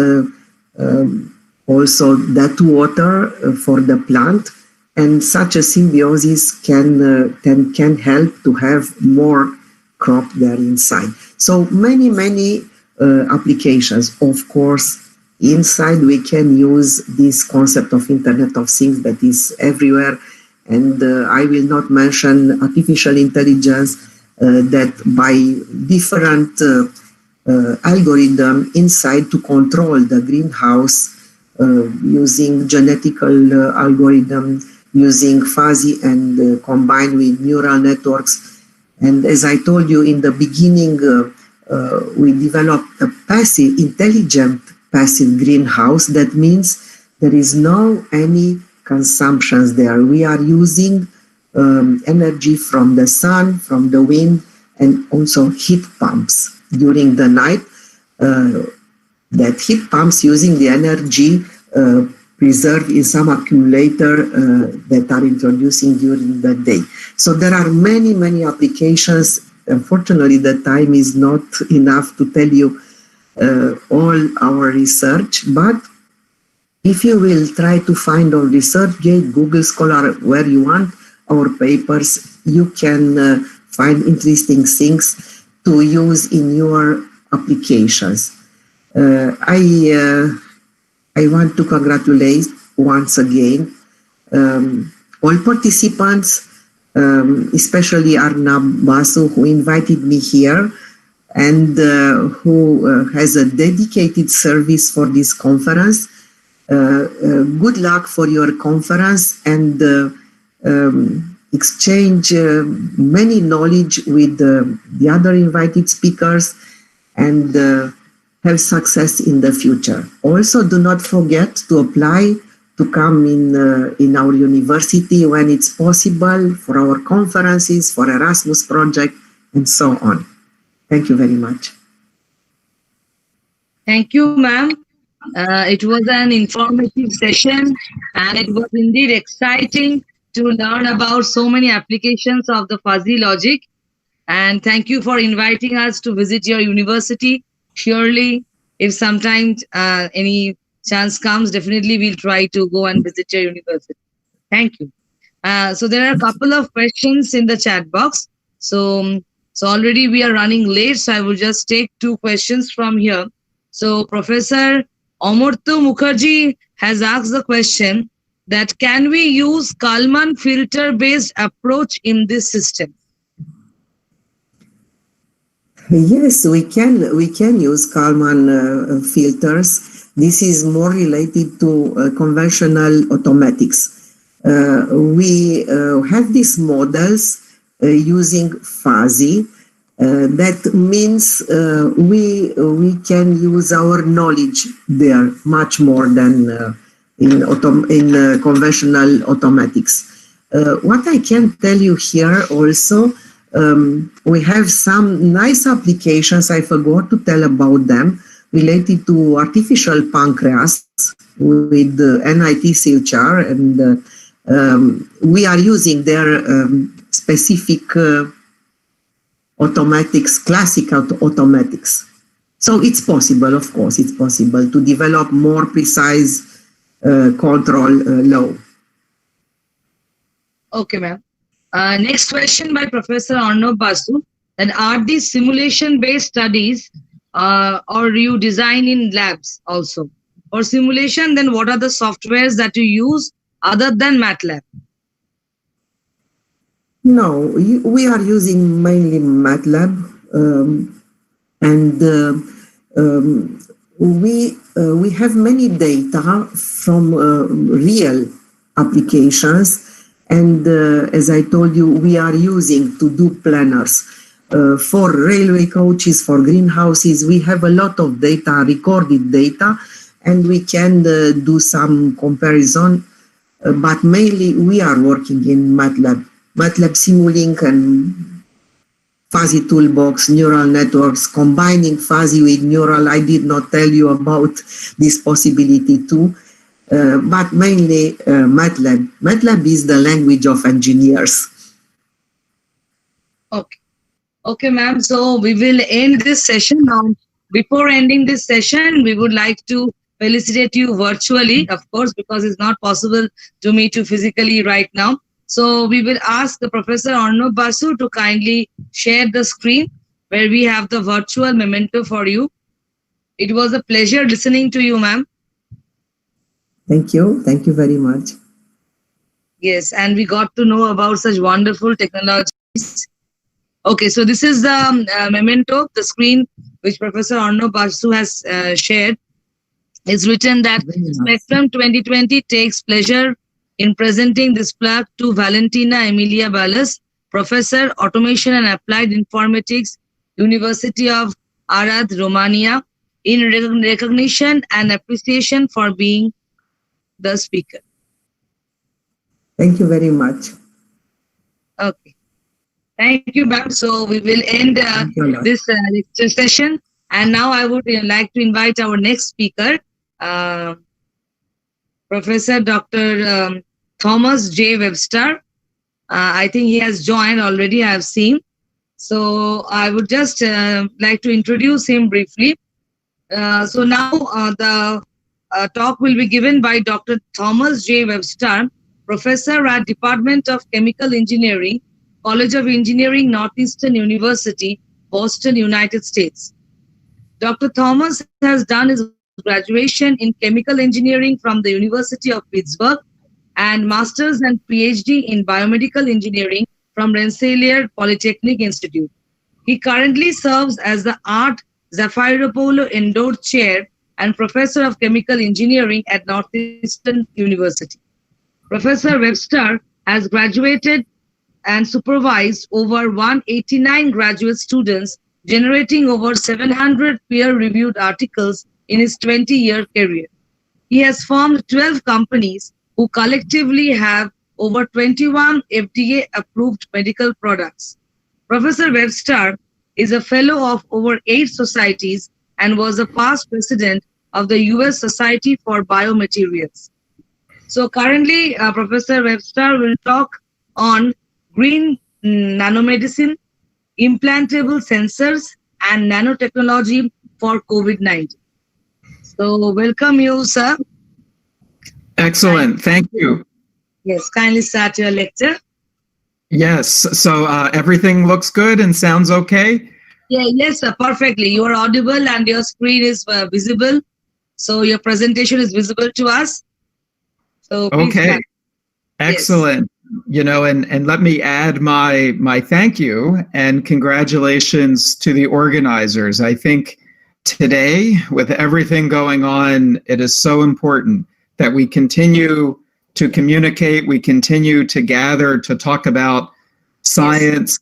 also that water for the plant, and such a symbiosis can help to have more crop there inside. So many applications. Of course, inside we can use this concept of Internet of Things that is everywhere, and I will not mention artificial intelligence that by different algorithm inside to control the greenhouse using genetical algorithm, using fuzzy and combined with neural networks. And as I told you in the beginning, we developed a passive, intelligent passive greenhouse. That means there is no any consumptions there. We are using energy from the sun, from the wind, and also heat pumps during the night. That heat pumps using the energy preserved in some accumulator that are introducing during the day. So there are many applications. Unfortunately, the time is not enough to tell you all our research, but if you will try to find on ResearchGate, Google Scholar, where you want our papers, you can find interesting things to use in your applications. I want to congratulate once again all participants, especially Arnab Basu, who invited me here and who has a dedicated service for this conference. Good luck for your conference, and exchange many knowledge with the other invited speakers, and have success in the future. Also, do not forget to apply to come in our university when it's possible, for our conferences, for Erasmus project, and so on. Thank you very much. Thank you, ma'am. It was an informative session, and it was indeed exciting to learn about so many applications of the fuzzy logic. And thank you for inviting us to visit your university. Surely, if sometimes any chance comes, definitely we'll try to go and visit your university. Thank you. So there are a couple of questions in the chat box. So already we are running late, so I will just take two questions from here. So Professor Amartya Mukherjee has asked the question that can we use Kalman filter based approach in this system? Yes, we can use Kalman filters. This is more related to conventional automatics. We have these models using fuzzy. That means we can use our knowledge there much more than in conventional automatics. What I can tell you here also, we have some nice applications, I forgot to tell about them, related to artificial pancreas with NIT Silchar, and we are using their specific automatics, classical automatics. So it's possible, of course, it's possible to develop more precise control law. Okay, ma'am. Next question by Professor Arnab Basu. And are these simulation-based studies or you design in labs also? For simulation, then what are the softwares that you use other than MATLAB? No, we are using mainly MATLAB, and we have many data from real applications, and as I told you, we are using to do planners for railway coaches, for greenhouses. We have a lot of data, recorded data, and we can do some comparison, but mainly we are working in MATLAB. MATLAB Simulink and fuzzy toolbox, neural networks, combining fuzzy with neural. I did not tell you about this possibility too, but mainly MATLAB. MATLAB is the language of engineers. Okay. Okay, ma'am. So we will end this session now. Before ending this session, we would like to felicitate you virtually, of course, because it's not possible to meet you physically right now. So we will ask the Professor Arnob Basu to kindly share the screen where we have the virtual memento for you. It was a pleasure listening to you, ma'am. Thank you. Thank you very much. Yes, and we got to know about such wonderful technologies. Okay, so this is the memento, the screen which Professor Arnob Basu has shared. It's written that Spectrum 2020 takes pleasure in presenting this plaque to Valentina Emilia Balas, Professor, Automation and Applied Informatics, University of Arad, Romania, in recognition and appreciation for being the speaker. Thank you very much. Okay. Thank you, ma'am. So we will end this lecture session. And now I would like to invite our next speaker, Professor Dr. Thomas J. Webster. I think he has joined already, I have seen. So I would just like to introduce him briefly. So now the talk will be given by Dr. Thomas J. Webster, Professor at Department of Chemical Engineering, College of Engineering, Northeastern University, Boston, United States. Dr. Thomas has done his graduation in chemical engineering from the University of Pittsburgh and master's and PhD in biomedical engineering from Rensselaer Polytechnic Institute. He currently serves as the Art Zafiropoulos Endowed Chair and Professor of Chemical Engineering at Northeastern University. Professor Webster has graduated and supervised over 189 graduate students, generating over 700 peer-reviewed articles in his 20-year career. He has formed 12 companies who collectively have over 21 FDA-approved medical products. Professor Webster is a fellow of over 8 societies and was a past president of the U.S. Society for Biomaterials. So currently, Professor Webster will talk on green nanomedicine, implantable sensors, and nanotechnology for COVID-19. So welcome you, sir. Excellent. Thank you. Yes, kindly start your lecture. Yes. So everything looks good and sounds okay? Yeah, yes, sir, perfectly. You are audible and your screen is visible. So your presentation is visible to us. So please okay. start. Excellent. Yes. You know, and let me add my thank you and congratulations to the organizers. I think today, with everything going on, it is so important that we continue to communicate, we continue to gather to talk about science,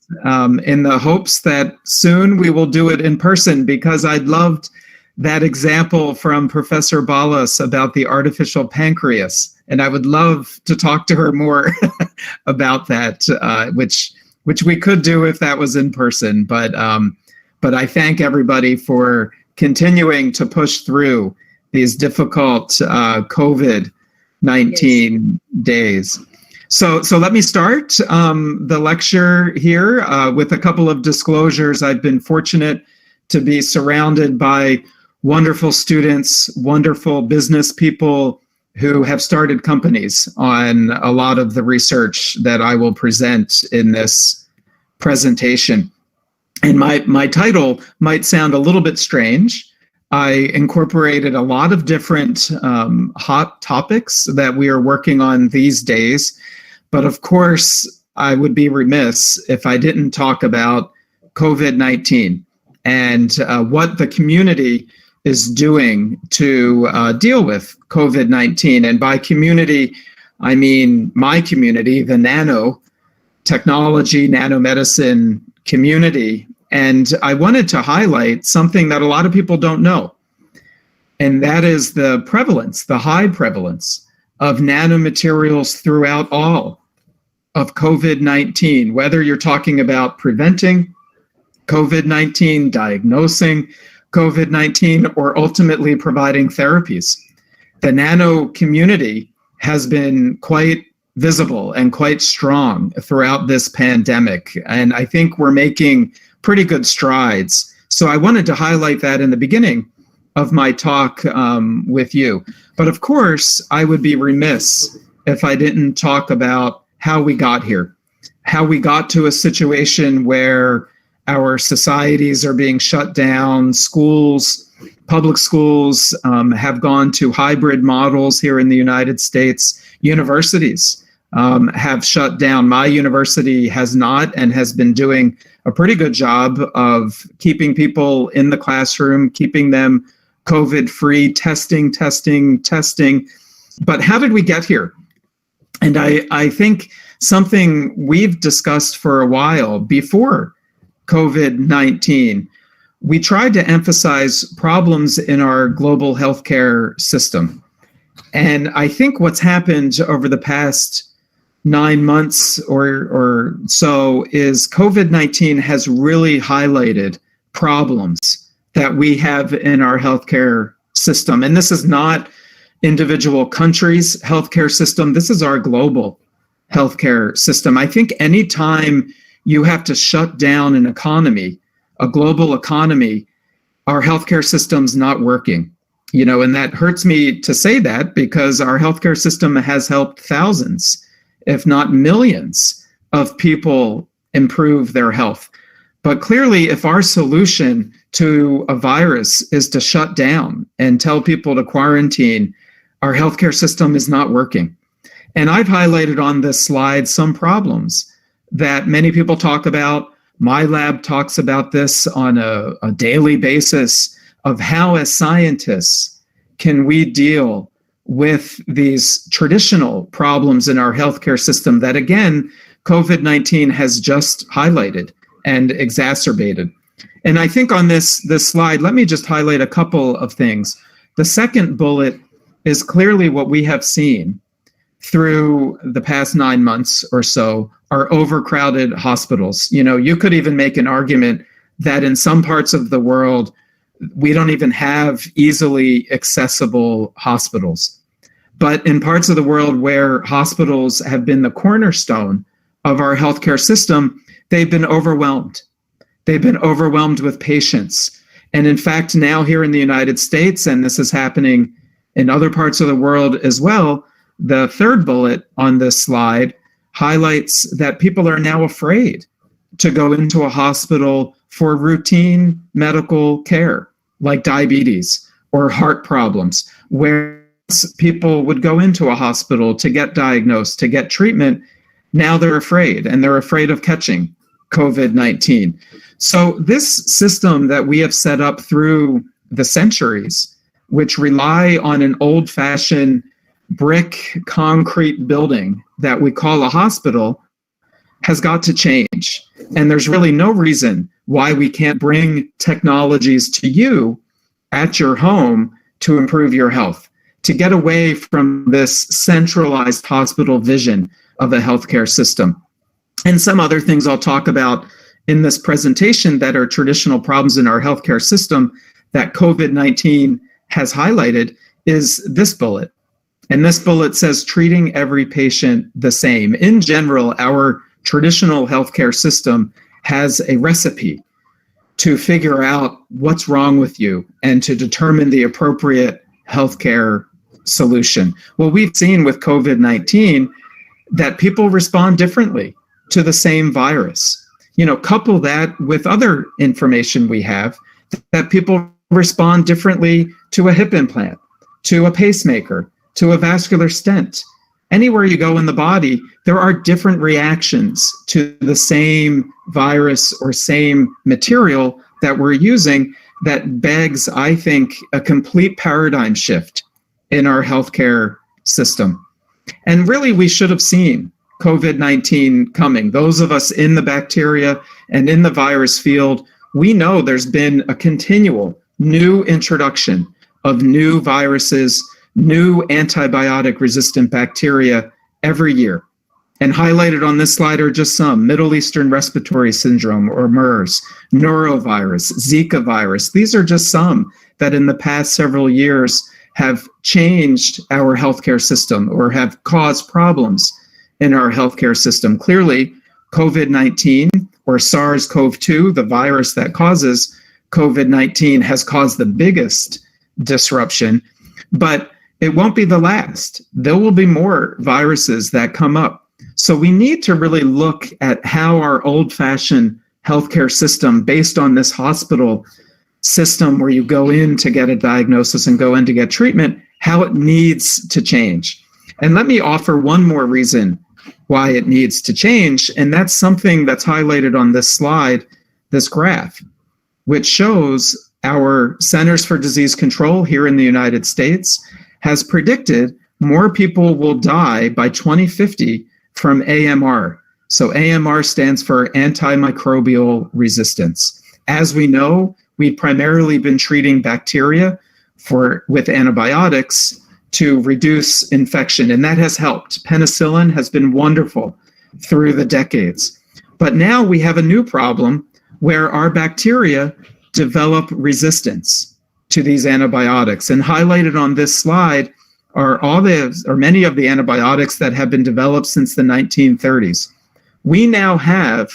in the hopes that soon we will do it in person, because I loved that example from Professor Balas about the artificial pancreas. And I would love to talk to her more about that, which we could do if that was in person. But I thank everybody for continuing to push through these difficult COVID-19 days. So let me start the lecture here with a couple of disclosures. I've been fortunate to be surrounded by wonderful students, wonderful business people who have started companies on a lot of the research that I will present in this presentation. And my title might sound a little bit strange, I incorporated a lot of different hot topics that we are working on these days. But of course, I would be remiss if I didn't talk about COVID-19 and what the community is doing to deal with COVID-19. And by community, I mean my community, the nanotechnology, nanomedicine community. And I wanted to highlight something that a lot of people don't know, and that is the prevalence, the high prevalence of nanomaterials throughout all of COVID-19, whether you're talking about preventing COVID-19, diagnosing COVID-19, or ultimately providing therapies. The nano community has been quite visible and quite strong throughout this pandemic, and I think we're making pretty good strides. So I wanted to highlight that in the beginning of my talk with you. But of course, I would be remiss if I didn't talk about how we got here, how we got to a situation where our societies are being shut down, schools, public schools have gone to hybrid models here in the United States, universities have shut down. My university has not, and has been doing a pretty good job of keeping people in the classroom, keeping them COVID-free, testing. But how did we get here? And I think something we've discussed for a while before COVID-19, we tried to emphasize problems in our global healthcare system. And I think what's happened over the past 9 months or so is COVID-19 has really highlighted problems that we have in our healthcare system. And this is not individual countries' healthcare system. This is our global healthcare system. I think anytime you have to shut down an economy, a global economy, our healthcare system's not working. You know, and that hurts me to say that because our healthcare system has helped thousands, if not millions, of people improve their health. But clearly, if our solution to a virus is to shut down and tell people to quarantine, our healthcare system is not working. And I've highlighted on this slide some problems that many people talk about. My lab talks about this on a daily basis of how, as scientists, can we deal with these traditional problems in our healthcare system that, again, COVID-19 has just highlighted and exacerbated. And I think on this slide, let me just highlight a couple of things. The second bullet is clearly what we have seen through the past 9 months or so are overcrowded hospitals. You know, you could even make an argument that in some parts of the world, we don't even have easily accessible hospitals. But in parts of the world where hospitals have been the cornerstone of our healthcare system, they've been overwhelmed. They've been overwhelmed with patients. And in fact, now here in the United States, and this is happening in other parts of the world as well, the third bullet on this slide highlights that people are now afraid to go into a hospital for routine medical care, like diabetes or heart problems, where people would go into a hospital to get diagnosed, to get treatment. Now they're afraid, and they're afraid of catching COVID-19. So this system that we have set up through the centuries, which rely on an old-fashioned brick concrete building that we call a hospital, has got to change. And there's really no reason why we can't bring technologies to you at your home to improve your health, to get away from this centralized hospital vision of a healthcare system. And some other things I'll talk about in this presentation that are traditional problems in our healthcare system that COVID-19 has highlighted is this bullet. And this bullet says treating every patient the same. In general, our traditional healthcare system has a recipe to figure out what's wrong with you and to determine the appropriate healthcare solution. Well, we've seen with COVID-19 that people respond differently to the same virus. You know, couple that with other information we have that people respond differently to a hip implant, to a pacemaker, to a vascular stent. Anywhere you go in the body, there are different reactions to the same virus or same material that we're using that begs, I think, a complete paradigm shift in our healthcare system. And really, we should have seen COVID-19 coming. Those of us in the bacteria and in the virus field, we know there's been a continual new introduction of new viruses, new antibiotic-resistant bacteria every year. And highlighted on this slide are just some: Middle Eastern Respiratory Syndrome, or MERS, norovirus, Zika virus. These are just some that in the past several years have changed our healthcare system or have caused problems in our healthcare system. Clearly, COVID-19 or SARS-CoV-2, the virus that causes COVID-19, has caused the biggest disruption, but it won't be the last. There will be more viruses that come up. So we need to really look at how our old-fashioned healthcare system, based on this hospital system where you go in to get a diagnosis and go in to get treatment, how it needs to change. And let me offer one more reason why it needs to change, and that's something that's highlighted on this slide, this graph, which shows our Centers for Disease Control here in the United States has predicted more people will die by 2050 from AMR. So AMR stands for antimicrobial resistance. As we know, we've primarily been treating bacteria with antibiotics to reduce infection, and that has helped. Penicillin has been wonderful through the decades. But now we have a new problem where our bacteria develop resistance to these antibiotics. And highlighted on this slide are many of the antibiotics that have been developed since the 1930s. We now have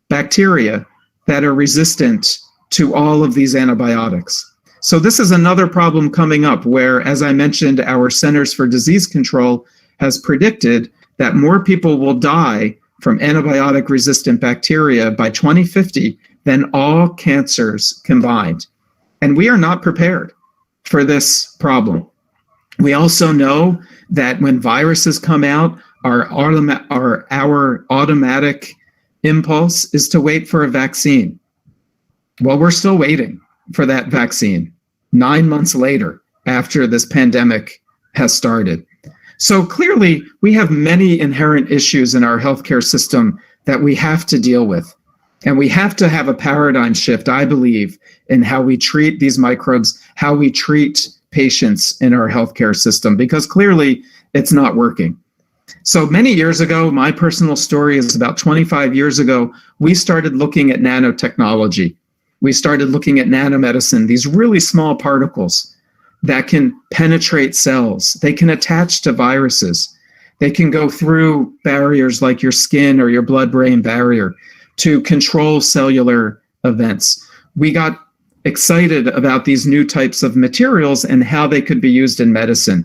bacteria that are resistant to all of these antibiotics. So this is another problem coming up where, as I mentioned, our Centers for Disease Control has predicted that more people will die from antibiotic-resistant bacteria by 2050 than all cancers combined. And we are not prepared for this problem. We also know that when viruses come out, our automatic impulse is to wait for a vaccine. Well, we're still waiting for that vaccine 9 months later after this pandemic has started. So clearly, we have many inherent issues in our healthcare system that we have to deal with. And we have to have a paradigm shift, I believe, in how we treat these microbes, how we treat patients in our healthcare system, because clearly it's not working. So many years ago, my personal story is about 25 years ago, we started looking at nanotechnology. We started looking at nanomedicine, these really small particles that can penetrate cells. They can attach to viruses. They can go through barriers like your skin or your blood-brain barrier to control cellular events. We got excited about these new types of materials and how they could be used in medicine.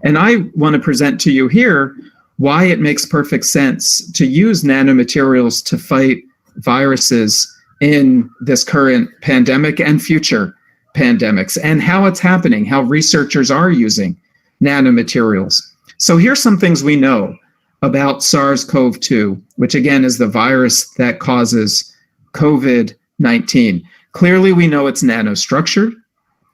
And I want to present to you here why it makes perfect sense to use nanomaterials to fight viruses in this current pandemic and future pandemics, and how it's happening, how researchers are using nanomaterials. So here's some things we know about SARS-CoV-2, which again is the virus that causes COVID-19. Clearly, we know it's nanostructured.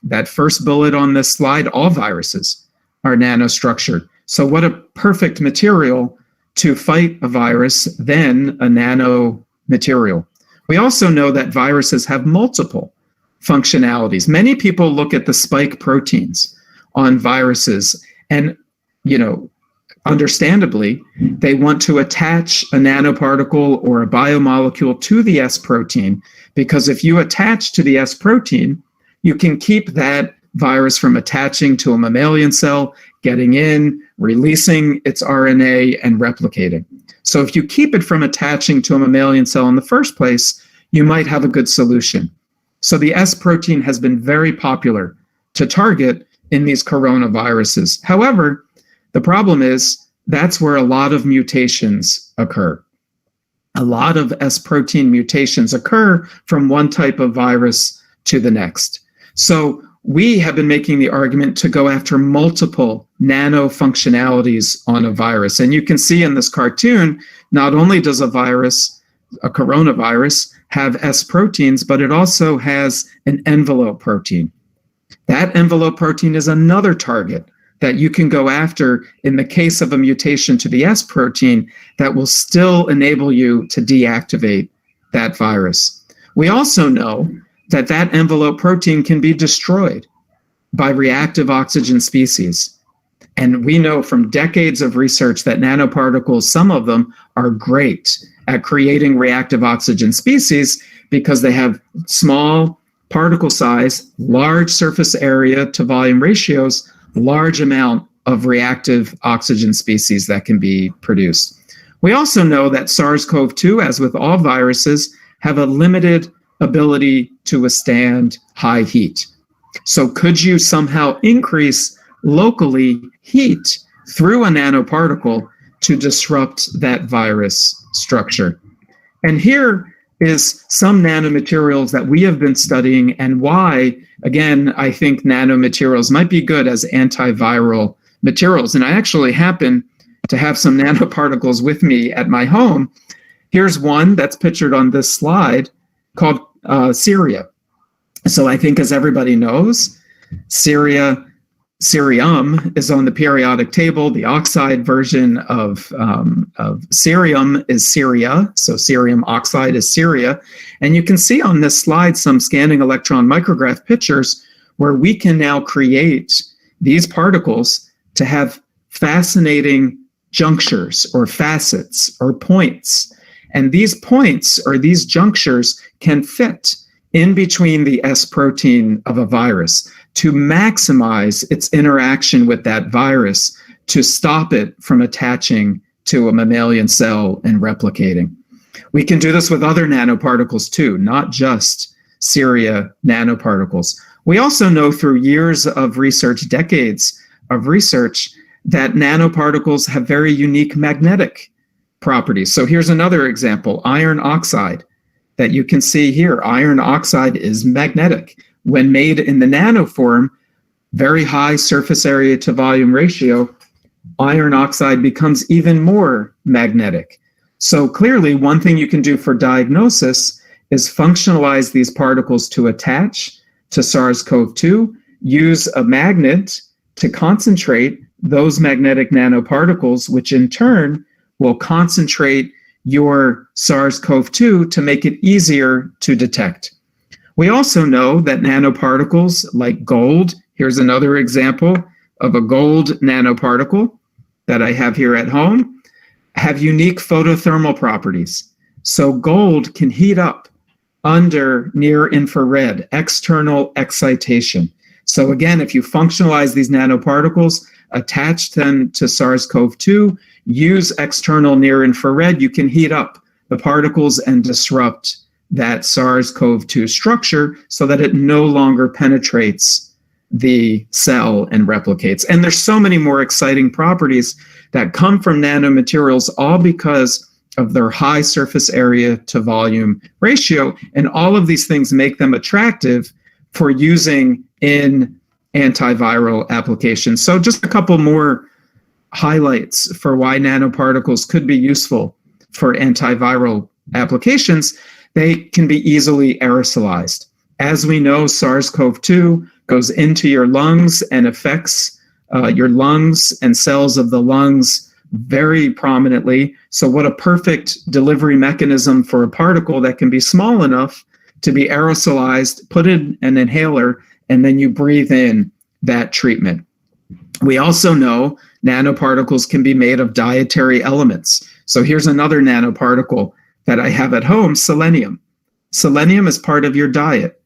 That first bullet on this slide, all viruses are nanostructured. So what a perfect material to fight a virus than a nanomaterial. We also know that viruses have multiple functionalities. Many people look at the spike proteins on viruses and, understandably, they want to attach a nanoparticle or a biomolecule to the S protein, because if you attach to the S protein, you can keep that virus from attaching to a mammalian cell, getting in, releasing its RNA, and replicating. So if you keep it from attaching to a mammalian cell in the first place, you might have a good solution. So the S protein has been very popular to target in these coronaviruses. However, the problem is that's where a lot of mutations occur. A lot of S protein mutations occur from one type of virus to the next. So we have been making the argument to go after multiple nano functionalities on a virus. And you can see in this cartoon, not only does a coronavirus, have S proteins, but it also has an envelope protein. That envelope protein is another target that you can go after in the case of a mutation to the S protein that will still enable you to deactivate that virus. We also know that that envelope protein can be destroyed by reactive oxygen species. And we know from decades of research that nanoparticles, some of them are great at creating reactive oxygen species because they have small particle size, large surface area to volume ratios, large amount of reactive oxygen species that can be produced. We also know that SARS-CoV-2, as with all viruses, have a limited ability to withstand high heat. So could you somehow increase locally heat through a nanoparticle to disrupt that virus structure? And here is some nanomaterials that we have been studying and why, again, I think nanomaterials might be good as antiviral materials. And I actually happen to have some nanoparticles with me at my home. Here's one that's pictured on this slide called ceria. So I think, as everybody knows, cerium is on the periodic table. The oxide version of cerium is ceria. So cerium oxide is ceria. And you can see on this slide some scanning electron micrograph pictures where we can now create these particles to have fascinating junctures or facets or points. And these points or these junctures can fit in between the S protein of a virus to maximize its interaction with that virus to stop it from attaching to a mammalian cell and replicating. We can do this with other nanoparticles too, not just ceria nanoparticles. We also know through years of research, decades of research, that nanoparticles have very unique magnetic properties. So here's another example, iron oxide that you can see here. Iron oxide is magnetic. When made in the nanoform, very high surface area to volume ratio, iron oxide becomes even more magnetic. So clearly, one thing you can do for diagnosis is functionalize these particles to attach to SARS-CoV-2, use a magnet to concentrate those magnetic nanoparticles, which in turn will concentrate your SARS-CoV-2 to make it easier to detect. We also know that nanoparticles like gold, here's another example of a gold nanoparticle that I have here at home, have unique photothermal properties. So gold can heat up under near infrared, external excitation. So again, if you functionalize these nanoparticles, attach them to SARS-CoV-2, use external near infrared, you can heat up the particles and disrupt that SARS-CoV-2 structure so that it no longer penetrates the cell and replicates. And there's so many more exciting properties that come from nanomaterials, all because of their high surface area to volume ratio. And all of these things make them attractive for using in antiviral applications. So just a couple more highlights for why nanoparticles could be useful for antiviral applications. They can be easily aerosolized. As we know, SARS-CoV-2 goes into your lungs and affects your lungs and cells of the lungs very prominently. So what a perfect delivery mechanism for a particle that can be small enough to be aerosolized, put in an inhaler, and then you breathe in that treatment. We also know nanoparticles can be made of dietary elements. So here's another nanoparticle that I have at home, selenium. Selenium is part of your diet.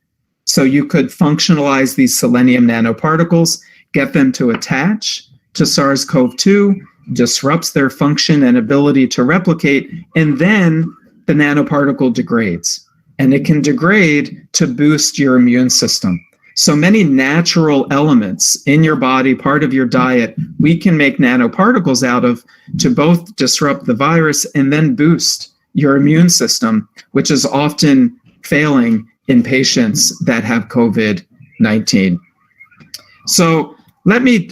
So you could functionalize these selenium nanoparticles, get them to attach to SARS-CoV-2, disrupts their function and ability to replicate, and then the nanoparticle degrades. And it can degrade to boost your immune system. So many natural elements in your body, part of your diet, we can make nanoparticles out of to both disrupt the virus and then boost your immune system, which is often failing in patients that have COVID COVID-19. So let me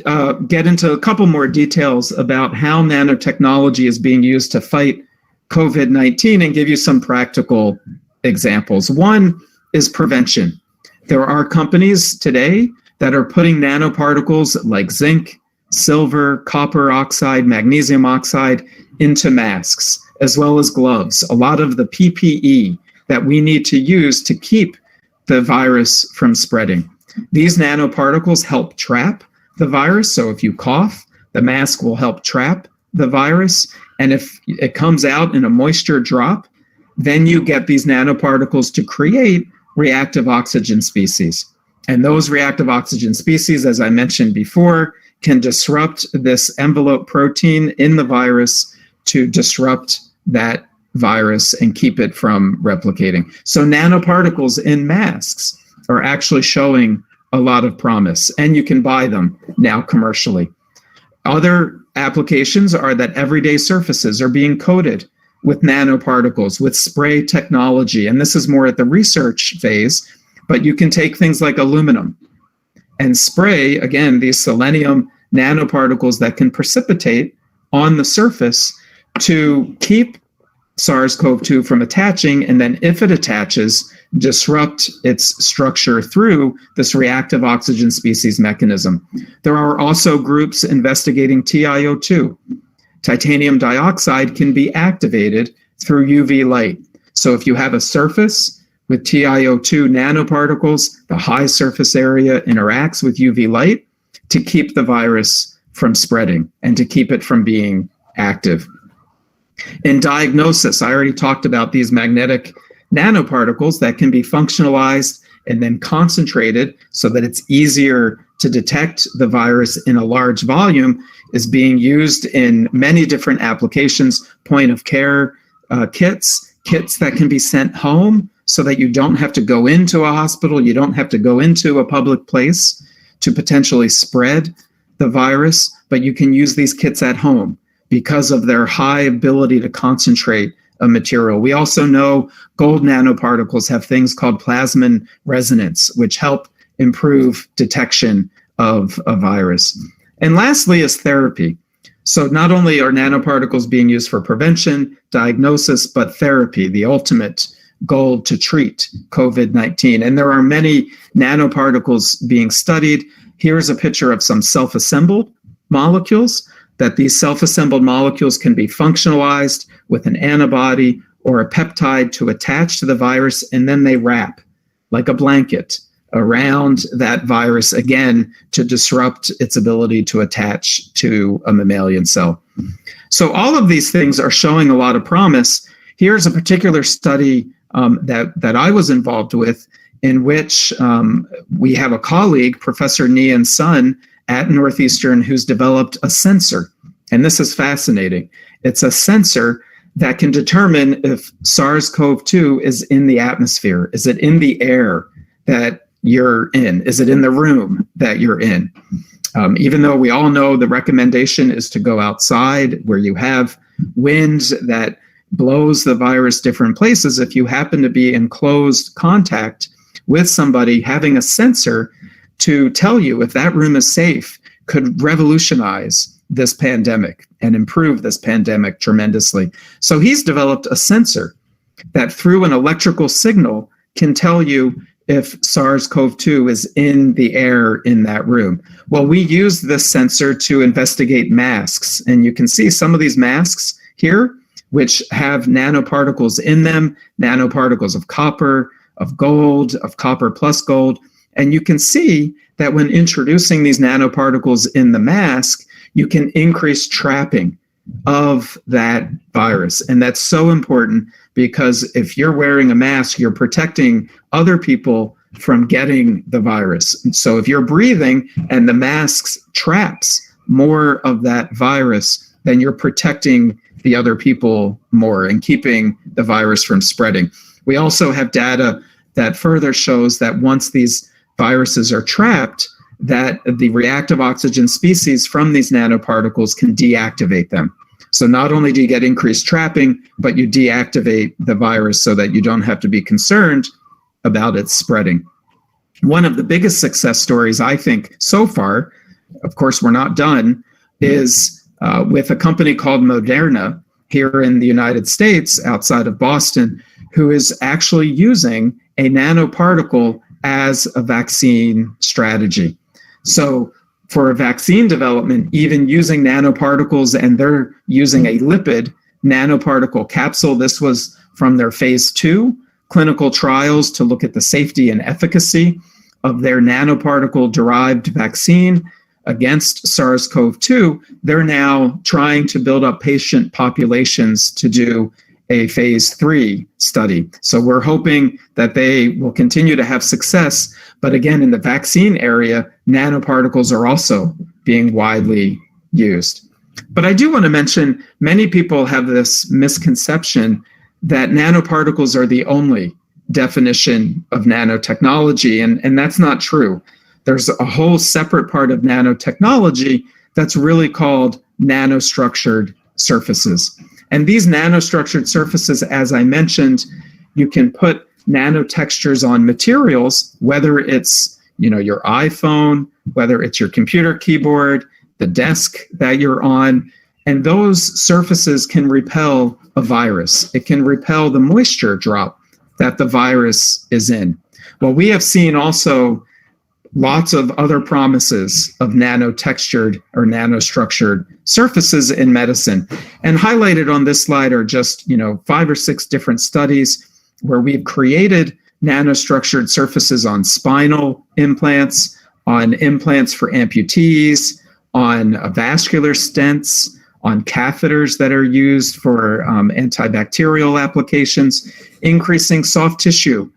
get into a couple more details about how nanotechnology is being used to fight COVID-19 and give you some practical examples. One is prevention. There are companies today that are putting nanoparticles like zinc, silver, copper oxide, magnesium oxide into masks, as well as gloves, a lot of the PPE that we need to use to keep the virus from spreading. These nanoparticles help trap the virus. So if you cough, the mask will help trap the virus. And if it comes out in a moisture drop, then you get these nanoparticles to create reactive oxygen species. And those reactive oxygen species, as I mentioned before, can disrupt this envelope protein in the virus to disrupt that virus and keep it from replicating. So nanoparticles in masks are actually showing a lot of promise, and you can buy them now commercially. Other applications are that everyday surfaces are being coated with nanoparticles, with spray technology. And this is more at the research phase, but you can take things like aluminum and spray, again, these selenium nanoparticles that can precipitate on the surface to keep SARS-CoV-2 from attaching, and then if it attaches, disrupt its structure through this reactive oxygen species mechanism. There are also groups investigating TiO2. Titanium dioxide can be activated through UV light. So if you have a surface with TiO2 nanoparticles, the high surface area interacts with UV light to keep the virus from spreading and to keep it from being active. In diagnosis, I already talked about these magnetic nanoparticles that can be functionalized and then concentrated so that it's easier to detect the virus in a large volume, is being used in many different applications, point of care kits that can be sent home so that you don't have to go into a hospital, you don't have to go into a public place to potentially spread the virus, but you can use these kits at home because of their high ability to concentrate a material. We also know gold nanoparticles have things called plasmon resonance, which help improve detection of a virus. And lastly is therapy. So not only are nanoparticles being used for prevention, diagnosis, but therapy, the ultimate goal to treat COVID-19. And there are many nanoparticles being studied. Here's a picture of some self-assembled molecules, that these self-assembled molecules can be functionalized with an antibody or a peptide to attach to the virus, and then they wrap like a blanket around that virus, again, to disrupt its ability to attach to a mammalian cell. So all of these things are showing a lot of promise. Here's a particular study that I was involved with, in which we have a colleague, Professor Nian Sun, at Northeastern, who's developed a sensor. And this is fascinating. It's a sensor that can determine if SARS-CoV-2 is in the atmosphere. Is it in the air that you're in? Is it in the room that you're in? Even though we all know the recommendation is to go outside where you have wind that blows the virus different places, if you happen to be in close contact with somebody, having a sensor to tell you if that room is safe could revolutionize this pandemic and improve this pandemic tremendously. So he's developed a sensor that through an electrical signal can tell you if SARS-CoV-2 is in the air in that room. Well, we use this sensor to investigate masks, and you can see some of these masks here, which have nanoparticles in them, nanoparticles of copper, of gold, of copper plus gold. And you can see that when introducing these nanoparticles in the mask, you can increase trapping of that virus. And that's so important because if you're wearing a mask, you're protecting other people from getting the virus. So if you're breathing and the mask traps more of that virus, then you're protecting the other people more and keeping the virus from spreading. We also have data that further shows that once these viruses are trapped, that the reactive oxygen species from these nanoparticles can deactivate them. So not only do you get increased trapping, but you deactivate the virus so that you don't have to be concerned about it spreading. one of the biggest success stories, I think, so far, of course, we're not done, is with a company called Moderna here in the United States, outside of Boston, who is actually using a nanoparticle as a vaccine strategy. So for vaccine development, even using nanoparticles, and they're using a lipid nanoparticle capsule. This was from their phase 2 clinical trials to look at the safety and efficacy of their nanoparticle-derived vaccine against SARS-CoV-2. They're now trying to build up patient populations to do a phase 3 study. So we're hoping that they will continue to have success. But again, in the vaccine area, nanoparticles are also being widely used. But I do want to mention, many people have this misconception that nanoparticles are the only definition of nanotechnology, and that's not true. There's a whole separate part of nanotechnology that's really called nanostructured surfaces. And these nanostructured surfaces, as I mentioned, you can put nanotextures on materials, whether it's, your iPhone, whether it's your computer keyboard, the desk that you're on, and those surfaces can repel a virus. It can repel the moisture drop that the virus is in. Well, we have seen also lots of other promises of nanotextured or nanostructured surfaces in medicine. And highlighted on this slide are just, 5 or 6 different studies where we've created nanostructured surfaces on spinal implants, on implants for amputees, on vascular stents, on catheters that are used for antibacterial applications, increasing soft tissue,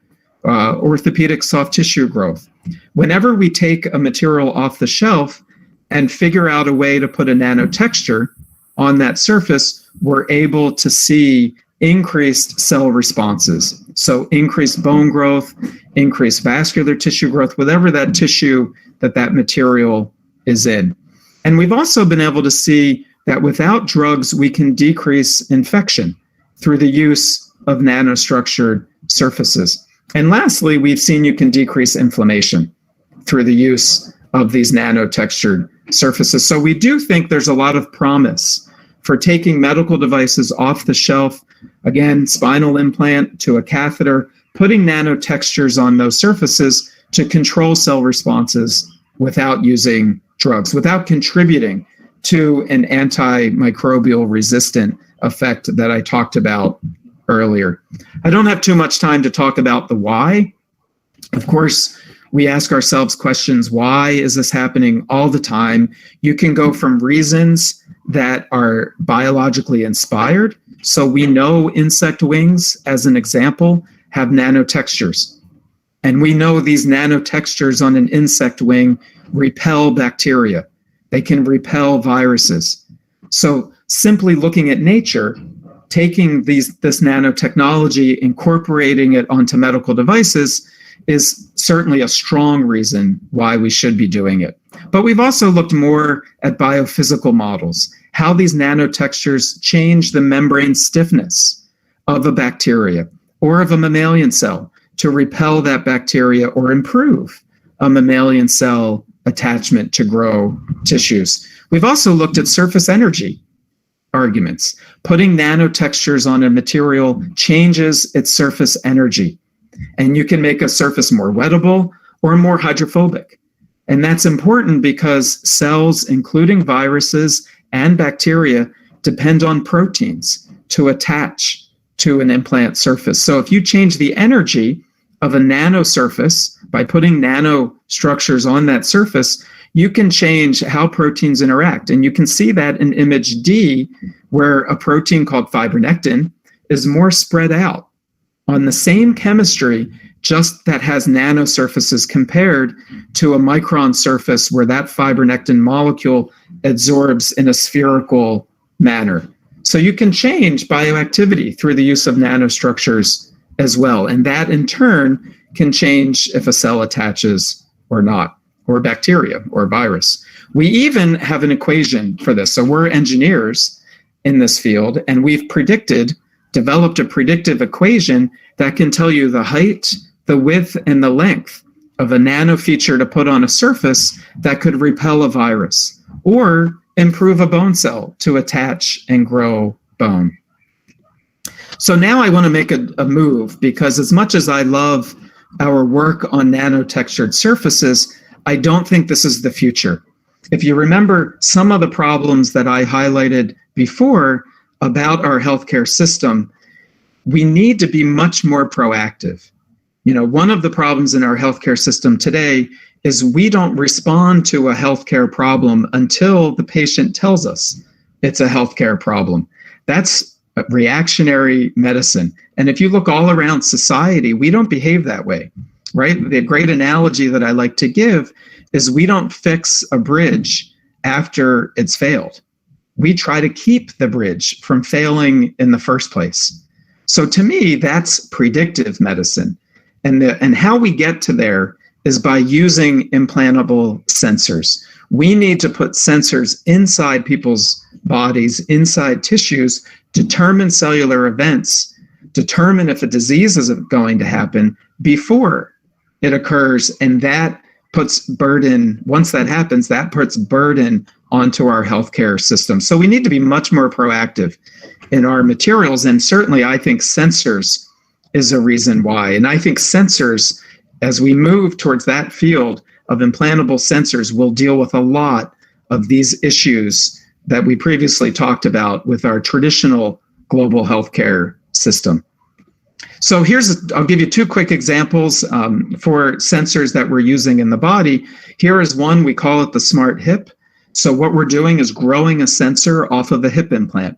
orthopedic soft tissue growth. Whenever we take a material off the shelf and figure out a way to put a nanotexture on that surface, we're able to see increased cell responses. So increased bone growth, increased vascular tissue growth, whatever that tissue that material is in. And we've also been able to see that without drugs, we can decrease infection through the use of nanostructured surfaces. And lastly, we've seen you can decrease inflammation through the use of these nanotextured surfaces. So we do think there's a lot of promise for taking medical devices off the shelf, again, spinal implant to a catheter, putting nanotextures on those surfaces to control cell responses without using drugs, without contributing to an antimicrobial resistant effect that I talked about earlier. I don't have too much time to talk about the why. Of course, we ask ourselves questions, why is this happening all the time? You can go from reasons that are biologically inspired. So we know insect wings, as an example, have nanotextures. And we know these nanotextures on an insect wing repel bacteria. They can repel viruses. So simply looking at nature, taking this nanotechnology, incorporating it onto medical devices is certainly a strong reason why we should be doing it. But we've also looked more at biophysical models, how these nanotextures change the membrane stiffness of a bacteria or of a mammalian cell to repel that bacteria or improve a mammalian cell attachment to grow tissues. We've also looked at surface energy arguments. Putting nanotextures on a material changes its surface energy. And you can make a surface more wettable or more hydrophobic. And that's important because cells, including viruses and bacteria, depend on proteins to attach to an implant surface. So if you change the energy of a nano surface by putting nanostructures on that surface, you can change how proteins interact. And you can see that in image D, where a protein called fibronectin is more spread out on the same chemistry, just that has nanosurfaces compared to a micron surface where that fibronectin molecule adsorbs in a spherical manner. So you can change bioactivity through the use of nanostructures as well. And that in turn can change if a cell attaches or not, or bacteria or virus. We even have an equation for this. So we're engineers in this field, and we've developed a predictive equation that can tell you the height, the width, and the length of a nano feature to put on a surface that could repel a virus or improve a bone cell to attach and grow bone. So now I want to make a move, because as much as I love our work on nanotextured surfaces, I don't think this is the future. If you remember some of the problems that I highlighted before about our healthcare system, we need to be much more proactive. You know, one of the problems in our healthcare system today is we don't respond to a healthcare problem until the patient tells us it's a healthcare problem. That's reactionary medicine. And if you look all around society, we don't behave that way, right? The great analogy that I like to give is we don't fix a bridge after it's failed. We try to keep the bridge from failing in the first place. So to me, that's predictive medicine. And how we get to there is by using implantable sensors. We need to put sensors inside people's bodies, inside tissues, determine cellular events, determine if a disease is going to happen before it occurs, and that puts burden, once that happens, that puts burden onto our healthcare system. So we need to be much more proactive in our materials, and certainly I think sensors is a reason why. And I think sensors, as we move towards that field of implantable sensors, will deal with a lot of these issues that we previously talked about with our traditional global healthcare system. So I'll give you two quick examples for sensors that we're using in the body. Here is one, we call it the Smart Hip. So what we're doing is growing a sensor off of a hip implant.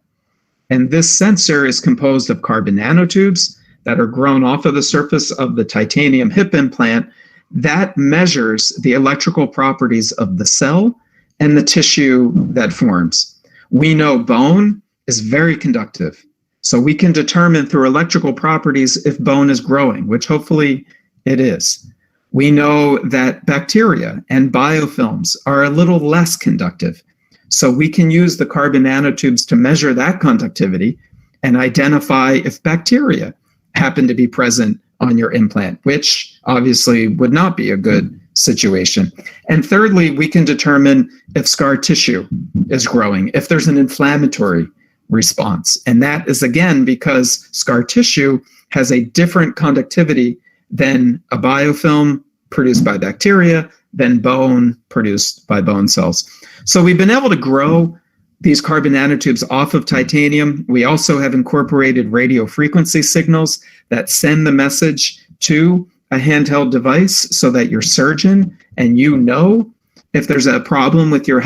And this sensor is composed of carbon nanotubes that are grown off of the surface of the titanium hip implant that measures the electrical properties of the cell and the tissue that forms. We know bone is very conductive. So we can determine through electrical properties if bone is growing, which hopefully it is. We know that bacteria and biofilms are a little less conductive. So we can use the carbon nanotubes to measure that conductivity and identify if bacteria happen to be present on your implant, which obviously would not be a good situation. And thirdly, we can determine if scar tissue is growing, if there's an inflammatory response. And that is, again, because scar tissue has a different conductivity than a biofilm produced by bacteria, than bone produced by bone cells. So we've been able to grow these carbon nanotubes off of titanium. We also have incorporated radio frequency signals that send the message to a handheld device so that your surgeon and you know if there's a problem with your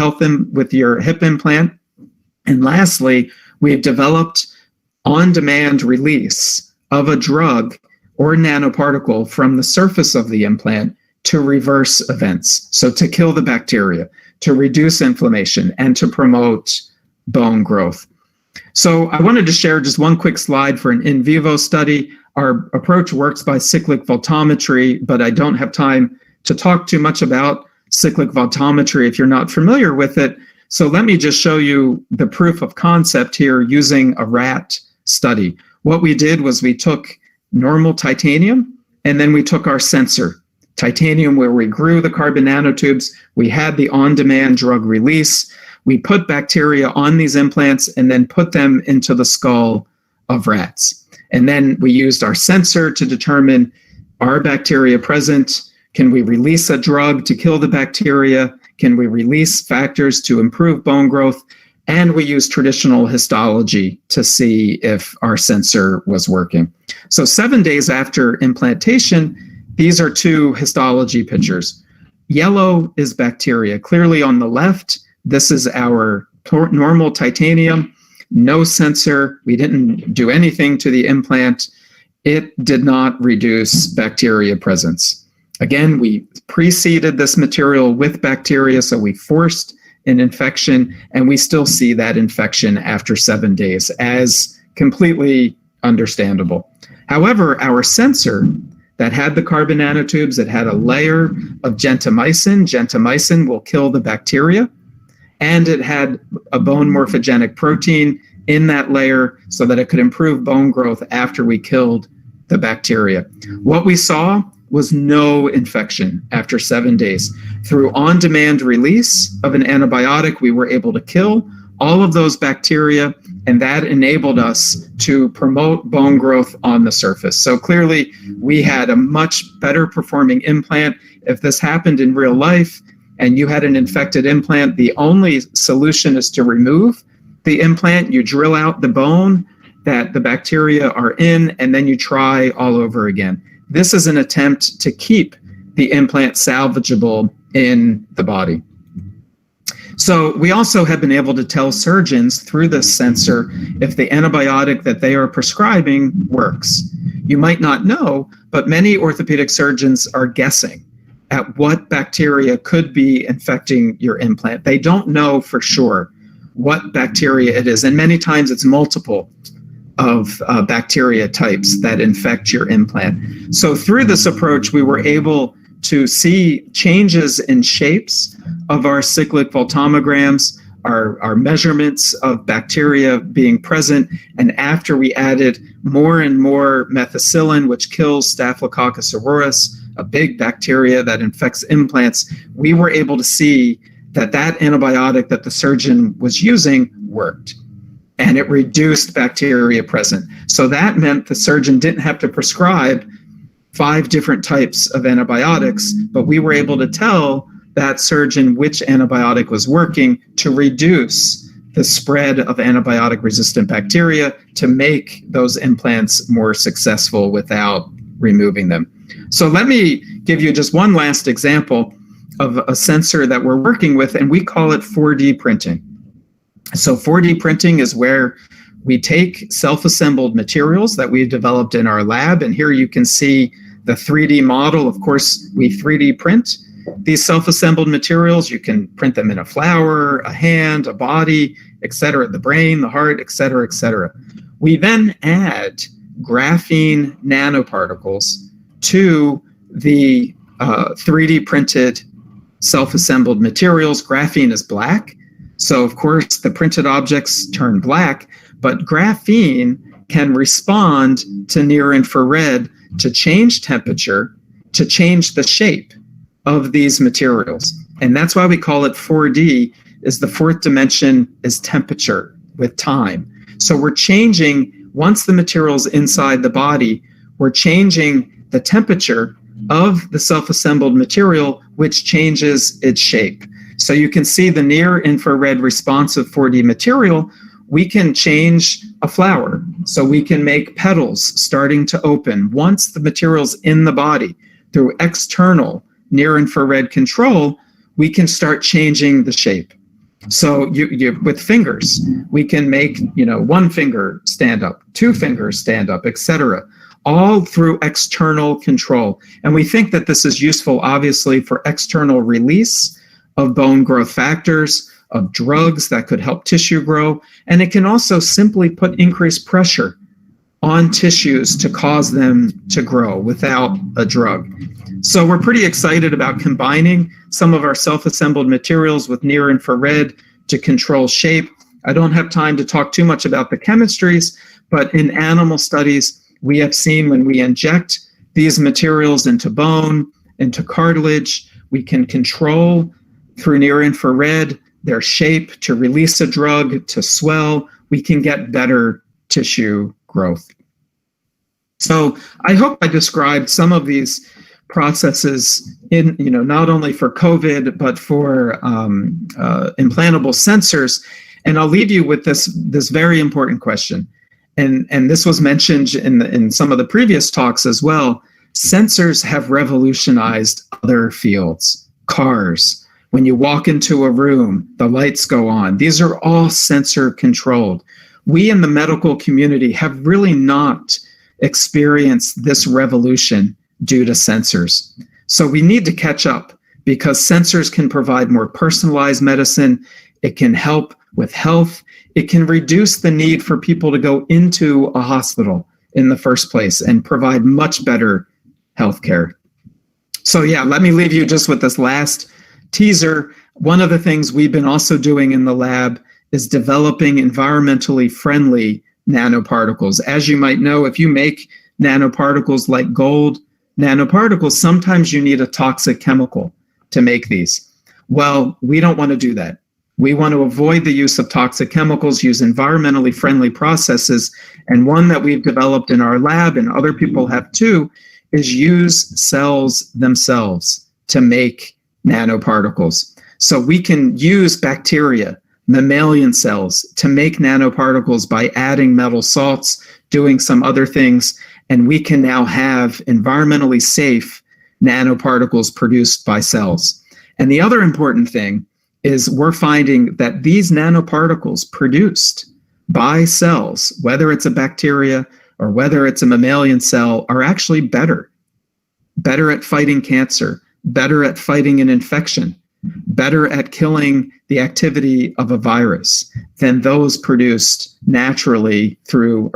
with your hip implant. And lastly, we've developed on-demand release of a drug or nanoparticle from the surface of the implant to reverse events. So to kill the bacteria, to reduce inflammation, and to promote bone growth. So I wanted to share just one quick slide for an in vivo study. Our approach works by cyclic voltammetry, but I don't have time to talk too much about cyclic voltammetry if you're not familiar with it. So let me just show you the proof of concept here using a rat study. What we did was we took normal titanium, and then we took our sensor, titanium, where we grew the carbon nanotubes. We had the on-demand drug release. We put bacteria on these implants and then put them into the skull of rats. And then we used our sensor to determine, are bacteria present? Can we release a drug to kill the bacteria? Can we release factors to improve bone growth? And we used traditional histology to see if our sensor was working. So 7 days after implantation, these are two histology pictures. Yellow is bacteria. Clearly on the left, this is our normal titanium, no sensor. We didn't do anything to the implant. It did not reduce bacteria presence. Again, we preceded this material with bacteria, so we forced an infection, and we still see that infection after 7 days as completely understandable. However, our sensor that had the carbon nanotubes, that had a layer of gentamicin. Gentamicin will kill the bacteria. And it had a bone morphogenic protein in that layer so that it could improve bone growth after we killed the bacteria. What we saw was no infection after 7 days. Through on-demand release of an antibiotic, we were able to kill all of those bacteria, and that enabled us to promote bone growth on the surface. So clearly, we had a much better performing implant. If this happened in real life and you had an infected implant, the only solution is to remove the implant. You drill out the bone that the bacteria are in, and then you try all over again. This is an attempt to keep the implant salvageable in the body. So we also have been able to tell surgeons through this sensor if the antibiotic that they are prescribing works. You might not know, but many orthopedic surgeons are guessing at what bacteria could be infecting your implant. They don't know for sure what bacteria it is, and many times it's multiple of bacteria types that infect your implant. So through this approach, we were able to see changes in shapes of our cyclic voltammograms, our measurements of bacteria being present. And after we added more and more methicillin, which kills Staphylococcus aureus, a big bacteria that infects implants, we were able to see that that antibiotic that the surgeon was using worked. And it reduced bacteria present. So that meant the surgeon didn't have to prescribe 5 different types of antibiotics, but we were able to tell that surgeon which antibiotic was working to reduce the spread of antibiotic-resistant bacteria to make those implants more successful without removing them. So let me give you just one last example of a sensor that we're working with, and we call it 4D printing. So 4D printing is where we take self-assembled materials that we developed in our lab, and here you can see the 3D model. Of course, we 3D print these self-assembled materials. You can print them in a flower, a hand, a body, etc., the brain, the heart, etc., etc. We then add graphene nanoparticles to the 3D printed self-assembled materials. Graphene is black, so of course the printed objects turn black, but graphene can respond to near infrared to change temperature, to change the shape of these materials. And that's why we call it 4D, is the fourth dimension is temperature with time. So we're changing, once the material's inside the body, we're changing the temperature of the self-assembled material, which changes its shape. So you can see the near infrared responsive 4D material. We can change a flower. So we can make petals starting to open. Once the material's in the body, through external near infrared control, we can start changing the shape. So you with fingers, we can make, one finger stand up, 2 fingers stand up, etc., all through external control. And we think that this is useful, obviously, for external release of bone growth factors, of drugs that could help tissue grow. And it can also simply put increased pressure on tissues to cause them to grow without a drug. So we're pretty excited about combining some of our self-assembled materials with near infrared to control shape. I don't have time to talk too much about the chemistries, but in animal studies, we have seen when we inject these materials into bone, into cartilage, we can control through near infrared their shape to release a drug, to swell. We can get better tissue growth. So I hope I described some of these processes in, not only for COVID, but for implantable sensors. And I'll leave you with this very important question. And this was mentioned in some of the previous talks as well. Sensors have revolutionized other fields. Cars, when you walk into a room, the lights go on. These are all sensor controlled. We in the medical community have really not experienced this revolution due to sensors. So we need to catch up, because sensors can provide more personalized medicine. It can help with health. It can reduce the need for people to go into a hospital in the first place and provide much better healthcare. So yeah, let me leave you just with this last teaser. One of the things we've been also doing in the lab is developing environmentally friendly nanoparticles. As you might know, if you make nanoparticles like gold, nanoparticles, sometimes you need a toxic chemical to make these. Well, we don't want to do that. We want to avoid the use of toxic chemicals, use environmentally friendly processes. And one that we've developed in our lab, and other people have too, is use cells themselves to make nanoparticles. So we can use bacteria, mammalian cells, to make nanoparticles by adding metal salts, doing some other things, and we can now have environmentally safe nanoparticles produced by cells. And the other important thing is we're finding that these nanoparticles produced by cells, whether it's a bacteria or whether it's a mammalian cell, are actually better at fighting cancer, better at fighting an infection, better at killing the activity of a virus than those produced naturally through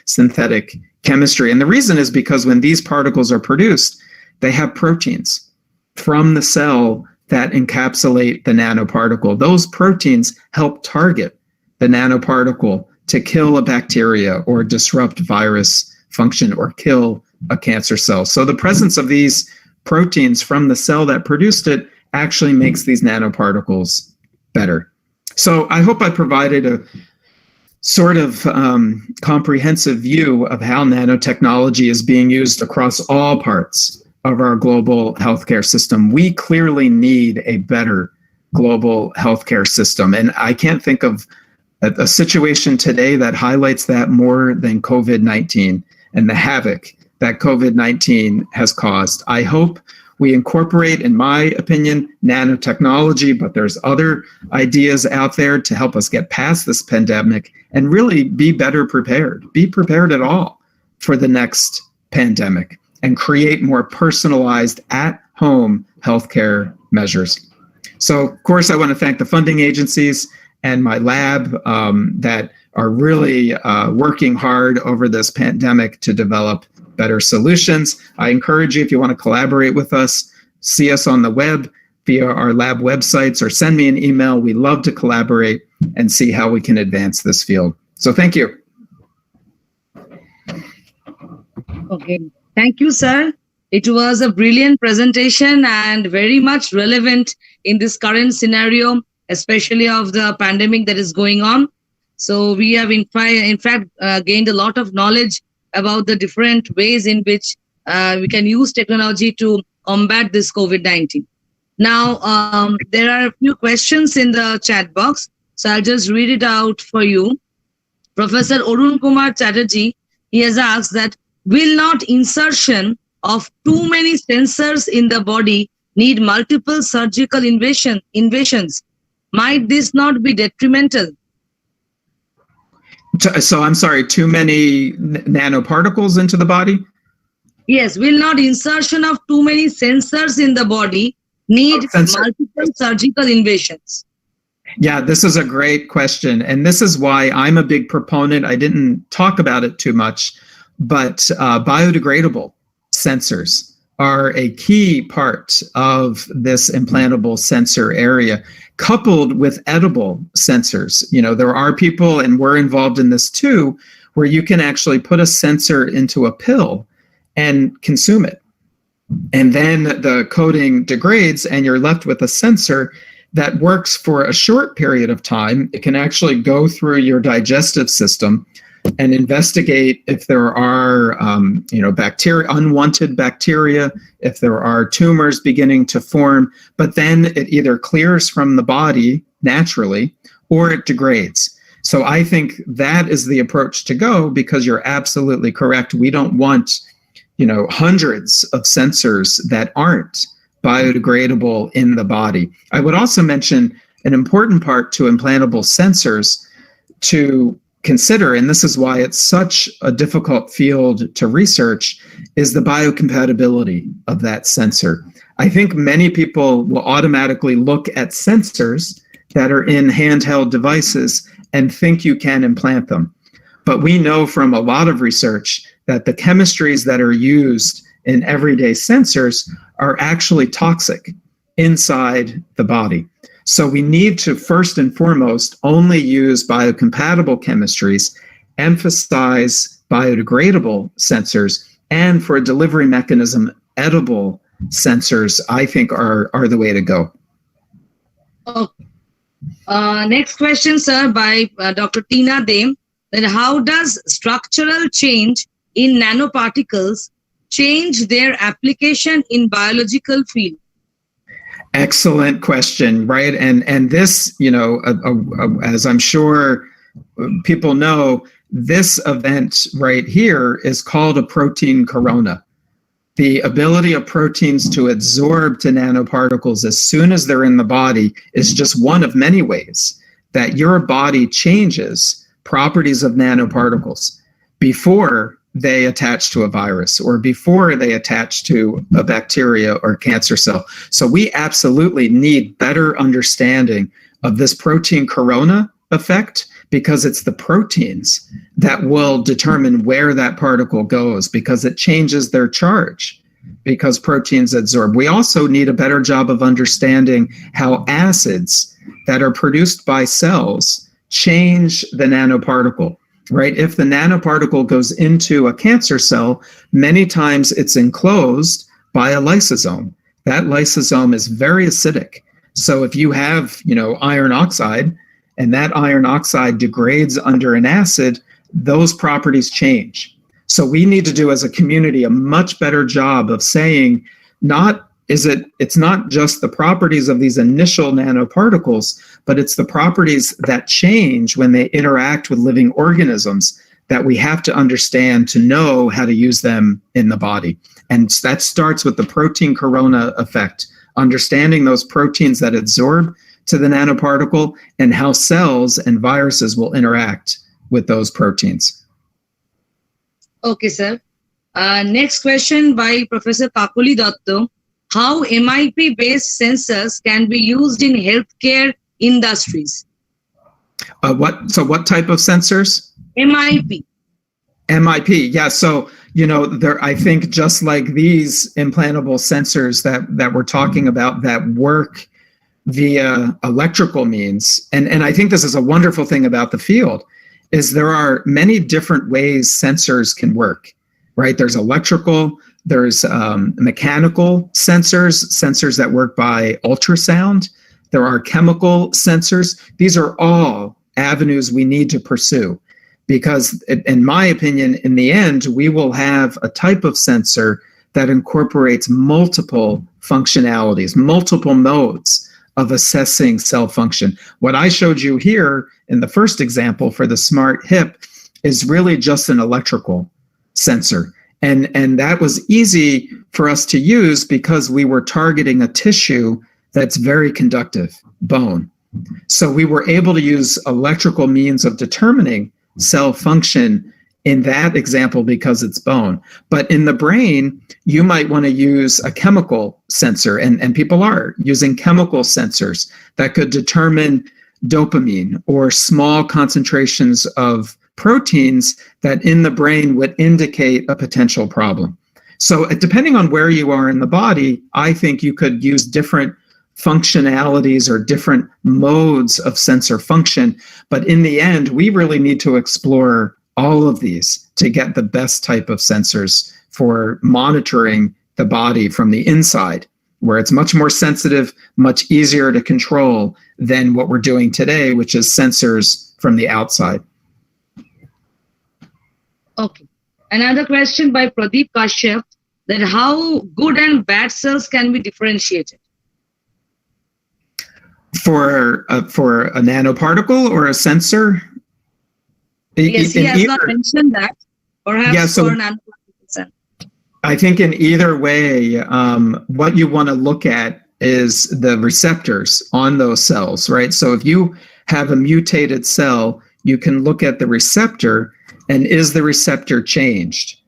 synthetic chemistry. And the reason is because when these particles are produced, they have proteins from the cell that encapsulate the nanoparticle. Those proteins help target the nanoparticle to kill a bacteria or disrupt virus function or kill a cancer cell. So the presence of these proteins from the cell that produced it actually makes these nanoparticles better. So I hope I provided a sort of comprehensive view of how nanotechnology is being used across all parts of our global healthcare system. We clearly need a better global healthcare system. And I can't think of a situation today that highlights that more than COVID-19 and the havoc that COVID-19 has caused. I hope we incorporate, in my opinion, nanotechnology, but there's other ideas out there to help us get past this pandemic and really be better prepared, be prepared at all for the next pandemic, and create more personalized at-home healthcare measures. So, of course, I want to thank the funding agencies and my lab that are really working hard over this pandemic to develop better solutions. I encourage you, if you want to collaborate with us, see us on the web via our lab websites or send me an email. We love to collaborate and see how we can advance this field. So thank you. Okay. Thank you, sir. It was a brilliant presentation and very much relevant in this current scenario, especially of the pandemic that is going on. So we have in fact gained a lot of knowledge about the different ways in which we can use technology to combat this COVID-19. Now, there are a few questions in the chat box, so I'll just read it out for you. Professor Arun Kumar Chatterjee, he has asked that, will not insertion of too many sensors in the body need multiple surgical invasions? Might this not be detrimental? So I'm sorry, too many nanoparticles into the body? Yes, will not insertion of too many sensors in the body need multiple surgical invasions? Yeah, this is a great question. And this is why I'm a big proponent. I didn't talk about it too much, but biodegradable sensors are a key part of this implantable sensor area, coupled with edible sensors. You know, there are people, and we're involved in this too, where you can actually put a sensor into a pill and consume it. And then the coating degrades and you're left with a sensor that works for a short period of time. It can actually go through your digestive system and investigate if there are, bacteria, unwanted bacteria, if there are tumors beginning to form, but then it either clears from the body naturally or it degrades. So I think that is the approach to go, because you're absolutely correct. We don't want, hundreds of sensors that aren't biodegradable in the body. I would also mention an important part to implantable sensors to consider, and this is why it's such a difficult field to research, is the biocompatibility of that sensor. I think many people will automatically look at sensors that are in handheld devices and think you can implant them. But we know from a lot of research that the chemistries that are used in everyday sensors are actually toxic inside the body. So we need to first and foremost only use biocompatible chemistries, emphasize biodegradable sensors, and for a delivery mechanism, edible sensors, I think are the way to go. Okay. Next question, sir, by Dr. Tina Dame. Then how does structural change in nanoparticles change their application in biological field? Excellent question, right? And this, as I'm sure people know, this event right here is called a protein corona. The ability of proteins to absorb to nanoparticles as soon as they're in the body is just one of many ways that your body changes properties of nanoparticles before they attach to a virus or before they attach to a bacteria or cancer cell. So we absolutely need better understanding of this protein corona effect, because it's the proteins that will determine where that particle goes, because it changes their charge, because proteins absorb. We also need a better job of understanding how acids that are produced by cells change the nanoparticle, right? If the nanoparticle goes into a cancer cell, many times it's enclosed by a lysosome. That lysosome is very acidic. So if you have, iron oxide, and that iron oxide degrades under an acid, those properties change. So we need to do as a community a much better job of saying, it's not just the properties of these initial nanoparticles, but it's the properties that change when they interact with living organisms that we have to understand to know how to use them in the body. And that starts with the protein corona effect, understanding those proteins that absorb to the nanoparticle and how cells and viruses will interact with those proteins. Okay, sir. Next question by Professor Kakuli Datta. How MIP-based sensors can be used in healthcare industries? What type of sensors? MIP. MIP, yeah. So, I think just like these implantable sensors that we're talking about that work via electrical means, and I think this is a wonderful thing about the field, is there are many different ways sensors can work, right? There's electrical, there's mechanical sensors that work by ultrasound. There are chemical sensors. These are all avenues we need to pursue, because in my opinion, in the end, we will have a type of sensor that incorporates multiple functionalities, multiple modes of assessing cell function. What I showed you here in the first example for the smart hip is really just an electrical sensor. And that was easy for us to use because we were targeting a tissue that's very conductive, bone. So we were able to use electrical means of determining cell function in that example because it's bone. But in the brain, you might want to use a chemical sensor, and people are using chemical sensors that could determine dopamine or small concentrations of proteins that in the brain would indicate a potential problem. So depending on where you are in the body, I think you could use different functionalities or different modes of sensor function. But in the end, we really need to explore all of these to get the best type of sensors for monitoring the body from the inside, where it's much more sensitive, much easier to control than what we're doing today, which is sensors from the outside. Okay. Another question by Pradeep Kashyap, that how good and bad cells can be differentiated? For a nanoparticle or a sensor? Yes, he has not mentioned that. Perhaps for nanoparticles. I think in either way, what you want to look at is the receptors on those cells, right? So if you have a mutated cell, you can look at the receptor, and is the receptor changed?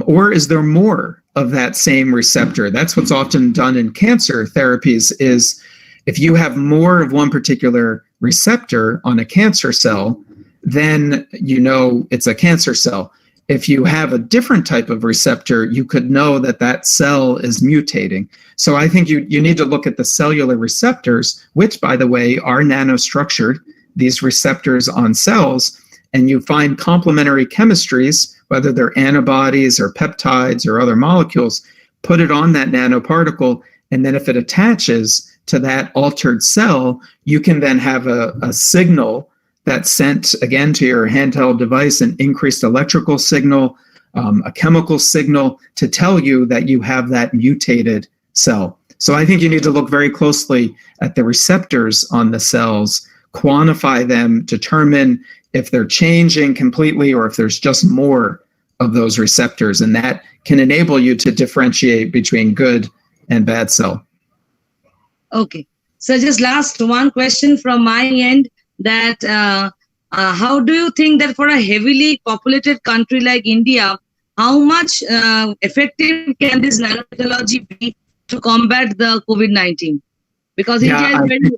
Or is there more of that same receptor? That's what's often done in cancer therapies, is if you have more of one particular receptor on a cancer cell, then you know it's a cancer cell. If you have a different type of receptor, you could know that that cell is mutating. So I think you need to look at the cellular receptors, which, by the way, are nanostructured, these receptors on cells, and you find complementary chemistries, whether they're antibodies or peptides or other molecules, put it on that nanoparticle, and then if it attaches to that altered cell, you can then have a signal that's sent again to your handheld device, an increased electrical signal, a chemical signal to tell you that you have that mutated cell. So I think you need to look very closely at the receptors on the cells, quantify them, determine if they're changing completely or if there's just more of those receptors, and that can enable you to differentiate between good and bad cell. Okay. So just last one question from my end, that how do you think that for a heavily populated country like India, how much effective can this nanotechnology be to combat the COVID-19? Because India is a very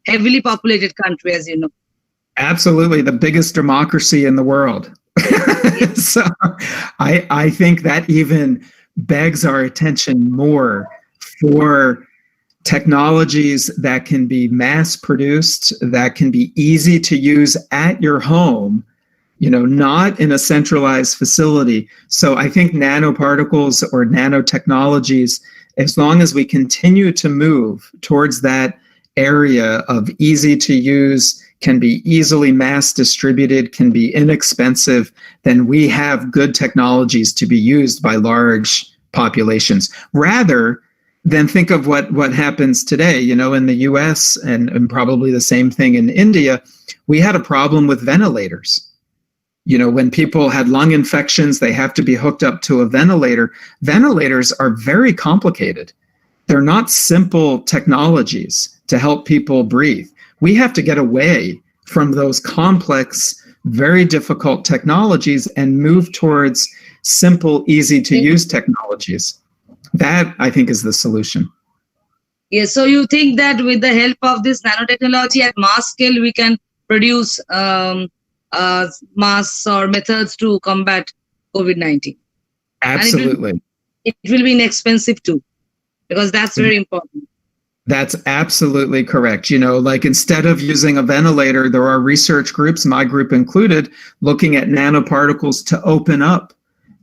heavily populated country, as you know. Absolutely, the biggest democracy in the world. So I think that even begs our attention more for technologies that can be mass produced, that can be easy to use at your home, not in a centralized facility. So I think nanoparticles or nanotechnologies, as long as we continue to move towards that area of easy to use, can be easily mass distributed, can be inexpensive, then we have good technologies to be used by large populations. Rather than think of what happens today, in the US and probably the same thing in India, we had a problem with ventilators. When people had lung infections, they have to be hooked up to a ventilator. Ventilators are very complicated. They're not simple technologies to help people breathe. We have to get away from those complex, very difficult technologies and move towards simple, easy to use technologies. That, I think, is the solution. Yes. So you think that with the help of this nanotechnology at mass scale, we can produce masks or methods to combat COVID-19? Absolutely. It will be inexpensive too, because that's very important. That's absolutely correct. Like instead of using a ventilator, there are research groups, my group included, looking at nanoparticles to open up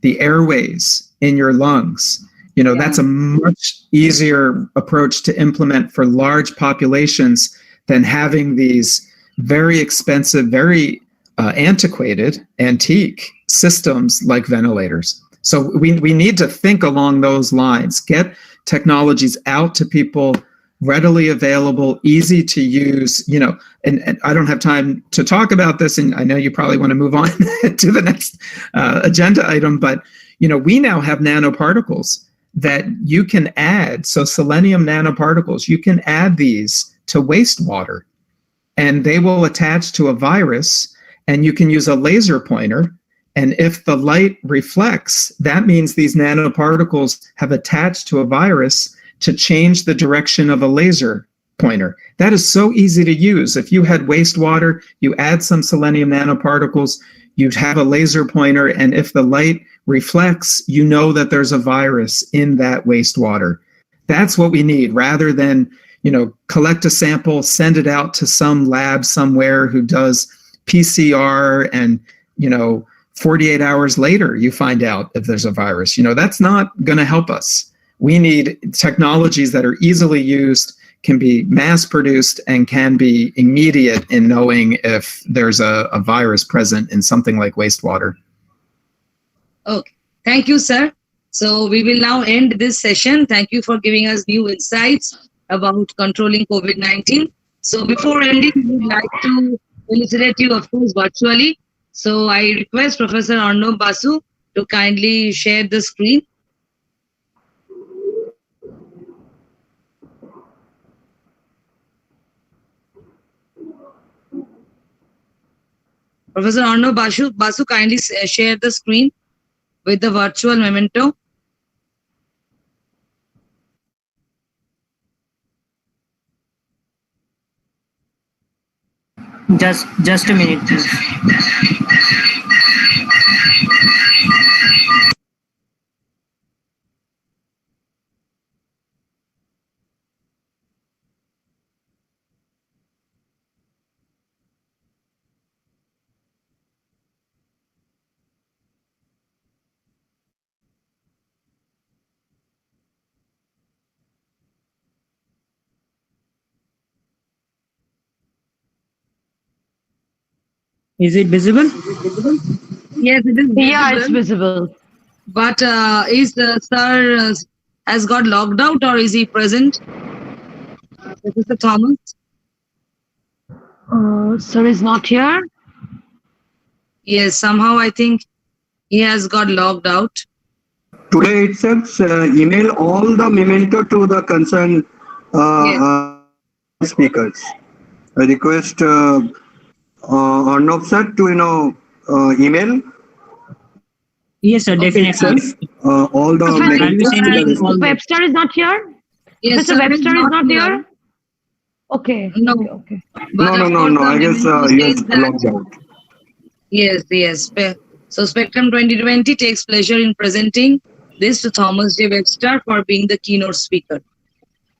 the airways in your lungs. That's a much easier approach to implement for large populations than having these very expensive, very antique systems like ventilators. So we need to think along those lines, get technologies out to people, readily available, easy to use, and I don't have time to talk about this, and I know you probably want to move on to the next agenda item, but, we now have nanoparticles that you can add. So selenium nanoparticles, you can add these to wastewater, and they will attach to a virus, and you can use a laser pointer. And if the light reflects, that means these nanoparticles have attached to a virus to change the direction of a laser pointer. That is so easy to use. If you had wastewater, you add some selenium nanoparticles, you'd have a laser pointer, and if the light reflects, you know that there's a virus in that wastewater. That's what we need, rather than, collect a sample, send it out to some lab somewhere who does PCR, and, 48 hours later, you find out if there's a virus. That's not going to help us. We need technologies that are easily used, can be mass produced, and can be immediate in knowing if there's a virus present in something like wastewater. Okay. Thank you, sir. So we will now end this session. Thank you for giving us new insights about controlling COVID-19. So before ending, we would like to felicitate you, of course, virtually. So I request Professor Arnob Basu to kindly share the screen. Professor Arnob Basu, kindly share the screen with the virtual memento. Just a minute, please. Is it visible? Yes, it is. Yeah, it's visible. But is sir has got logged out or is he present? Professor Thomas? Sir is not here. Yes, somehow I think he has got logged out. Today itself, email all the memento to the concerned speakers. I request Arnav sir to email. Yes, sir, definitely. All the Mr. Webster is not here. Yes, Mr. sir, Webster is not here. Okay. No. Okay. No. I guess he has logged out. Yes. So Spectrum 2020 takes pleasure in presenting this to Thomas J. Webster for being the keynote speaker.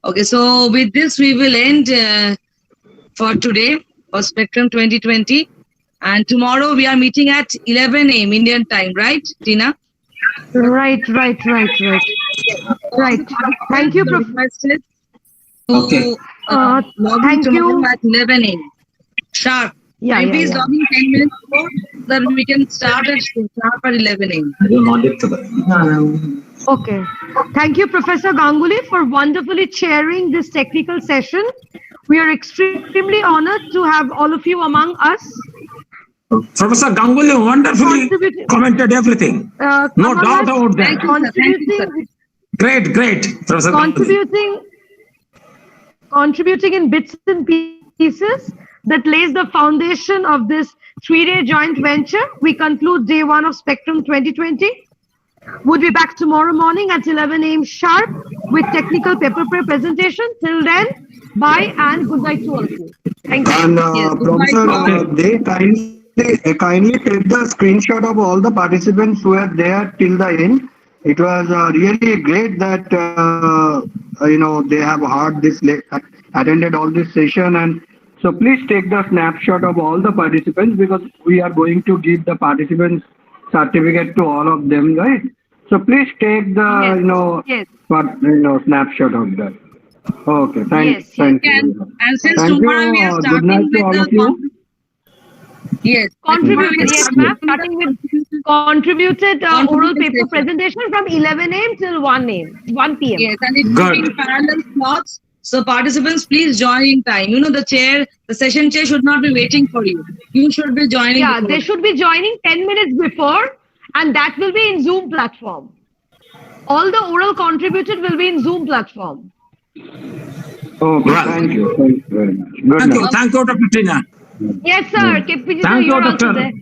Okay, so with this we will end for today for Spectrum 2020. And tomorrow we are meeting at 11 a.m. Indian time, right, Tina? Right. Right. Thank you, Professor. Okay. Thank you. At 11 a.m. Sharp. Yeah. Please log in 10 minutes before so that we can start at 11 a.m. Okay. Thank you, Professor Ganguly, for wonderfully chairing this technical session. We are extremely honored to have all of you among us. Professor Ganguly wonderfully commented everything. No doubt about that. Great, Professor Contributing in bits and pieces that lays the foundation of this 3-day joint venture. We conclude day 1 of Spectrum 2020. We'll be back tomorrow morning at 11 a.m. sharp with technical paper presentation. Till then, bye and good night to all of you. Thank you. And Professor, they kindly take the screenshot of all the participants who were there till the end. It was really great that they have heard this, attended all this session, and so please take the snapshot of all the participants because we are going to give the participants certificate to all of them, right? So please take the snapshot of that. Okay, thank you. And since tomorrow we are starting with the contributed oral paper presentation from 11 a.m. till 1 p.m. Yes, and it will be in parallel slots. So participants, please join in time. The session chair should not be waiting for you. You should be joining. Yeah, they should be joining 10 minutes before, and that will be in Zoom platform. All the oral contributed will be in Zoom platform. Okay, thank you. Thank you very much. Good night. Thank you, Dr. Tina. Yes, sir. Thank you, Dr.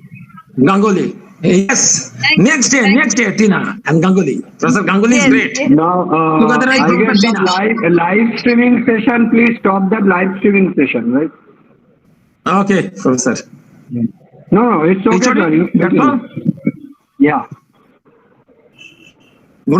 Ganguly. Yes. Next day, Tina and Ganguly. Professor Ganguly is great. Now, I guess the live streaming session, please stop that live streaming session, right? Okay, Professor. No, it's okay. That's all? Yeah.